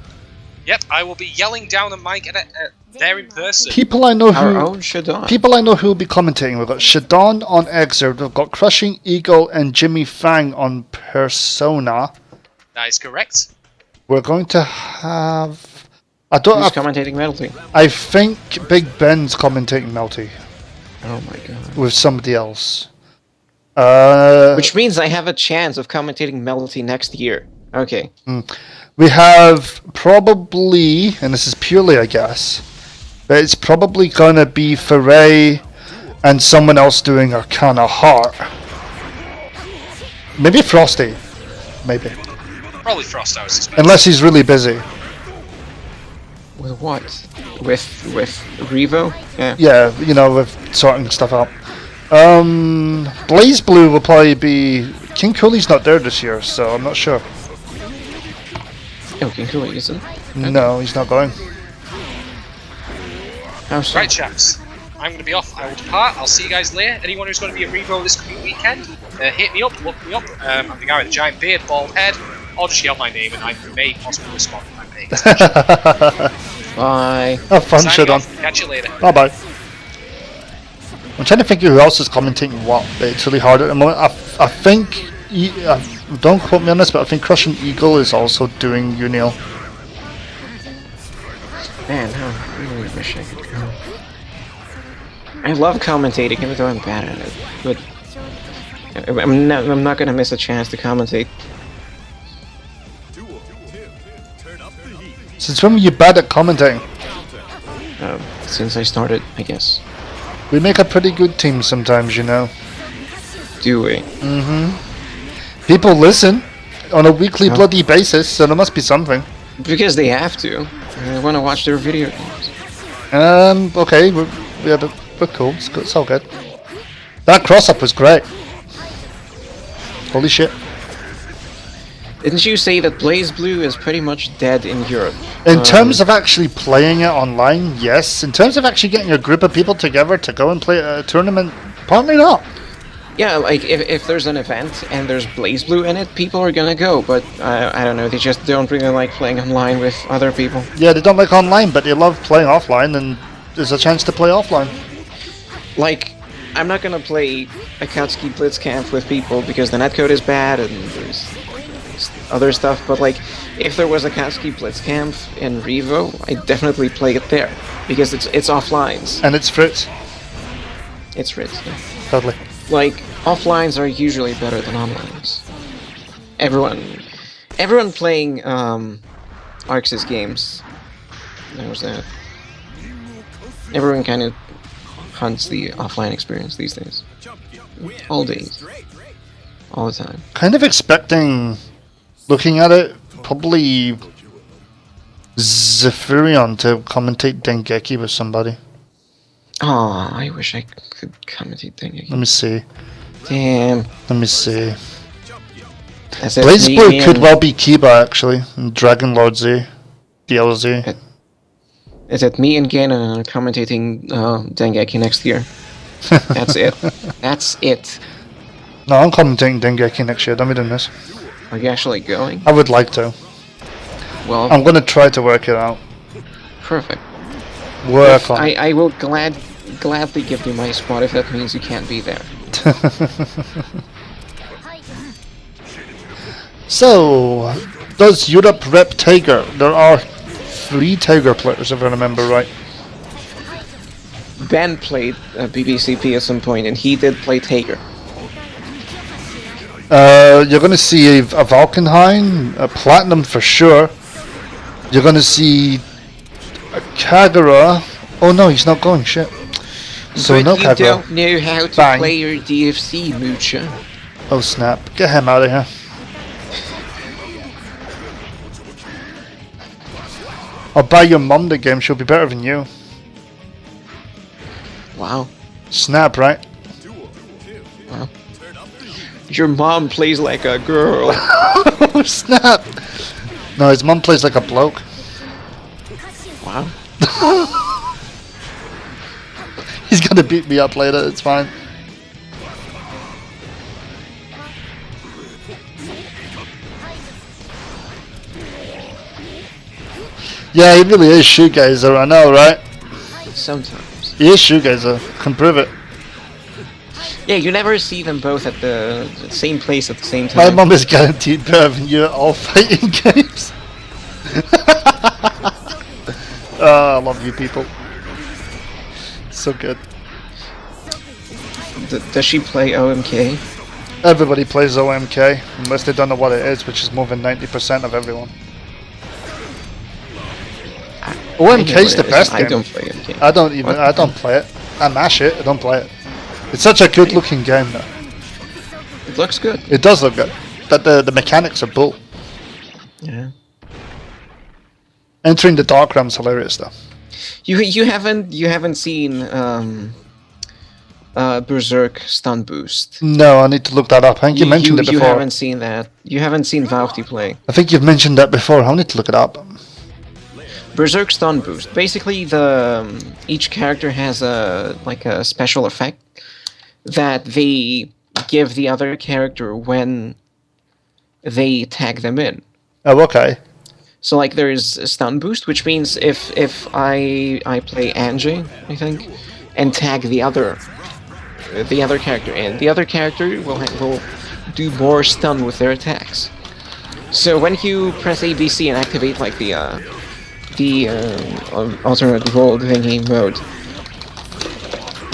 [SPEAKER 3] Yep, I will be yelling down the mic at there in person.
[SPEAKER 1] People I know
[SPEAKER 2] Our
[SPEAKER 1] who
[SPEAKER 2] own Shadon.
[SPEAKER 1] People I know who will be commentating. We've got Shadon on Xrd, we've got Crushing Eagle and Jimmy Fang on Persona.
[SPEAKER 3] That is correct.
[SPEAKER 1] We're going to have
[SPEAKER 2] Who's commentating Melty?
[SPEAKER 1] I think Big Ben's commentating Melty
[SPEAKER 2] Oh my god.
[SPEAKER 1] with somebody else.
[SPEAKER 2] Which means I have a chance of commentating Melty next year. Okay.
[SPEAKER 1] We have probably, and this is purely I guess, but it's probably gonna be Foray and someone else doing Arcana Heart. Maybe Frosty. Maybe.
[SPEAKER 3] Probably Frost, I was suspecting.
[SPEAKER 1] Unless he's really busy.
[SPEAKER 2] With what? With Revo? Yeah.
[SPEAKER 1] Yeah, you know, with sorting stuff out. Blaze Blue will probably be... King Cooley's not there this year, so I'm not sure.
[SPEAKER 2] Okay, cool, isn't?
[SPEAKER 1] No, he's not going.
[SPEAKER 2] How so?
[SPEAKER 3] Right, chaps. I'm going to be off. I will depart. I'll see you guys later. Anyone who's going to be at Revo this coming weekend, hit me up, look me up. I'm the guy with the giant beard, bald head. Or just yell my name and I may possibly respond if I'm paying attention.
[SPEAKER 2] Bye.
[SPEAKER 1] Have fun,
[SPEAKER 3] Signing
[SPEAKER 1] Shadon.
[SPEAKER 3] off. Catch you later.
[SPEAKER 1] Bye bye. I'm trying to think of who else is commentating what, but it's really hard at the moment. I think, don't quote me on this, but I think Crushing Eagle is also doing Unil.
[SPEAKER 2] Man, I really wish I could go. I love commentating, even though I'm bad at it. But I'm not gonna miss a chance to commentate.
[SPEAKER 1] Since when were you bad at commentating?
[SPEAKER 2] Since I started, I guess.
[SPEAKER 1] We make a pretty good team sometimes, you know.
[SPEAKER 2] Do we?
[SPEAKER 1] People listen on a weekly
[SPEAKER 2] Oh.
[SPEAKER 1] bloody basis, so there must be something.
[SPEAKER 2] Because they have to. I want to watch their video games.
[SPEAKER 1] Okay, we're cool. It's all good. That cross-up was great. Holy shit.
[SPEAKER 2] Didn't you say that Blaze Blue is pretty much dead in Europe?
[SPEAKER 1] In terms of actually playing it online, yes. In terms of actually getting a group of people together to go and play a tournament, apparently not.
[SPEAKER 2] Yeah, like if there's an event and there's Blaze Blue in it, people are gonna go, but I don't know, they just don't really like playing online with other people.
[SPEAKER 1] Yeah, they don't like online, but they love playing offline, and there's a chance to play offline.
[SPEAKER 2] Like, I'm not gonna play Akatsuki Blitzcamp with people because the netcode is bad and there's other stuff, but like, if there was Akatsuki Blitzcamp in Revo, I'd definitely play it there, because it's offlines.
[SPEAKER 1] And it's fruits.
[SPEAKER 2] It's rich. Yeah.
[SPEAKER 1] Totally.
[SPEAKER 2] Like, offlines are usually better than onlines. Everyone playing Arxis games knows that. Everyone kind of hunts the offline experience these days. All days. All the time.
[SPEAKER 1] Kind of expecting, looking at it, probably Zephyrion to commentate Dengeki with somebody.
[SPEAKER 2] Oh, I wish I could commentate Dengeki.
[SPEAKER 1] Let me see.
[SPEAKER 2] Damn.
[SPEAKER 1] Let me see.
[SPEAKER 2] That's it,
[SPEAKER 1] Blazeboy
[SPEAKER 2] me
[SPEAKER 1] could
[SPEAKER 2] and-
[SPEAKER 1] well be Kiba actually. And Dragon Lord Z. DLZ.
[SPEAKER 2] Is it me and Ganon are commentating Dengeki next year? That's it. That's it.
[SPEAKER 1] No, I'm commentating Dengeki next year. Don't be doing this.
[SPEAKER 2] Are you actually going?
[SPEAKER 1] I would like to.
[SPEAKER 2] Well,
[SPEAKER 1] I'm gonna try to work it out.
[SPEAKER 2] perfect.
[SPEAKER 1] Work on it.
[SPEAKER 2] I will gladly give you my spot if that means you can't be there.
[SPEAKER 1] So, does Europe rep Tiger? There are 3 Tiger players, if I remember right.
[SPEAKER 2] Ben played BBCP at some point, and he did play Taker.
[SPEAKER 1] You're going to see a Valkenheim, a Platinum for sure. You're going to see a Kagura. Oh no, he's not going, shit. So
[SPEAKER 2] but
[SPEAKER 1] no
[SPEAKER 2] you
[SPEAKER 1] Kagura.
[SPEAKER 2] don't know how to
[SPEAKER 1] Bang.
[SPEAKER 2] play your DFC, Moocher.
[SPEAKER 1] Oh snap, get him out of here. I'll buy your mum the game, she'll be better than you.
[SPEAKER 2] Wow.
[SPEAKER 1] Snap, right?
[SPEAKER 2] Wow. Your mom plays like a girl.
[SPEAKER 1] Oh snap! No, his mum plays like a bloke.
[SPEAKER 2] Wow.
[SPEAKER 1] He's gonna beat me up later, it's fine. Yeah, he really is shoegazer, I know, right?
[SPEAKER 2] Sometimes.
[SPEAKER 1] He is shoegazer, can prove it.
[SPEAKER 2] Yeah, you never see them both at the same place at the same
[SPEAKER 1] My
[SPEAKER 2] time.
[SPEAKER 1] mum is guaranteed better than you at all fighting games. I love you people. So good.
[SPEAKER 2] Does she play OMK?
[SPEAKER 1] Everybody plays OMK, unless they don't know what it is, which is more than 90% of everyone. OMK's the best
[SPEAKER 2] I
[SPEAKER 1] game.
[SPEAKER 2] don't play OMK.
[SPEAKER 1] I don't even.
[SPEAKER 2] What?
[SPEAKER 1] I don't play it. I mash it. I don't play it. It's such a good-looking game, though.
[SPEAKER 2] It looks good.
[SPEAKER 1] It does look good, but the mechanics are bull.
[SPEAKER 2] Yeah.
[SPEAKER 1] Entering the Dark Realm's hilarious, though.
[SPEAKER 2] You haven't seen Berserk stun boost.
[SPEAKER 1] No, I need to look that up. I think you mentioned it
[SPEAKER 2] You
[SPEAKER 1] before.
[SPEAKER 2] haven't seen that. You haven't seen Valti play.
[SPEAKER 1] I think you've mentioned that before. I need to look it up.
[SPEAKER 2] Berserk stun boost. Basically, each character has a special effect that they give the other character when they tag them in.
[SPEAKER 1] Oh, okay.
[SPEAKER 2] So like there's a stun boost, which means if I play Angie, I think, and tag the other character in, the other character will do more stun with their attacks. So when you press ABC and activate like the alternate role thingy mode,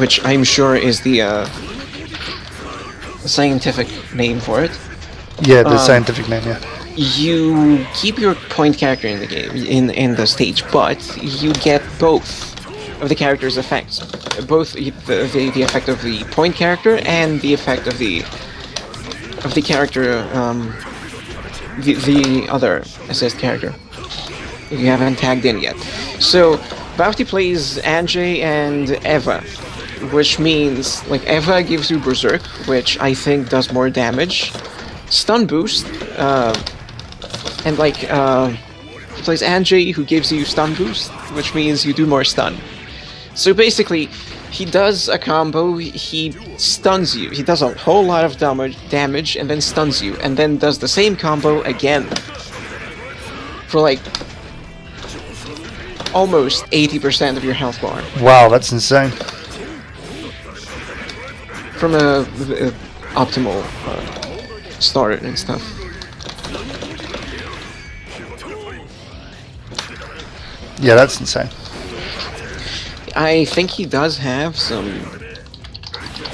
[SPEAKER 2] which I'm sure is the scientific name for it.
[SPEAKER 1] Yeah, the scientific name, yeah.
[SPEAKER 2] You keep your point character in the game, in the stage, but you get both of the character's effects, both the effect of the point character and the effect of the character, the other assist character. You haven't tagged in yet. So Bafti plays Anjay and Eva, which means like Eva gives you Berserk, which I think does more damage, stun boost, and like he plays Anjay, who gives you stun boost, which means you do more stun. So basically, he does a combo. He stuns you. He does a whole lot of damage, and then stuns you, and then does the same combo again for like almost 80% of your health bar.
[SPEAKER 1] Wow, that's insane.
[SPEAKER 2] From a optimal start and stuff.
[SPEAKER 1] Yeah, that's insane.
[SPEAKER 2] I think he does have some.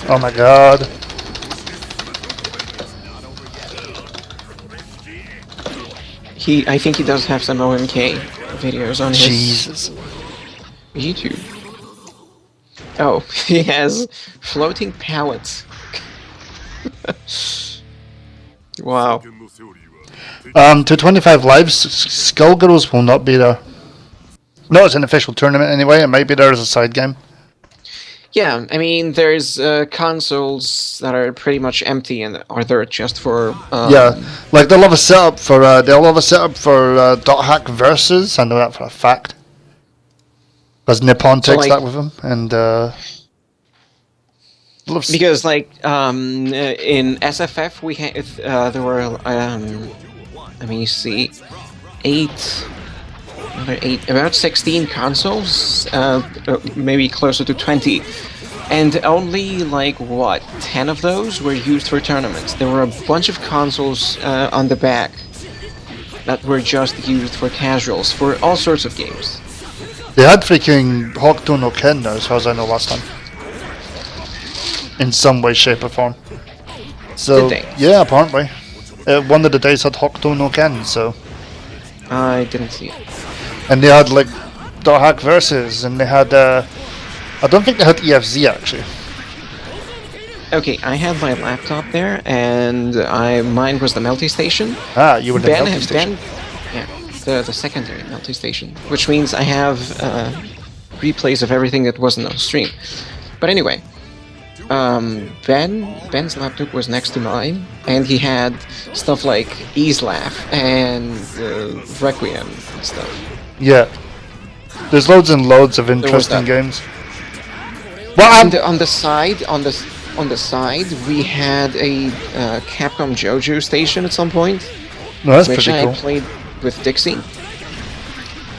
[SPEAKER 1] Oh my god.
[SPEAKER 2] I think he does have some OMK videos on his
[SPEAKER 1] Jesus.
[SPEAKER 2] YouTube. Oh, he has floating pallets. Wow.
[SPEAKER 1] To 25 lives, Skullgirls will not be there. No, it's an official tournament anyway. It might be there as a side game.
[SPEAKER 2] Yeah, I mean, there's consoles that are pretty much empty and are there just for.
[SPEAKER 1] Yeah, like they'll have a setup for Dot Hack Versus. I know that for a fact. Because Nippon
[SPEAKER 2] So,
[SPEAKER 1] takes
[SPEAKER 2] like-
[SPEAKER 1] that with him, and
[SPEAKER 2] Because like in SFF we had there were let me see, about 16 consoles, maybe closer to 20, and only like what 10 of those were used for tournaments. There were a bunch of consoles on the back that were just used for casuals for all sorts of games.
[SPEAKER 1] they had freaking Hokuto no Ken there, as far as I know, last time. In some way, shape, or form. So,
[SPEAKER 2] Did they?
[SPEAKER 1] yeah, apparently. One of the days had Hokuto no Ken, so.
[SPEAKER 2] I didn't see it.
[SPEAKER 1] And they had like Dot Hack Versus, and they had I don't think they had EFZ actually.
[SPEAKER 2] Okay, I had my laptop there, and mine was the Melty Station.
[SPEAKER 1] Ah, you were the
[SPEAKER 2] Ben,
[SPEAKER 1] Melty Station.
[SPEAKER 2] yeah, the secondary Melty Station, which means I have replays of everything that wasn't on stream. But anyway, Ben's laptop was next to mine, and he had stuff like Easlaugh and Requiem and stuff.
[SPEAKER 1] Yeah. There's loads and loads of
[SPEAKER 2] was
[SPEAKER 1] interesting
[SPEAKER 2] that.
[SPEAKER 1] games. Well,
[SPEAKER 2] On the side, we had a Capcom JoJo station at some point,
[SPEAKER 1] no, that's
[SPEAKER 2] which
[SPEAKER 1] pretty
[SPEAKER 2] I
[SPEAKER 1] cool.
[SPEAKER 2] played with Dixie.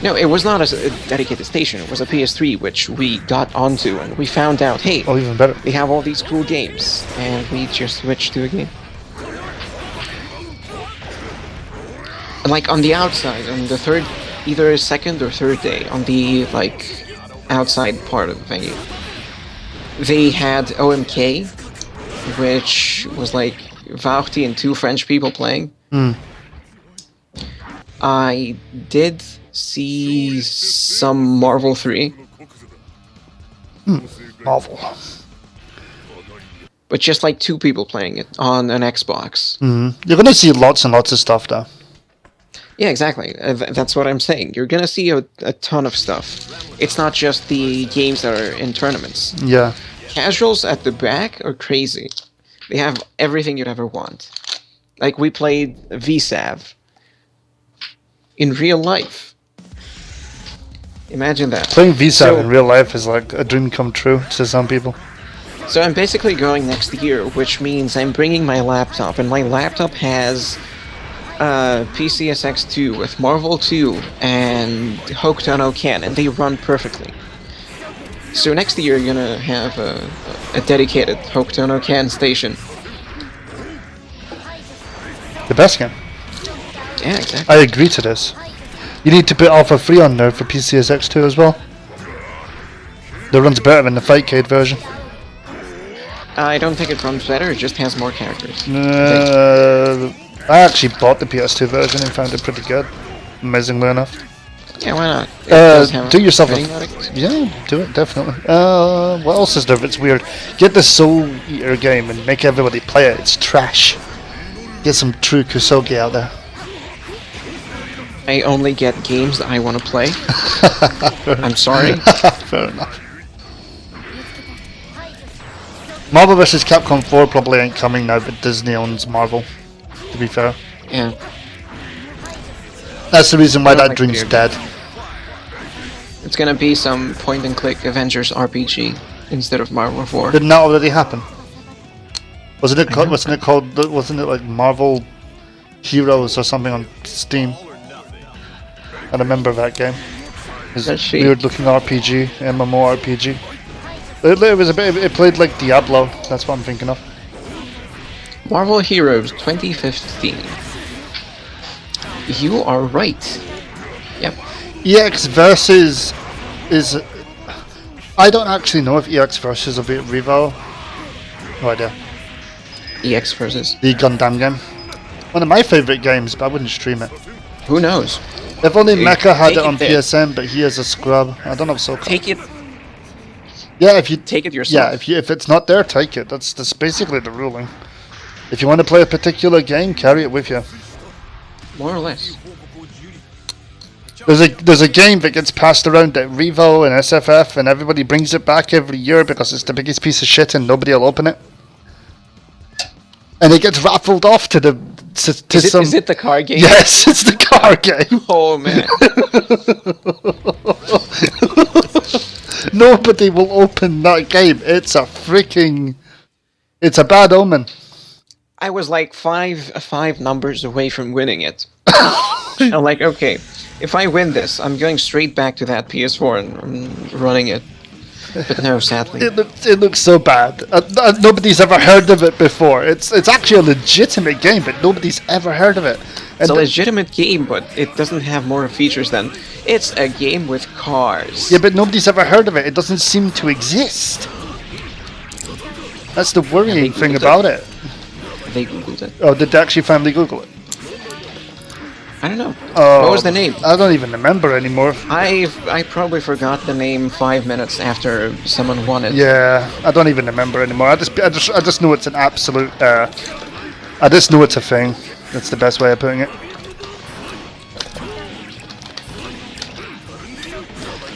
[SPEAKER 2] No, it was not a dedicated station. It was a PS3, which we got onto, and we found out, hey,
[SPEAKER 1] Oh, even better.
[SPEAKER 2] we have all these cool games, and we just switched to a game. And like on the outside, on the third, either second or third day, on the like outside part of the venue, they had OMK, which was like Vaughty and two French people playing. I did see some Marvel 3,
[SPEAKER 1] Marvel.
[SPEAKER 2] but just like two people playing it on an Xbox.
[SPEAKER 1] You're gonna see lots and lots of stuff there.
[SPEAKER 2] Yeah, exactly. That's what I'm saying. You're gonna see a ton of stuff. It's not just the games that are in tournaments.
[SPEAKER 1] Yeah.
[SPEAKER 2] Casuals at the back are crazy. They have everything you'd ever want. Like we played VSAV in real life. Imagine that.
[SPEAKER 1] Playing VSAT
[SPEAKER 2] So-
[SPEAKER 1] in real life is like a dream come true to some people.
[SPEAKER 2] So I'm basically going next year, which means I'm bringing my laptop, and my laptop has PCSX2 with Marvel 2 and Hokuto no Ken, and they run perfectly. So next year you're gonna have a dedicated Hokuto no Ken station.
[SPEAKER 1] The best game.
[SPEAKER 2] Yeah, exactly.
[SPEAKER 1] I agree to this. You need to put Alpha 3 on there for PCSX2 as well. That runs better than the Fightcade version.
[SPEAKER 2] I don't think it runs better, it just has more characters.
[SPEAKER 1] I actually bought the PS2 version and found it pretty good. Amazingly enough.
[SPEAKER 2] Yeah, why not? It does have
[SPEAKER 1] Do yourself
[SPEAKER 2] fighting
[SPEAKER 1] a...
[SPEAKER 2] mechanics.
[SPEAKER 1] Yeah, do it, definitely. What else is there if it's weird? Get the Soul Eater game and make everybody play it. It's trash. Get some true Kusogi out there.
[SPEAKER 2] I only get games that I want to play. I'm sorry.
[SPEAKER 1] Fair enough. Marvel vs. Capcom 4 probably ain't coming now, but Disney owns Marvel, to be fair.
[SPEAKER 2] Yeah.
[SPEAKER 1] That's the reason why
[SPEAKER 2] I don't
[SPEAKER 1] that
[SPEAKER 2] like
[SPEAKER 1] dream's
[SPEAKER 2] video
[SPEAKER 1] dead.
[SPEAKER 2] It's gonna be some point-and-click Avengers RPG instead of Marvel 4.
[SPEAKER 1] Didn't that already happen? Wasn't it like Marvel Heroes or something on Steam? I remember that game. It's a
[SPEAKER 2] Let's see.
[SPEAKER 1] weird looking RPG, MMORPG. It was a bit. It played like Diablo. That's what I'm thinking of.
[SPEAKER 2] Marvel Heroes 2015. You are right. Yep.
[SPEAKER 1] EX Versus is. I don't actually know if EX Versus will be at Revo. No idea.
[SPEAKER 2] EX versus.
[SPEAKER 1] The Gundam game. One of my favourite games, but I wouldn't stream it.
[SPEAKER 2] Who knows?
[SPEAKER 1] If only
[SPEAKER 2] Dude,
[SPEAKER 1] Mecha had
[SPEAKER 2] take
[SPEAKER 1] it on
[SPEAKER 2] it there.
[SPEAKER 1] PSN, but he is a scrub. I don't know if so.
[SPEAKER 2] Take it.
[SPEAKER 1] Yeah, if you
[SPEAKER 2] take it yourself.
[SPEAKER 1] Yeah, if it's not there, take it. That's basically the ruling. If you want to play a particular game, carry it with you.
[SPEAKER 2] More or less.
[SPEAKER 1] There's a game that gets passed around at Revo and SFF, and everybody brings it back every year because it's the biggest piece of shit and nobody will open it. And it gets raffled off to the
[SPEAKER 2] Is it the car game?
[SPEAKER 1] Yes, it's the car game.
[SPEAKER 2] Oh man.
[SPEAKER 1] Nobody will open that game. It's a bad omen.
[SPEAKER 2] I was like five numbers away from winning it. I'm like, okay, if I win this, I'm going straight back to that PS4 and running it. But no, sadly.
[SPEAKER 1] It looks so bad. Nobody's ever heard of it before. It's actually a legitimate game, but nobody's ever heard of it.
[SPEAKER 2] It's a legitimate game, but it doesn't have more features than it's a game with cars.
[SPEAKER 1] Yeah, but nobody's ever heard of it. It doesn't seem to exist. That's the worrying thing about it.
[SPEAKER 2] They googled it.
[SPEAKER 1] Oh, did they actually finally Google it?
[SPEAKER 2] I don't know.
[SPEAKER 1] Oh,
[SPEAKER 2] What was the name?
[SPEAKER 1] I don't even remember anymore.
[SPEAKER 2] I probably forgot the name 5 minutes after someone won it.
[SPEAKER 1] Yeah, I don't even remember anymore. I just know it's an absolute. I just know it's a thing. That's the best way of putting it.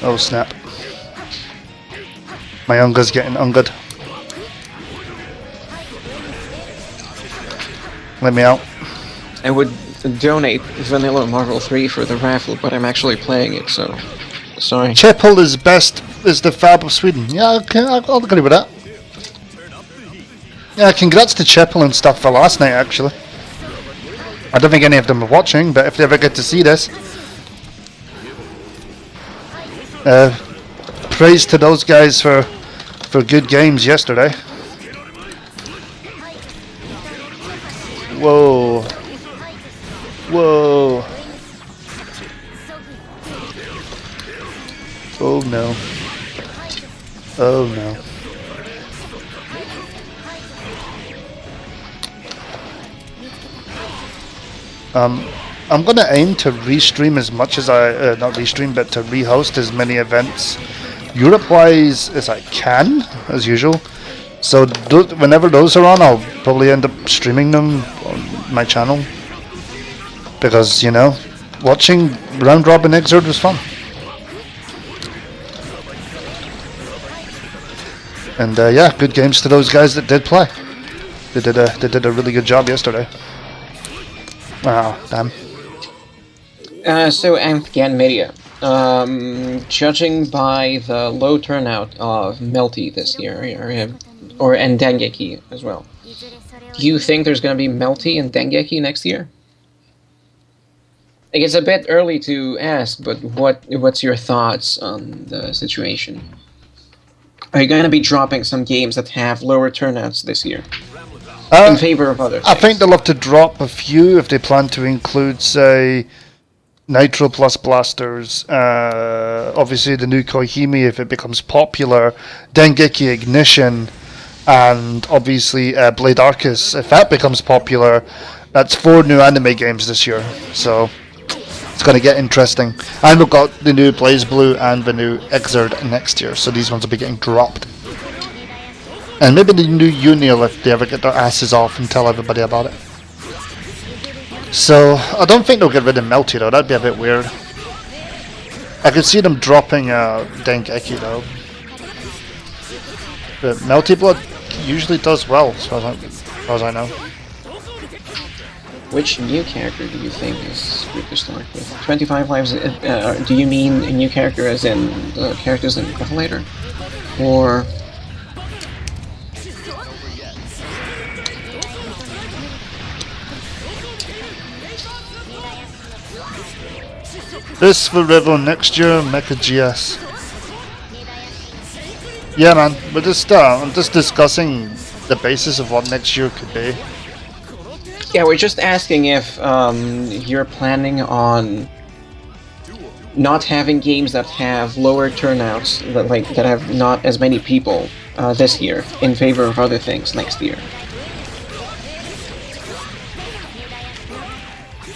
[SPEAKER 1] Oh snap! My unga's getting ungud. Let me out.
[SPEAKER 2] I would donate Vanilla Marvel 3 for the raffle, but I'm actually playing it, so sorry.
[SPEAKER 1] Chippel is the fab of Sweden. Yeah, okay, I'll agree with that. Yeah, congrats to Chippel and stuff for last night, actually. I don't think any of them are watching, but if they ever get to see this, praise to those guys for good games yesterday. Whoa. Whoa. Oh no. Oh no. I'm gonna aim to restream as much as not restream, but to rehost as many events Europe-wise as I can, as usual. So whenever those are on, I'll probably end up streaming them on my channel. Because, you know, watching Round Robin Xrd was fun. And yeah, good games to those guys that did play. They did a really good job yesterday. Ah, damn.
[SPEAKER 2] So Amphgan Media. Judging by the low turnout of Melty this year, and Dengeki as well, do you think there's going to be Melty and Dengeki next year? Like, it's a bit early to ask, but what's your thoughts on the situation? Are you going to be dropping some games that have lower turnouts this year in favor of others?
[SPEAKER 1] I think they'll have to drop a few if they plan to include, say, Nitro plus Blasters, obviously the new Koihime if it becomes popular, Dengeki Ignition, and obviously Blade Arcus if that becomes popular. That's 4 new anime games this year, so it's going to get interesting. And we've got the new BlazBlue and the new Xrd next year, so these ones will be getting dropped. And maybe the new Unreal if they ever get their asses off and tell everybody about it. So, I don't think they'll get rid of Melty though, that'd be a bit weird. I could see them dropping Dengeki though. But Melty Blood usually does well, as far as I know.
[SPEAKER 2] Which new character do you think is good to start with? 25 lives, do you mean a new character as in the characters in Revelator? Or...
[SPEAKER 1] This for Revo next year, Mecha GS. Yeah man, we're just I'm just discussing the basis of what next year could be.
[SPEAKER 2] Yeah, we're just asking if you're planning on not having games that have lower turnouts, that have not as many people this year, in favor of other things next year.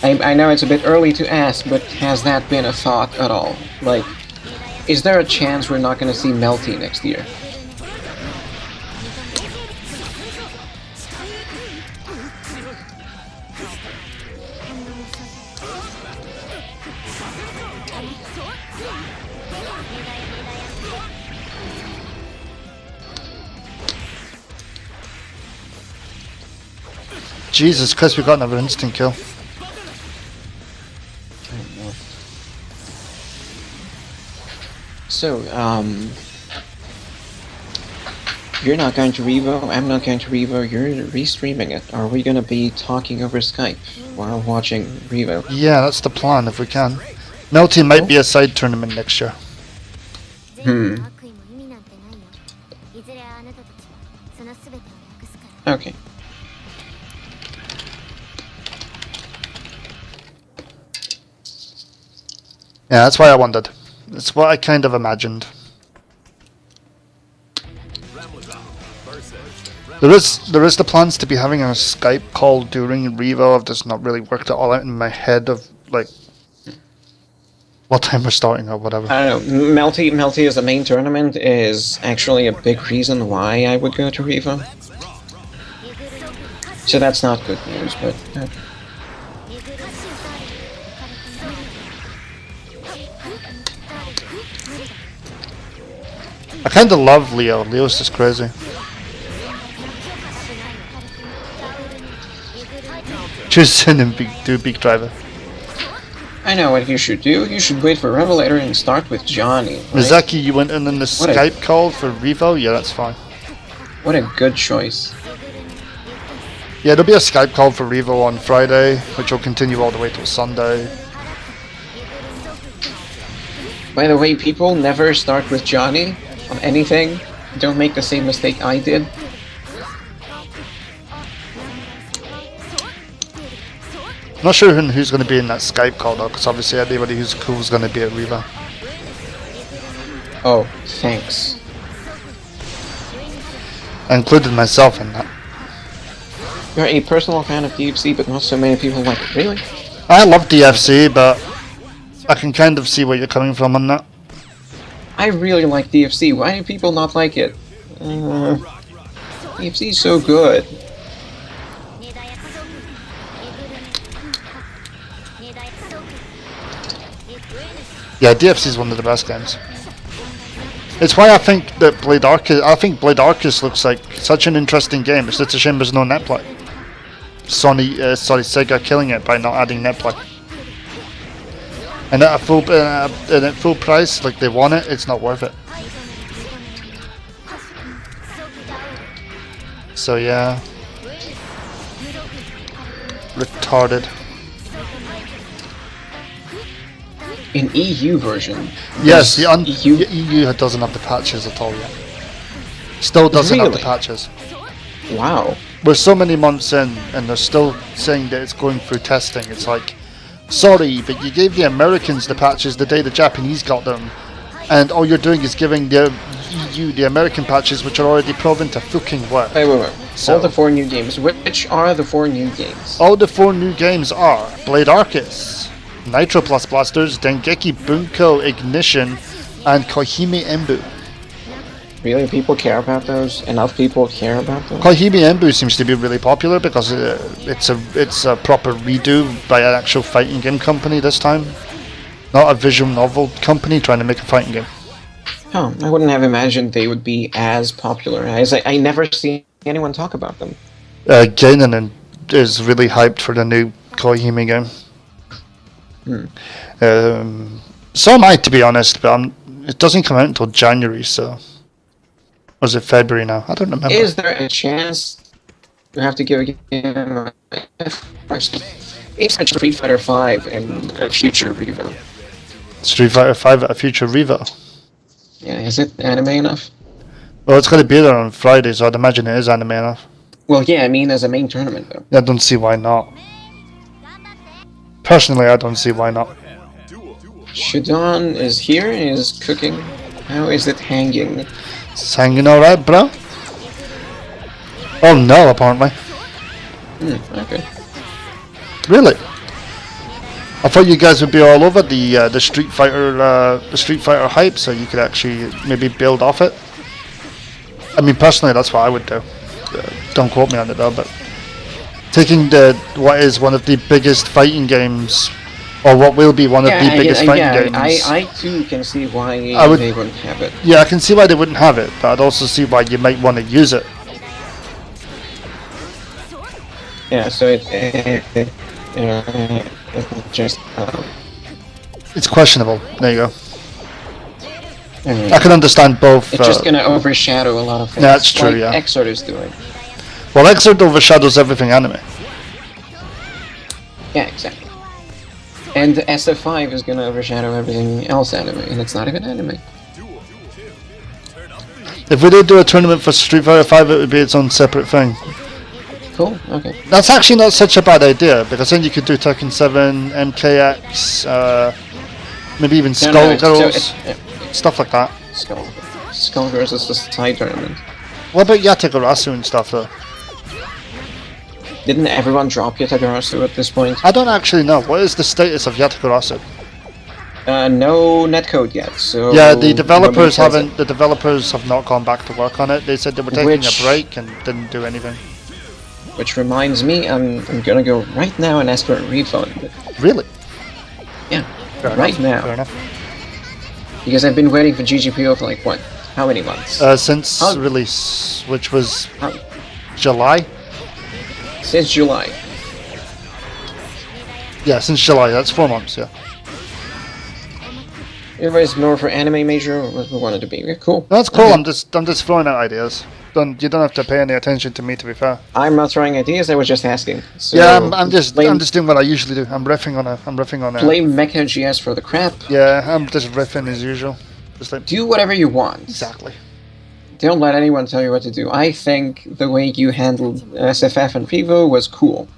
[SPEAKER 2] I know it's a bit early to ask, but has that been a thought at all? Like, is there a chance we're not going to see Melty next year?
[SPEAKER 1] Jesus Christ, we got another instant kill.
[SPEAKER 2] So, you're not going to Revo, I'm not going to Revo, you're restreaming it. Are we gonna be talking over Skype while watching Revo?
[SPEAKER 1] Yeah, that's the plan if we can. Melty might be a side tournament next year.
[SPEAKER 2] Okay.
[SPEAKER 1] Yeah, that's why I wondered. That's what I kind of imagined. There is the plans to be having a Skype call during Revo. I've just not really worked it all out in my head of like what time we're starting or whatever.
[SPEAKER 2] I don't know. Melty as the main tournament is actually a big reason why I would go to Revo. So that's not good news, but.
[SPEAKER 1] I kind of love Leo. Leo's just crazy. Just send him do big driver.
[SPEAKER 2] I know what you should do. You should wait for Revelator and start with Johnny. Right?
[SPEAKER 1] Mizaki, you went in the Skype call for Revo? Yeah, that's fine.
[SPEAKER 2] What a good choice.
[SPEAKER 1] Yeah, there'll be a Skype call for Revo on Friday, which will continue all the way till Sunday.
[SPEAKER 2] By the way, people never start with Johnny on anything. Don't make the same mistake I did.
[SPEAKER 1] I'm not sure who's going to be in that Skype call though, because obviously anybody who's cool is going to be at Revo.
[SPEAKER 2] Oh, thanks.
[SPEAKER 1] I included myself in that.
[SPEAKER 2] You're a personal fan of DFC, but not so many people like it. Really?
[SPEAKER 1] I love DFC, but I can kind of see where you're coming from on that.
[SPEAKER 2] I really like DFC. Why do people not like it? DFC is so good.
[SPEAKER 1] Yeah, DFC is one of the best games. It's why I think that Blade Arceus looks like such an interesting game. It's just a shame there's no netplay. Sega killing it by not adding netplay. And at a full price, like they want it, it's not worth it. So yeah, retarded.
[SPEAKER 2] An EU version.
[SPEAKER 1] Yes, the
[SPEAKER 2] EU?
[SPEAKER 1] EU doesn't have the patches at all yet. Still doesn't have the
[SPEAKER 2] Really?
[SPEAKER 1] patches.
[SPEAKER 2] Wow.
[SPEAKER 1] We're so many months in, and they're still saying that it's going through testing. It's like, sorry, but you gave the Americans the patches the day the Japanese got them, and all you're doing is giving the EU the American patches, which are already proven to fucking work.
[SPEAKER 2] Wait.
[SPEAKER 1] So-
[SPEAKER 2] All the 4 new games. Which are the 4 new games?
[SPEAKER 1] All the 4 new games are Blade Arceus, Nitro Plus Blasters, Dengeki Bunko Ignition, and Kohime Embu.
[SPEAKER 2] Really? People care about those? Enough people care about those?
[SPEAKER 1] Kohime Embu seems to be really popular because it's a proper redo by an actual fighting game company this time, not a visual novel company trying to make a fighting game.
[SPEAKER 2] Oh, I wouldn't have imagined they would be as popular. I never see anyone talk about them.
[SPEAKER 1] Gainen is really hyped for the new Kohime game. So am I, to be honest, but it doesn't come out until January, so... Or is it February now? I don't remember.
[SPEAKER 2] Is there a chance you have to give a game It's Street Fighter 5 and a future Revo?
[SPEAKER 1] Street Fighter 5 at a future Revo?
[SPEAKER 2] Yeah, is it anime enough?
[SPEAKER 1] Well, it's going to be there on Friday, so I'd imagine it is anime enough.
[SPEAKER 2] Well, yeah, I mean as a main tournament, though.
[SPEAKER 1] I don't see why not. Personally, I don't see why not.
[SPEAKER 2] Shadon is here and is cooking. How is it hanging?
[SPEAKER 1] It's hanging alright, bro. Oh no, apparently.
[SPEAKER 2] Okay.
[SPEAKER 1] Really? I thought you guys would be all over the Street Fighter hype, so you could actually maybe build off it. I mean, personally, that's what I would do. Don't quote me on it though, but taking what is one of the biggest fighting games, or what will be one of the biggest fighting games.
[SPEAKER 2] I too can see why they wouldn't have it.
[SPEAKER 1] Yeah, I can see why they wouldn't have it, but I'd also see why you might want to use it.
[SPEAKER 2] Yeah, so it just
[SPEAKER 1] It's questionable. There you go.
[SPEAKER 2] I mean,
[SPEAKER 1] I can understand both.
[SPEAKER 2] it's just gonna overshadow a lot of things.
[SPEAKER 1] That's true,
[SPEAKER 2] like
[SPEAKER 1] yeah.
[SPEAKER 2] Xrd is doing.
[SPEAKER 1] Well, Xrd overshadows everything anime.
[SPEAKER 2] Yeah, exactly. And SF5 is gonna overshadow everything else anime, and it's not even anime.
[SPEAKER 1] If we did do a tournament for Street Fighter 5, it would be its own separate thing.
[SPEAKER 2] Cool. Okay.
[SPEAKER 1] That's actually not such a bad idea, because then you could do Tekken 7, MKX, maybe even Skullgirls, stuff like that.
[SPEAKER 2] Skullgirls is the side tournament.
[SPEAKER 1] What about Yatagarasu and stuff though?
[SPEAKER 2] Didn't everyone drop Yatagarasu at this point?
[SPEAKER 1] I don't actually know. What is the status of Yatagarasu?
[SPEAKER 2] No netcode yet, so...
[SPEAKER 1] Yeah, the developers haven't. The developers have not gone back to work on it. They said they were taking a break and didn't do anything.
[SPEAKER 2] Which reminds me, I'm gonna go right now and ask for a refund.
[SPEAKER 1] Really?
[SPEAKER 2] Yeah,
[SPEAKER 1] Fair
[SPEAKER 2] right
[SPEAKER 1] enough.
[SPEAKER 2] now.
[SPEAKER 1] Fair enough.
[SPEAKER 2] Because I've been waiting for GGPO for like, what? How many months?
[SPEAKER 1] Since release, which was
[SPEAKER 2] How-
[SPEAKER 1] July.
[SPEAKER 2] Since July.
[SPEAKER 1] Yeah, since July. That's 4 months. Yeah.
[SPEAKER 2] Everybody's more for anime major, or what we wanted to be. Yeah, cool.
[SPEAKER 1] That's cool.
[SPEAKER 2] Okay.
[SPEAKER 1] I'm just throwing out ideas. You don't have to pay any attention to me, to be fair.
[SPEAKER 2] I'm not throwing ideas, I was just asking. So
[SPEAKER 1] Yeah, I'm just
[SPEAKER 2] blame
[SPEAKER 1] doing what I usually do. I'm riffing on a.
[SPEAKER 2] Mecha GS for the crap.
[SPEAKER 1] Yeah, I'm just riffing as usual. Just like
[SPEAKER 2] Do whatever you want.
[SPEAKER 1] exactly.
[SPEAKER 2] Don't let anyone tell you what to do. I think the way you handled SFF and Revo was cool.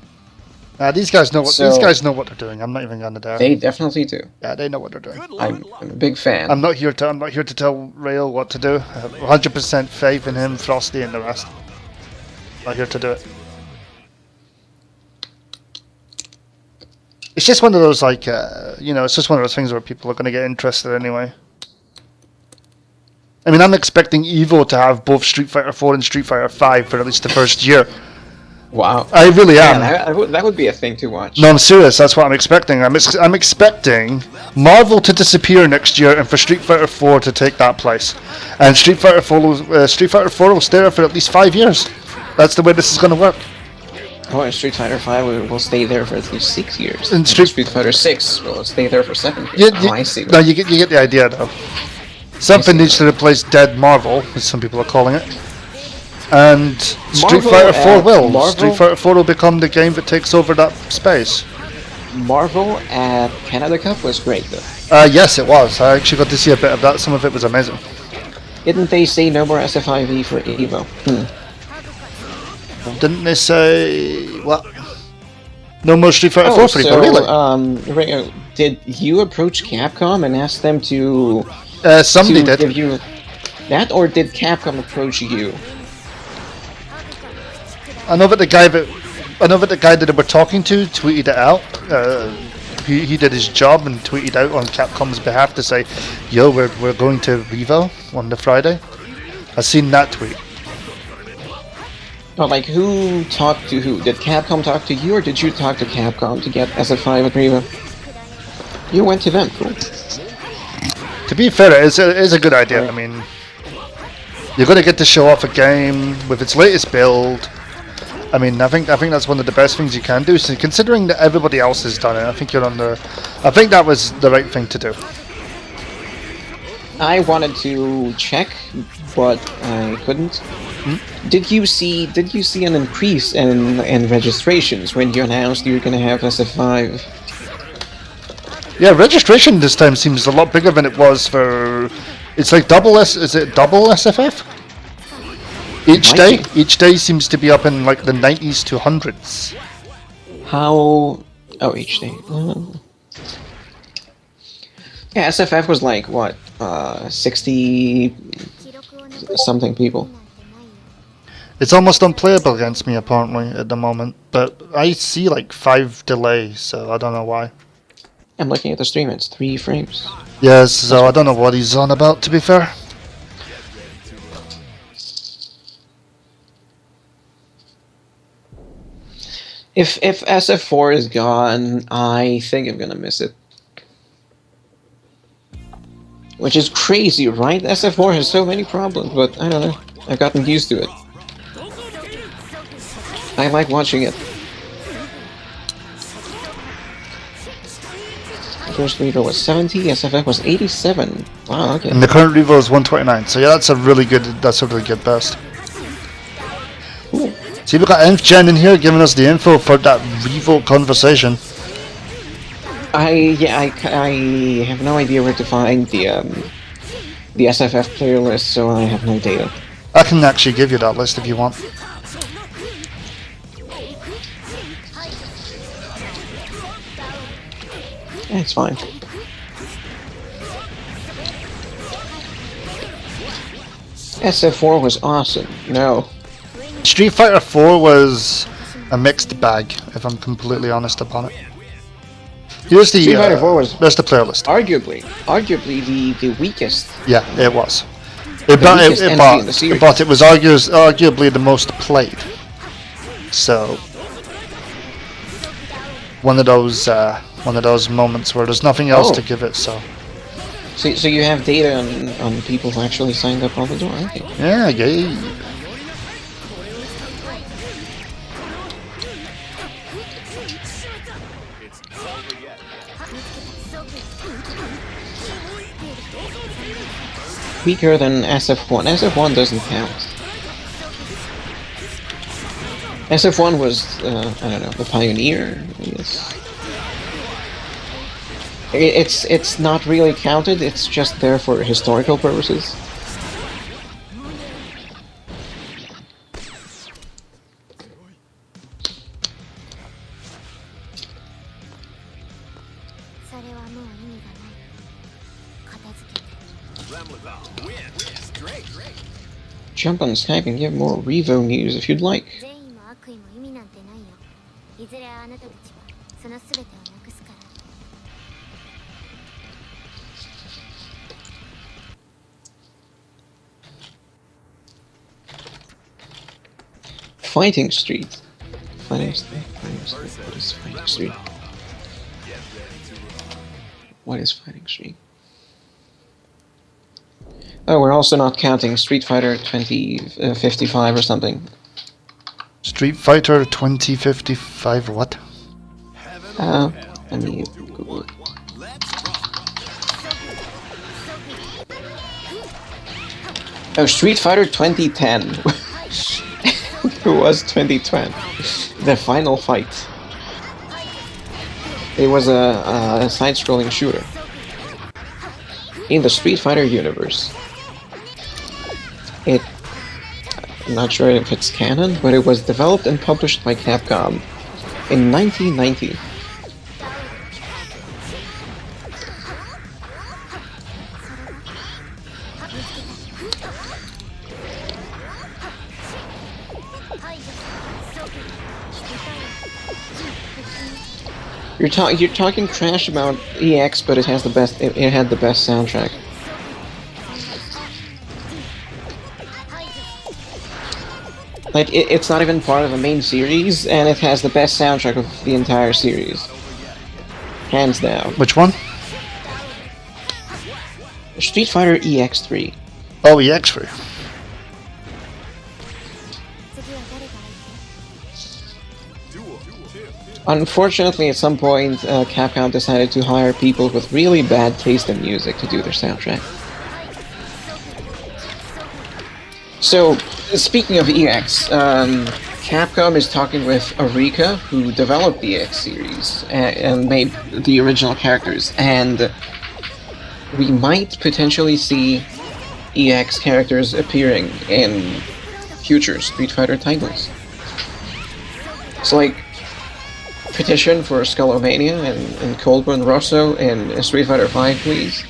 [SPEAKER 1] These guys know what
[SPEAKER 2] So-
[SPEAKER 1] these guys know what they're doing. I'm not even gonna dare.
[SPEAKER 2] They definitely do.
[SPEAKER 1] Yeah, they know what they're doing.
[SPEAKER 4] Good luck.
[SPEAKER 2] I'm a big fan.
[SPEAKER 1] I'm not here to tell Rail what to do. I have 100% faith in him, Frosty, and the rest. Not here to do it. It's just one of those it's just one of those things where people are going to get interested anyway. I mean, I'm expecting Evo to have both Street Fighter 4 and Street Fighter 5 for at least the first year.
[SPEAKER 2] Wow.
[SPEAKER 1] I really am.
[SPEAKER 2] Yeah, that would be a thing to watch.
[SPEAKER 1] No, I'm serious. That's what I'm expecting. I'm expecting Marvel to disappear next year and for Street Fighter 4 to take that place. And Street Fighter 4 will stay there for at least 5 years. That's the way this is going to work.
[SPEAKER 2] Oh, and Street Fighter 5 will stay there for at least 6 years.
[SPEAKER 1] And
[SPEAKER 2] Street Fighter 6 will stay there for 7 years. I see.
[SPEAKER 1] No, you get the idea though. Something needs to replace Dead Marvel, as some people are calling it. And Street
[SPEAKER 2] Marvel,
[SPEAKER 1] Fighter 4 will.
[SPEAKER 2] Marvel-
[SPEAKER 1] Street Fighter 4 will become the game that takes over that space.
[SPEAKER 2] Marvel at Canada Cup was great though.
[SPEAKER 1] Yes, it was. I actually got to see a bit of that. Some of it was amazing.
[SPEAKER 2] Didn't they say no more SFIV for Evo?
[SPEAKER 1] Didn't they say what? No more Street Fighter 4 for people, really?
[SPEAKER 2] Did you approach Capcom and ask them to
[SPEAKER 1] Somebody did.
[SPEAKER 2] give you that, or did Capcom approach you?
[SPEAKER 1] I know that the guy that they were talking to tweeted it out. He did his job and tweeted out on Capcom's behalf to say, "Yo, we're going to Revo on the Friday." I seen that tweet.
[SPEAKER 2] Oh, like who talked to who? Did Capcom talk to you, or did you talk to Capcom to get SF5 at Revo? You went to them, cool.
[SPEAKER 1] To be fair, it is a good idea. I mean, you're going to get to show off a game with its latest build. I mean, I think that's one of the best things you can do. So considering that everybody else has done it, I think I think that was the right thing to do.
[SPEAKER 2] I wanted to check, but I couldn't. Did you see an increase in registrations when you announced you were going to have SF5?
[SPEAKER 1] Yeah, registration this time seems a lot bigger than it was for. It's like is it double SFF? Each day seems to be up in like the 90s to 100s.
[SPEAKER 2] How? Oh, each day. Yeah, SFF was like what? 60 something people.
[SPEAKER 1] It's almost unplayable against me apparently at the moment, but I see like 5 delays, so I don't know why.
[SPEAKER 2] I'm looking at the stream, it's 3 frames.
[SPEAKER 1] Yes, so I don't know what he's on about, to be fair.
[SPEAKER 2] If SF4 is gone, I think I'm gonna miss it. Which is crazy, right? SF4 has so many problems, but I don't know. I've gotten used to it. I like watching it. first revo was 70, SFF was 87. Wow, okay.
[SPEAKER 1] And the current revo is 129. So yeah, that's a really good best.
[SPEAKER 2] Cool.
[SPEAKER 1] See, we got EnfGen in here giving us the info for that revo conversation.
[SPEAKER 2] I have no idea where to find the SFF player list, so I have no data.
[SPEAKER 1] I can actually give you that list if you want.
[SPEAKER 2] It's fine. SF4 was awesome. No.
[SPEAKER 1] Street Fighter 4 was a mixed bag, if I'm completely honest upon it. Here's the
[SPEAKER 2] Street Fighter 4 was
[SPEAKER 1] there's the player list.
[SPEAKER 2] arguably the weakest.
[SPEAKER 1] Yeah, it was.
[SPEAKER 2] weakest entry in the series.
[SPEAKER 1] But it was arguably the most played. So one of those moments where there's nothing else to give it. So
[SPEAKER 2] you have data on people who actually signed up on the door. Okay.
[SPEAKER 1] yeah, yeah.
[SPEAKER 2] Weaker than SF1. SF1 doesn't count. SF1 was, I don't know, the pioneer, I guess. It's not really counted, it's just there for historical purposes. Jump on Skype and get more Revo news if you'd like. Fighting Street. Fighting Street. What is Fighting Street? What is Fighting Street? Oh, we're also not counting Street Fighter 2055 or something.
[SPEAKER 1] Street Fighter 2055 what?
[SPEAKER 2] Let me Google it. Oh, Street Fighter 2010. It was 2010. The final fight. It was a side-scrolling shooter in the Street Fighter universe. I'm not sure if it's canon, but it was developed and published by Capcom in 1990. You're talking trash about EX, but it has the best. It had the best soundtrack. Like it's not even part of the main series, and it has the best soundtrack of the entire series, hands down.
[SPEAKER 1] Which one?
[SPEAKER 2] Street Fighter EX3.
[SPEAKER 1] Oh, EX3.
[SPEAKER 2] Unfortunately, at some point, Capcom decided to hire people with really bad taste in music to do their soundtrack. So, speaking of EX, Capcom is talking with Arika, who developed the EX series and made the original characters, and we might potentially see EX characters appearing in future Street Fighter titles. It's like petition for Skullomania and Coldburn Rosso in Street Fighter V, please.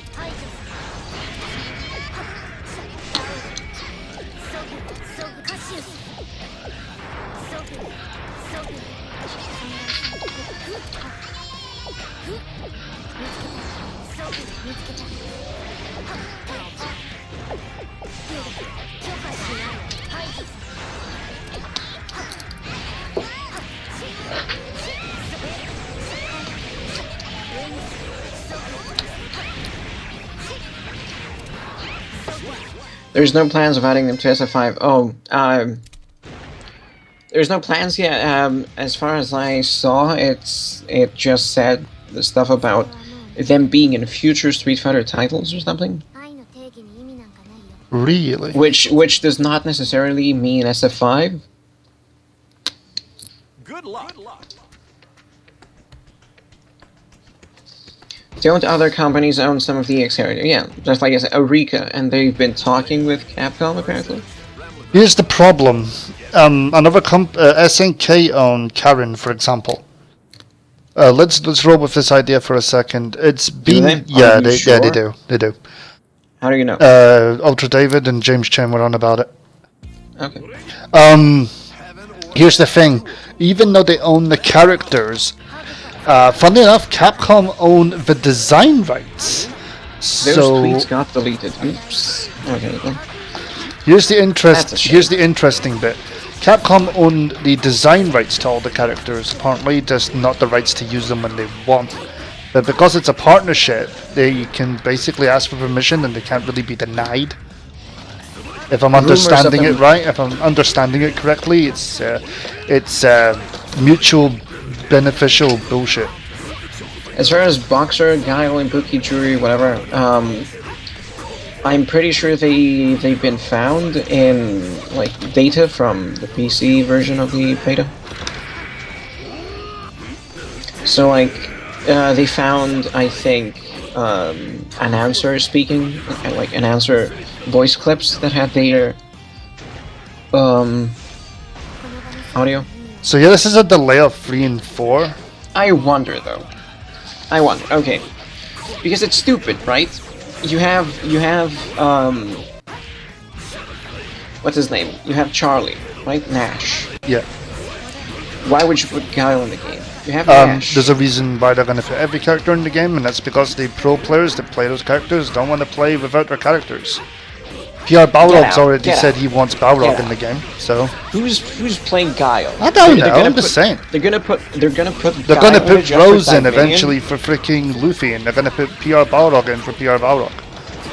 [SPEAKER 2] There's no plans of adding them to SF5. Oh, there's no plans yet. As far as I saw, it just said the stuff about them being in future Street Fighter titles or something.
[SPEAKER 1] Really?
[SPEAKER 2] Which does not necessarily mean SF5.
[SPEAKER 4] Good luck.
[SPEAKER 2] Don't other companies own some of the Xrd? Yeah, just like I said, Eureka, and they've been talking with Capcom apparently.
[SPEAKER 1] Here's the problem. Another SNK own Karen, for example. Let's roll with this idea for a second. It's been
[SPEAKER 2] they?
[SPEAKER 1] yeah,
[SPEAKER 2] Are you
[SPEAKER 1] they
[SPEAKER 2] sure?
[SPEAKER 1] do. They do.
[SPEAKER 2] How do you know?
[SPEAKER 1] Ultra David and James Chen were on about it.
[SPEAKER 2] Okay.
[SPEAKER 1] Here's the thing. Even though they own the characters, funnily enough, Capcom own the design rights.
[SPEAKER 2] Those
[SPEAKER 1] So
[SPEAKER 2] tweets got deleted. Oops. Okay. Well,
[SPEAKER 1] here's the
[SPEAKER 2] That's a shame.
[SPEAKER 1] Here's the interesting bit. Capcom own the design rights to all the characters, apparently just not the rights to use them when they want. But because it's a partnership, they can basically ask for permission and they can't really be denied. If I'm
[SPEAKER 2] Rumors of
[SPEAKER 1] understanding it
[SPEAKER 2] them-
[SPEAKER 1] right, if I'm understanding it correctly, it's mutual beneficial bullshit.
[SPEAKER 2] as far as Boxer, Guile, and Buki Jury, whatever, I'm pretty sure they've been found in like data from the PC version of the beta. So like, they found, I think, announcer speaking, like announcer voice clips that had their audio.
[SPEAKER 1] So yeah, this is a delay of 3 and 4.
[SPEAKER 2] I wonder though. Okay, because it's stupid, right? You have what's his name? You have Charlie, right? Nash.
[SPEAKER 1] Yeah.
[SPEAKER 2] Why would you put Guile in the game? You have Nash.
[SPEAKER 1] There's a reason why they're going to put every character in the game, and that's because the pro players that play those characters don't want to play without their characters. PR Balrog's already said he wants Balrog in the game, so
[SPEAKER 2] Who's playing Guile?
[SPEAKER 1] I don't know.
[SPEAKER 2] They're gonna
[SPEAKER 1] I'm just saying.
[SPEAKER 2] They're gonna put
[SPEAKER 1] They're going
[SPEAKER 2] Guile
[SPEAKER 1] to put
[SPEAKER 2] just
[SPEAKER 1] Rose
[SPEAKER 2] for
[SPEAKER 1] in
[SPEAKER 2] Siberian?
[SPEAKER 1] eventually for freaking Luffy, and they're going to put PR Balrog in for PR Balrog.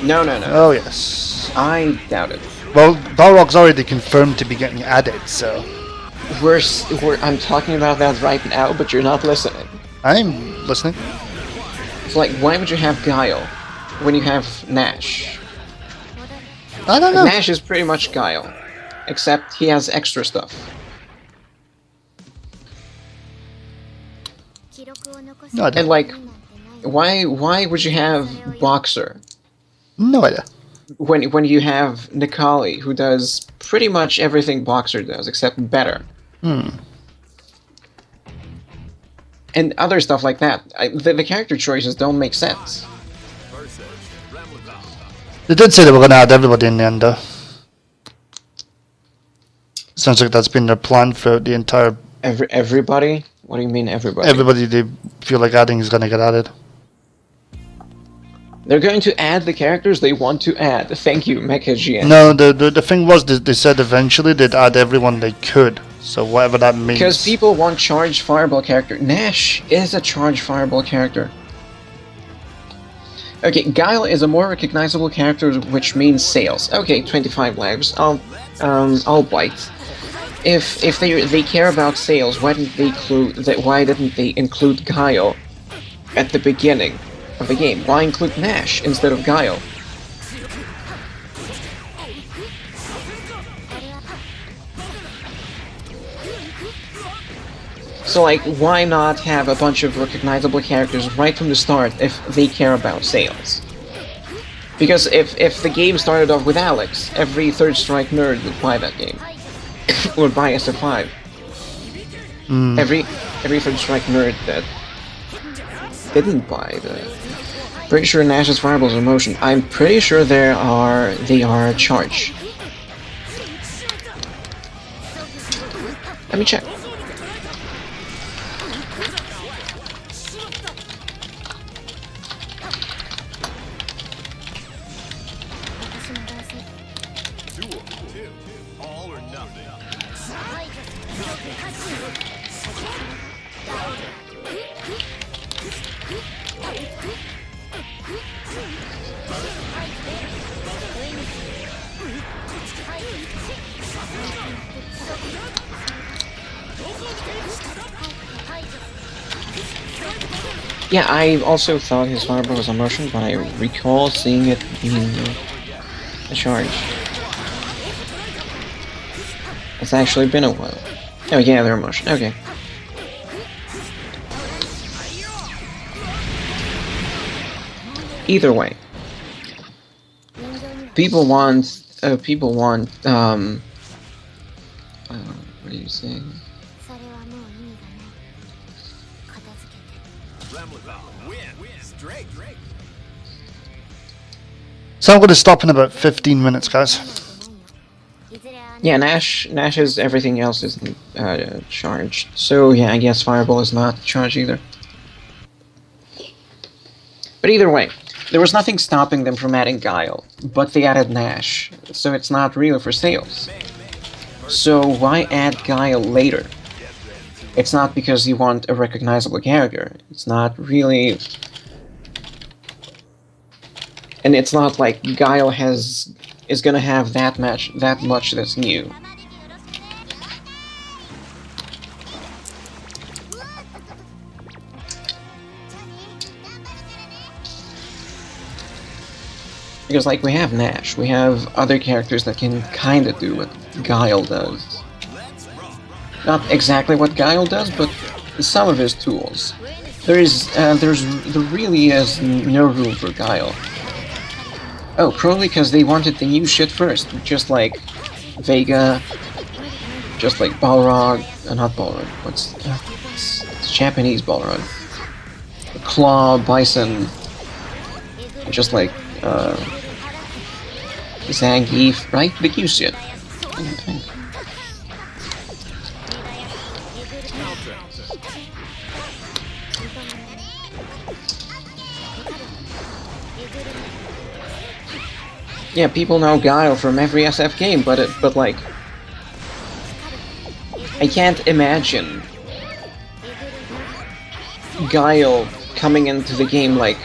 [SPEAKER 2] No.
[SPEAKER 1] Oh yes.
[SPEAKER 2] I doubt it.
[SPEAKER 1] Well, Balrog's already confirmed to be getting added, so
[SPEAKER 2] I'm talking about that right now, but you're not listening.
[SPEAKER 1] I'm listening.
[SPEAKER 2] It's like, why would you have Guile when you have Nash?
[SPEAKER 1] I don't know.
[SPEAKER 2] Nash is pretty much Guile, except he has extra stuff.
[SPEAKER 1] No idea.
[SPEAKER 2] And like, why would you have Boxer
[SPEAKER 1] No idea.
[SPEAKER 2] when you have Nikali, who does pretty much everything Boxer does, except better? And other stuff like that. The character choices don't make sense.
[SPEAKER 1] They did say they were going to add everybody in the end, though. Sounds like that's been their plan for the entire...
[SPEAKER 2] Everybody? What do you mean everybody?
[SPEAKER 1] Everybody they feel like adding is going to get added.
[SPEAKER 2] They're going to add the characters they want to add. Thank you, Mecha GN.
[SPEAKER 1] No, the thing was, they said eventually they'd add everyone they could. So whatever that means.
[SPEAKER 2] Because people want charged fireball character. Nash is a charged fireball character. Okay, Guile is a more recognizable character, which means sales. Okay, 25 lives. I'll bite. If they care about sales, why didn't they include Guile at the beginning of the game? Why include Nash instead of Guile? So like, why not have a bunch of recognizable characters right from the start if they care about sales? Because if the game started off with Alex, every Third Strike nerd would buy that game. Would buy SF5. Every Third Strike nerd that didn't buy the... Pretty sure Nash's Fireballs are motion. I'm pretty sure they are charged. Let me check.
[SPEAKER 4] All or nothing.
[SPEAKER 2] Yeah, I also thought his fireball was a motion, but I recall seeing it being a charge. It's actually been a while. Oh yeah, they're a motion. Okay. Either way, people want. What are you saying?
[SPEAKER 1] So I'm going to stop in about 15 minutes, guys.
[SPEAKER 2] Yeah, Nash's everything else isn't charged. So yeah, I guess Fireball is not charged either. But either way, there was nothing stopping them from adding Guile, but they added Nash, so it's not really for sales. So why add Guile later? It's not because you want a recognizable character. It's not really... And it's not like Guile is gonna have that much that's new. Because like we have Nash, we have other characters that can kinda do what Guile does. Not exactly what Guile does, but some of his tools. There really is no room for Guile. Oh, probably because they wanted the new shit first, just like Vega, just like Balrog, not Balrog, it's Japanese Balrog. Claw, Bison, just like, Zangief, right? The new shit. Yeah, people know Guile from every SF game, but like, I can't imagine Guile coming into the game like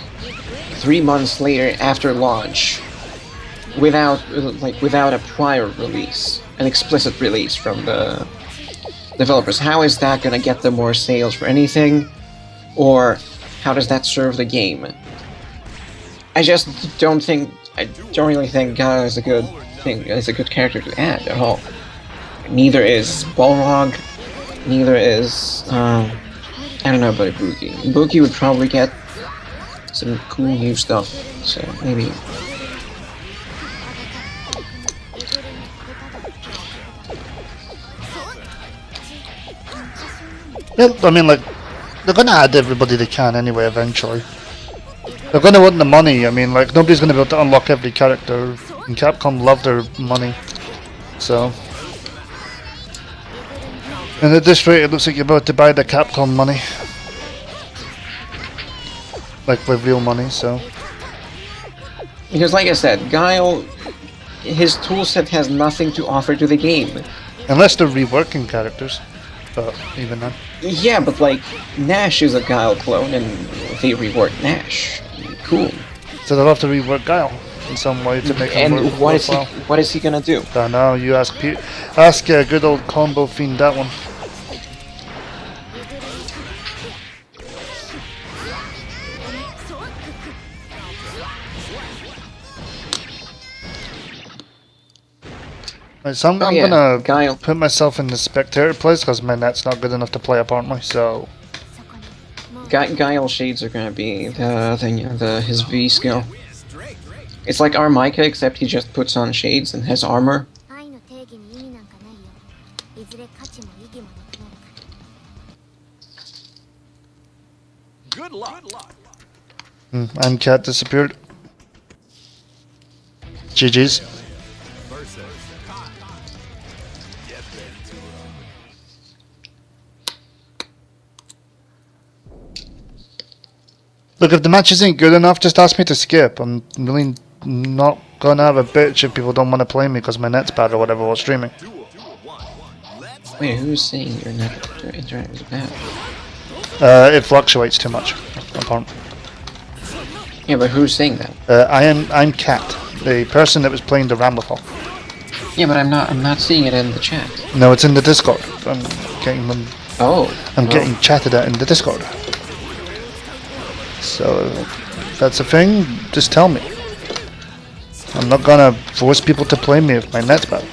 [SPEAKER 2] 3 months later after launch, without a prior release, an explicit release from the developers. How is that gonna get them more sales for anything, or how does that serve the game? I don't really think Guile is a good thing. It's a good character to add at all. Neither is Balrog. Neither is I don't know about Ibuki. Ibuki would probably get some cool new stuff. So maybe.
[SPEAKER 1] Yeah, I mean, like, they're gonna add everybody they can anyway, eventually. They're gonna want the money. I mean, like, nobody's gonna be able to unlock every character, and Capcom love their money. So, and at this rate, it looks like you're about to buy the Capcom money, like with real money. So,
[SPEAKER 2] Because like I said, Guile, his toolset has nothing to offer to the game.
[SPEAKER 1] unless they're reworking characters, but even then.
[SPEAKER 2] Yeah, but like, Nash is a Guile clone, and they rework Nash. Cool.
[SPEAKER 1] So they'll have to rework Guile in some way to make him
[SPEAKER 2] And what is he gonna do?
[SPEAKER 1] I know, you ask good old Combo Fiend that one. Right, so I'm gonna
[SPEAKER 2] Guile.
[SPEAKER 1] put myself in the spectator place because my net's not good enough to play apparently. So
[SPEAKER 2] Guile shades are gonna be his V skill. It's like Armika, except he just puts on shades and has armor.
[SPEAKER 4] Good luck.
[SPEAKER 1] and cat disappeared. GG's. Look, if the match isn't good enough, just ask me to skip. I'm really not gonna have a bitch if people don't want to play me because my net's bad or whatever while streaming.
[SPEAKER 2] Wait, who's saying your net internet is bad?
[SPEAKER 1] It fluctuates too much. Apparently.
[SPEAKER 2] Yeah, but who's saying that?
[SPEAKER 1] I'm Cat, the person that was playing the Ramblethal.
[SPEAKER 2] Yeah, but I'm not seeing it in the chat.
[SPEAKER 1] No, it's in the Discord. I'm getting them.
[SPEAKER 2] Oh.
[SPEAKER 1] I'm getting chatted at in the Discord. So if that's a thing, just tell me. I'm not gonna force people to play me if my net's bad.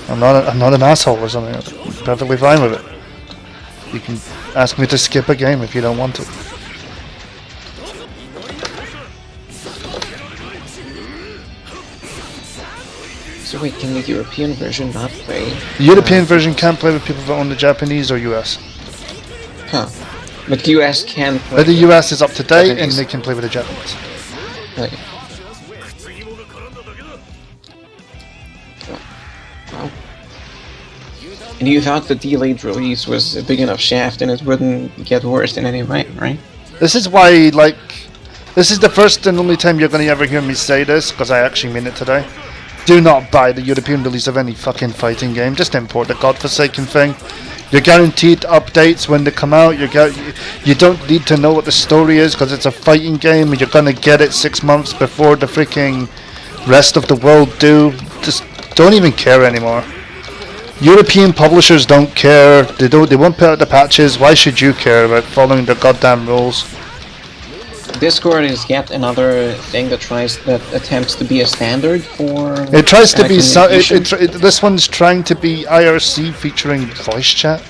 [SPEAKER 1] I'm not an asshole or something. I'm perfectly fine with it. You can ask me to skip a game if you don't want to.
[SPEAKER 2] So wait, can the European version not play?
[SPEAKER 1] The European version can't play with people that own the Japanese or US.
[SPEAKER 2] Huh. But US can play.
[SPEAKER 1] But the US is up to date
[SPEAKER 2] Japanese.
[SPEAKER 1] and they can play with the Japanese.
[SPEAKER 2] Okay. Well. And you thought the delayed release was a big enough shaft and it wouldn't get worse in any way, right?
[SPEAKER 1] This is why, like, this is the first and only time you're going to ever hear me say this, because I actually mean it today. Do not buy the European release of any fucking fighting game. Just import the godforsaken thing. You're guaranteed updates when they come out. You don't need to know what the story is because it's a fighting game and you're going to get it 6 months before the freaking rest of the world do. Just don't even care anymore. European publishers don't care. They won't put out the patches. Why should you care about following the goddamn rules?
[SPEAKER 2] Discord is yet another thing that attempts to be a standard for.
[SPEAKER 1] It tries to be
[SPEAKER 2] communication.
[SPEAKER 1] this one's trying to be IRC featuring voice chat.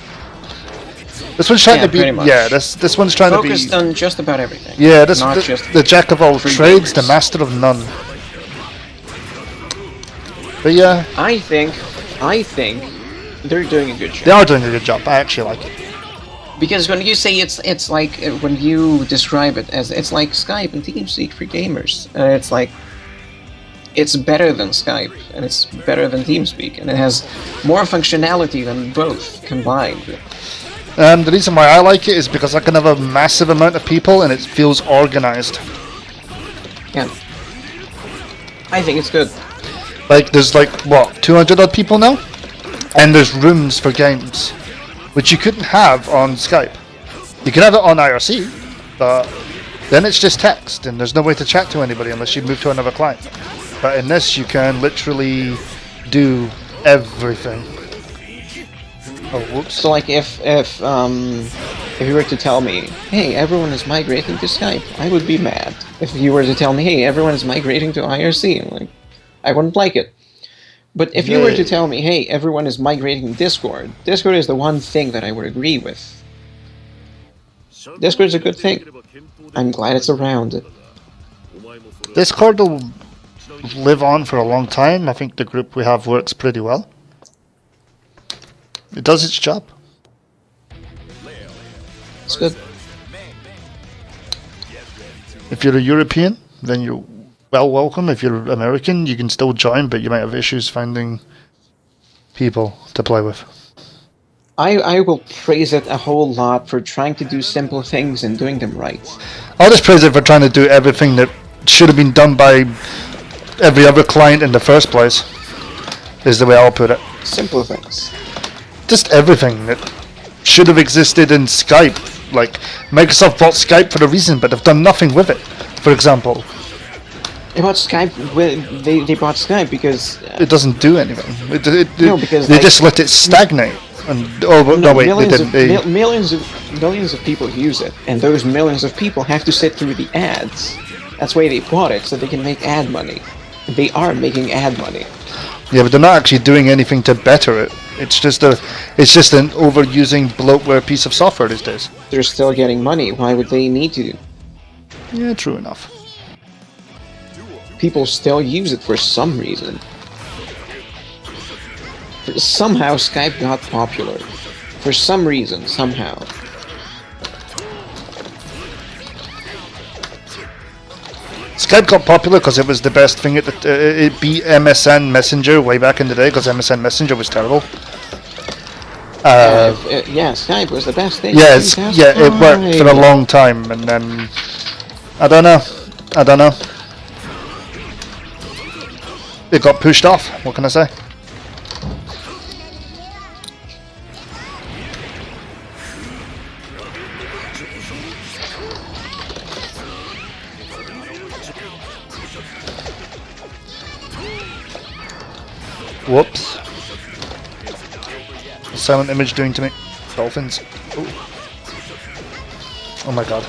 [SPEAKER 1] This one's trying to be
[SPEAKER 2] pretty much.
[SPEAKER 1] this one's trying
[SPEAKER 2] Focused
[SPEAKER 1] to be
[SPEAKER 2] on just about everything.
[SPEAKER 1] yeah.
[SPEAKER 2] not just
[SPEAKER 1] The jack of all
[SPEAKER 2] free
[SPEAKER 1] trades, the
[SPEAKER 2] gamers.
[SPEAKER 1] master of none. But yeah,
[SPEAKER 2] I think they're doing a good job.
[SPEAKER 1] they are doing a good job. I actually like it.
[SPEAKER 2] Because when you say it's like when you describe it as it's like Skype and TeamSpeak for gamers, it's like it's better than Skype and it's better than TeamSpeak and it has more functionality than both combined.
[SPEAKER 1] And the reason why I like it is because I can have a massive amount of people and it feels organized.
[SPEAKER 2] Yeah, I think it's good.
[SPEAKER 1] Like there's like what 200 odd people now, and there's rooms for games, which you couldn't have on Skype. You can have it on IRC, but then it's just text and there's no way to chat to anybody unless you move to another client. But in this you can literally do everything. Oh, whoops.
[SPEAKER 2] So like if you were to tell me, hey, everyone is migrating to Skype, I would be mad. If you were to tell me, hey, everyone is migrating to IRC, like, I wouldn't like it. But if you were to tell me, hey, everyone is migrating to Discord, Discord is the one thing that I would agree with. Discord is a good thing. I'm glad it's around.
[SPEAKER 1] Discord will live on for a long time. I think the group we have works pretty well. It does its job.
[SPEAKER 2] It's good.
[SPEAKER 1] If you're a European, then you're welcome. If you're American, you can still join, but you might have issues finding people to play with.
[SPEAKER 2] I will praise it a whole lot for trying to do simple things and doing them right.
[SPEAKER 1] I'll just praise it for trying to do everything that should have been done by every other client in the first place, is the way I'll put it.
[SPEAKER 2] Simple things.
[SPEAKER 1] Just everything that should have existed in Skype. Like, Microsoft bought Skype for a reason, but they've done nothing with it, for example.
[SPEAKER 2] They bought Skype. They bought Skype because
[SPEAKER 1] It doesn't do anything.
[SPEAKER 2] No, because
[SPEAKER 1] they
[SPEAKER 2] like,
[SPEAKER 1] just let it stagnate. And no, wait, they didn't.
[SPEAKER 2] millions of people use it, and those millions of people have to sit through the ads. That's why they bought it, so they can make ad money. They are making ad money.
[SPEAKER 1] Yeah, but they're not actually doing anything to better it. It's just an overusing bloatware piece of software these days.
[SPEAKER 2] They're still getting money. Why would they need to?
[SPEAKER 1] Yeah, true enough.
[SPEAKER 2] People still use it for some reason. Somehow Skype got popular. For some reason, somehow.
[SPEAKER 1] Skype got popular because it was the best thing. It beat MSN Messenger way back in the day because MSN Messenger was terrible.
[SPEAKER 2] Yeah, Skype was the best thing.
[SPEAKER 1] Yeah, it worked for a long time, and then I don't know. It got pushed off. What can I say? Whoops. What's Silent Image doing to me? Dolphins. Ooh. Oh my god.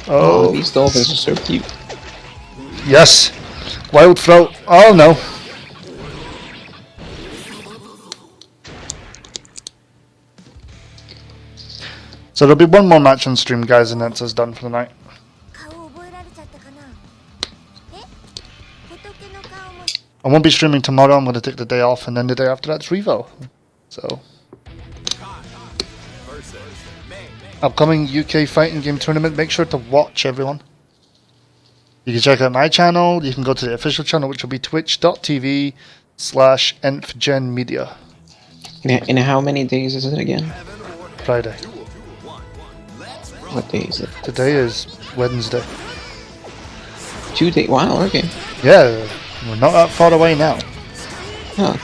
[SPEAKER 2] Oh,
[SPEAKER 1] Oh,
[SPEAKER 2] these dolphins are so cute.
[SPEAKER 1] yes. Wild throat. Oh no. So there'll be one more match on stream, guys, and that's us done for the night.
[SPEAKER 5] 顔覚えられちゃったかなえ仏の顔も
[SPEAKER 1] I won't be streaming tomorrow. I'm going to take the day off, and then the day after that's Revo. So, upcoming UK fighting game tournament. Make sure to watch, everyone. You can check out my channel. You can go to the official channel, which will be twitch.tv/nthgenmedia.
[SPEAKER 2] In how many days is it again?
[SPEAKER 1] Friday.
[SPEAKER 2] What day is it?
[SPEAKER 1] Today is Wednesday.
[SPEAKER 2] 2 days. Wow, okay.
[SPEAKER 1] Yeah, we're not that far away now.
[SPEAKER 2] Huh.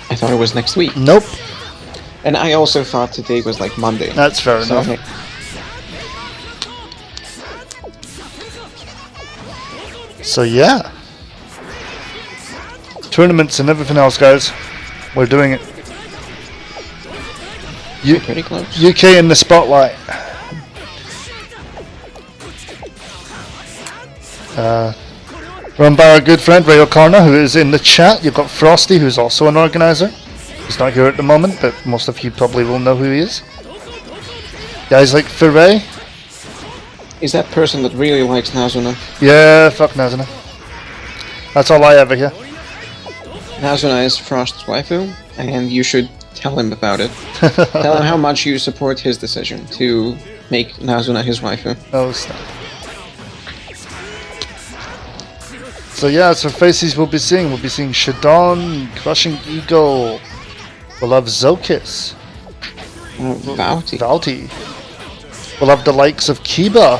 [SPEAKER 2] I thought it was next week.
[SPEAKER 1] Nope,
[SPEAKER 2] And I also thought today was like Monday.
[SPEAKER 1] that's fair
[SPEAKER 2] So,
[SPEAKER 1] enough.
[SPEAKER 2] okay.
[SPEAKER 1] So yeah, tournaments and everything else, guys. We're doing it.
[SPEAKER 2] We're pretty close.
[SPEAKER 1] UK in the spotlight. Run by our good friend Ray O'Connor, who is in the chat. You've got Frosty, who's also an organizer. He's not here at the moment, but most of you probably will know who he is. Guys like Foray.
[SPEAKER 2] Is that person that really likes Nazuna?
[SPEAKER 1] Yeah, fuck Nazuna. That's all I ever hear.
[SPEAKER 2] Nazuna is Frost's waifu, and you should tell him about it. Tell him how much you support his decision to make Nazuna his waifu.
[SPEAKER 1] Oh, snap. So yeah, so faces we'll be seeing Shadon, Crushing Eagle. We'll have Zokis,
[SPEAKER 2] Bounty.
[SPEAKER 1] Valti. We'll have the likes of Kiba.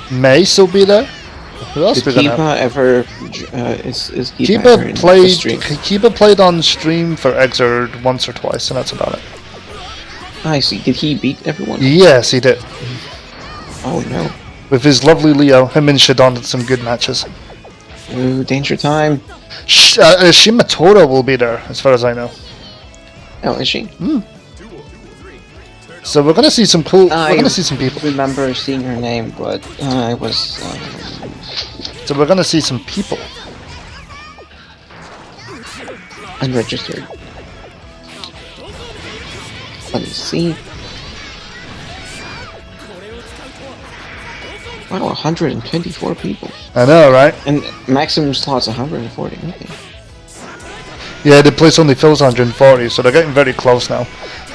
[SPEAKER 1] Mace will be there. Who else
[SPEAKER 2] Did
[SPEAKER 1] we gonna have?
[SPEAKER 2] Kiba ever... is Kiba ever in
[SPEAKER 1] Kiba
[SPEAKER 2] the
[SPEAKER 1] played.
[SPEAKER 2] stream?
[SPEAKER 1] Kiba played on stream for Xrd once or twice, and that's about it.
[SPEAKER 2] I see. Did he beat everyone?
[SPEAKER 1] Yes, he did.
[SPEAKER 2] Oh no.
[SPEAKER 1] With his lovely Leo, him and Shadon did some good matches.
[SPEAKER 2] Ooh, danger time.
[SPEAKER 1] Shimatora will be there, as far as I know.
[SPEAKER 2] Oh, is she?
[SPEAKER 1] So we're gonna see some cool.
[SPEAKER 2] I
[SPEAKER 1] We're gonna see some people.
[SPEAKER 2] remember seeing her name, but I was...
[SPEAKER 1] So we're gonna see some people.
[SPEAKER 2] unregistered. Let me see. Wow, 124 people.
[SPEAKER 1] I know, right?
[SPEAKER 2] And maximum slots 140. Okay.
[SPEAKER 1] Yeah, the place only fills 140, so they're getting very close now.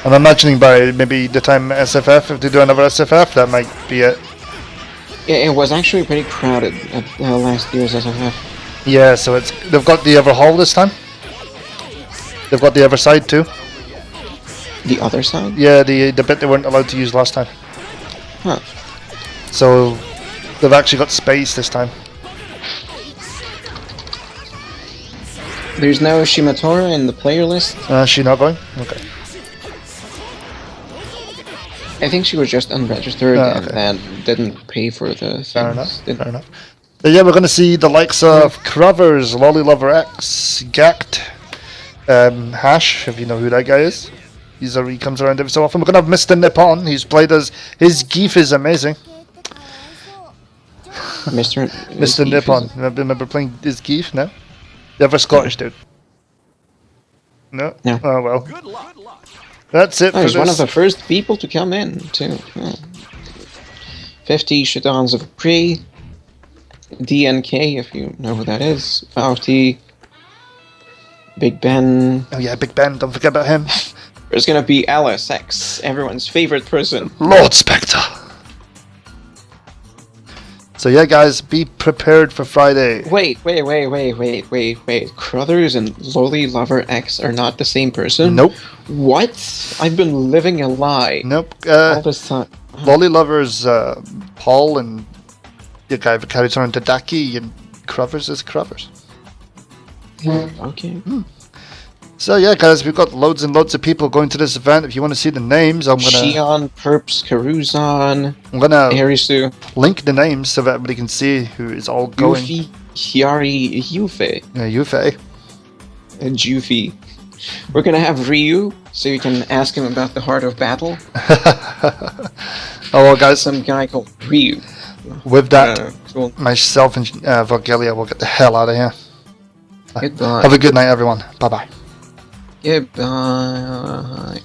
[SPEAKER 1] I'm imagining by maybe the time SFF, if they do another SFF, that might be it.
[SPEAKER 2] Yeah, it was actually pretty crowded at last year's SFF.
[SPEAKER 1] Yeah, so they've got the other hall this time. They've got the other side too.
[SPEAKER 2] The other side?
[SPEAKER 1] Yeah, the bit they weren't allowed to use last time.
[SPEAKER 2] Huh.
[SPEAKER 1] So they've actually got space this time.
[SPEAKER 2] There's no Shimatora in the player list.
[SPEAKER 1] She not going? Okay.
[SPEAKER 2] I think she was just unregistered
[SPEAKER 1] Oh, okay.
[SPEAKER 2] and didn't pay for the things.
[SPEAKER 1] Fair enough.
[SPEAKER 2] Didn't-
[SPEAKER 1] Fair enough. But yeah, we're going to see the likes of Crovers, Lolly Lover X, Gact, Hash, if you know who that guy is. He comes around every so often. We're going to have Mr. Nippon, who's played as... His geef is amazing.
[SPEAKER 5] 消えてかわいそう
[SPEAKER 2] Mr.
[SPEAKER 1] Mr. Nippon. Remember playing his geef? No? The other Scottish dude. No?
[SPEAKER 2] No.
[SPEAKER 1] Oh, well.
[SPEAKER 4] Good luck.
[SPEAKER 1] That's it
[SPEAKER 2] Oh,
[SPEAKER 1] for
[SPEAKER 2] he's one of
[SPEAKER 1] this.
[SPEAKER 2] the first people to come in, too. Oh. 50 Shadons of Pre. DNK, if you know who that is. Vauti. Big Ben.
[SPEAKER 1] Oh yeah, Big Ben. Don't forget about him.
[SPEAKER 2] There's gonna be LSX, everyone's favorite person.
[SPEAKER 1] Lord Spectre. So yeah, guys, be prepared for Friday.
[SPEAKER 2] Wait. Crothers and Lowly Lover X are not the same person?
[SPEAKER 1] Nope.
[SPEAKER 2] What? I've been living a lie
[SPEAKER 1] Nope.
[SPEAKER 2] all this time.
[SPEAKER 1] Lolly Lover's Paul, and the guy that carries around Tadaki, and Crovers is Crovers.
[SPEAKER 2] Okay.
[SPEAKER 1] So yeah, guys, we've got loads and loads of people going to this event. If you want to see the names, I'm
[SPEAKER 2] Shion, Perps, Karuzan,
[SPEAKER 1] gonna
[SPEAKER 2] Arisu,
[SPEAKER 1] link the names so that everybody can see who is all going.
[SPEAKER 2] Yuffie, Hyari, Yuffie,
[SPEAKER 1] Yuffie.
[SPEAKER 2] and Juffy. We're gonna have Ryu, so you can ask him about the heart of battle.
[SPEAKER 1] Oh well, guys.
[SPEAKER 2] Some guy called Ryu.
[SPEAKER 1] With that,
[SPEAKER 2] Cool.
[SPEAKER 1] myself and Vogelia will get the hell out of here.
[SPEAKER 2] Goodbye.
[SPEAKER 1] Have a good night, everyone. Bye bye.
[SPEAKER 2] Goodbye.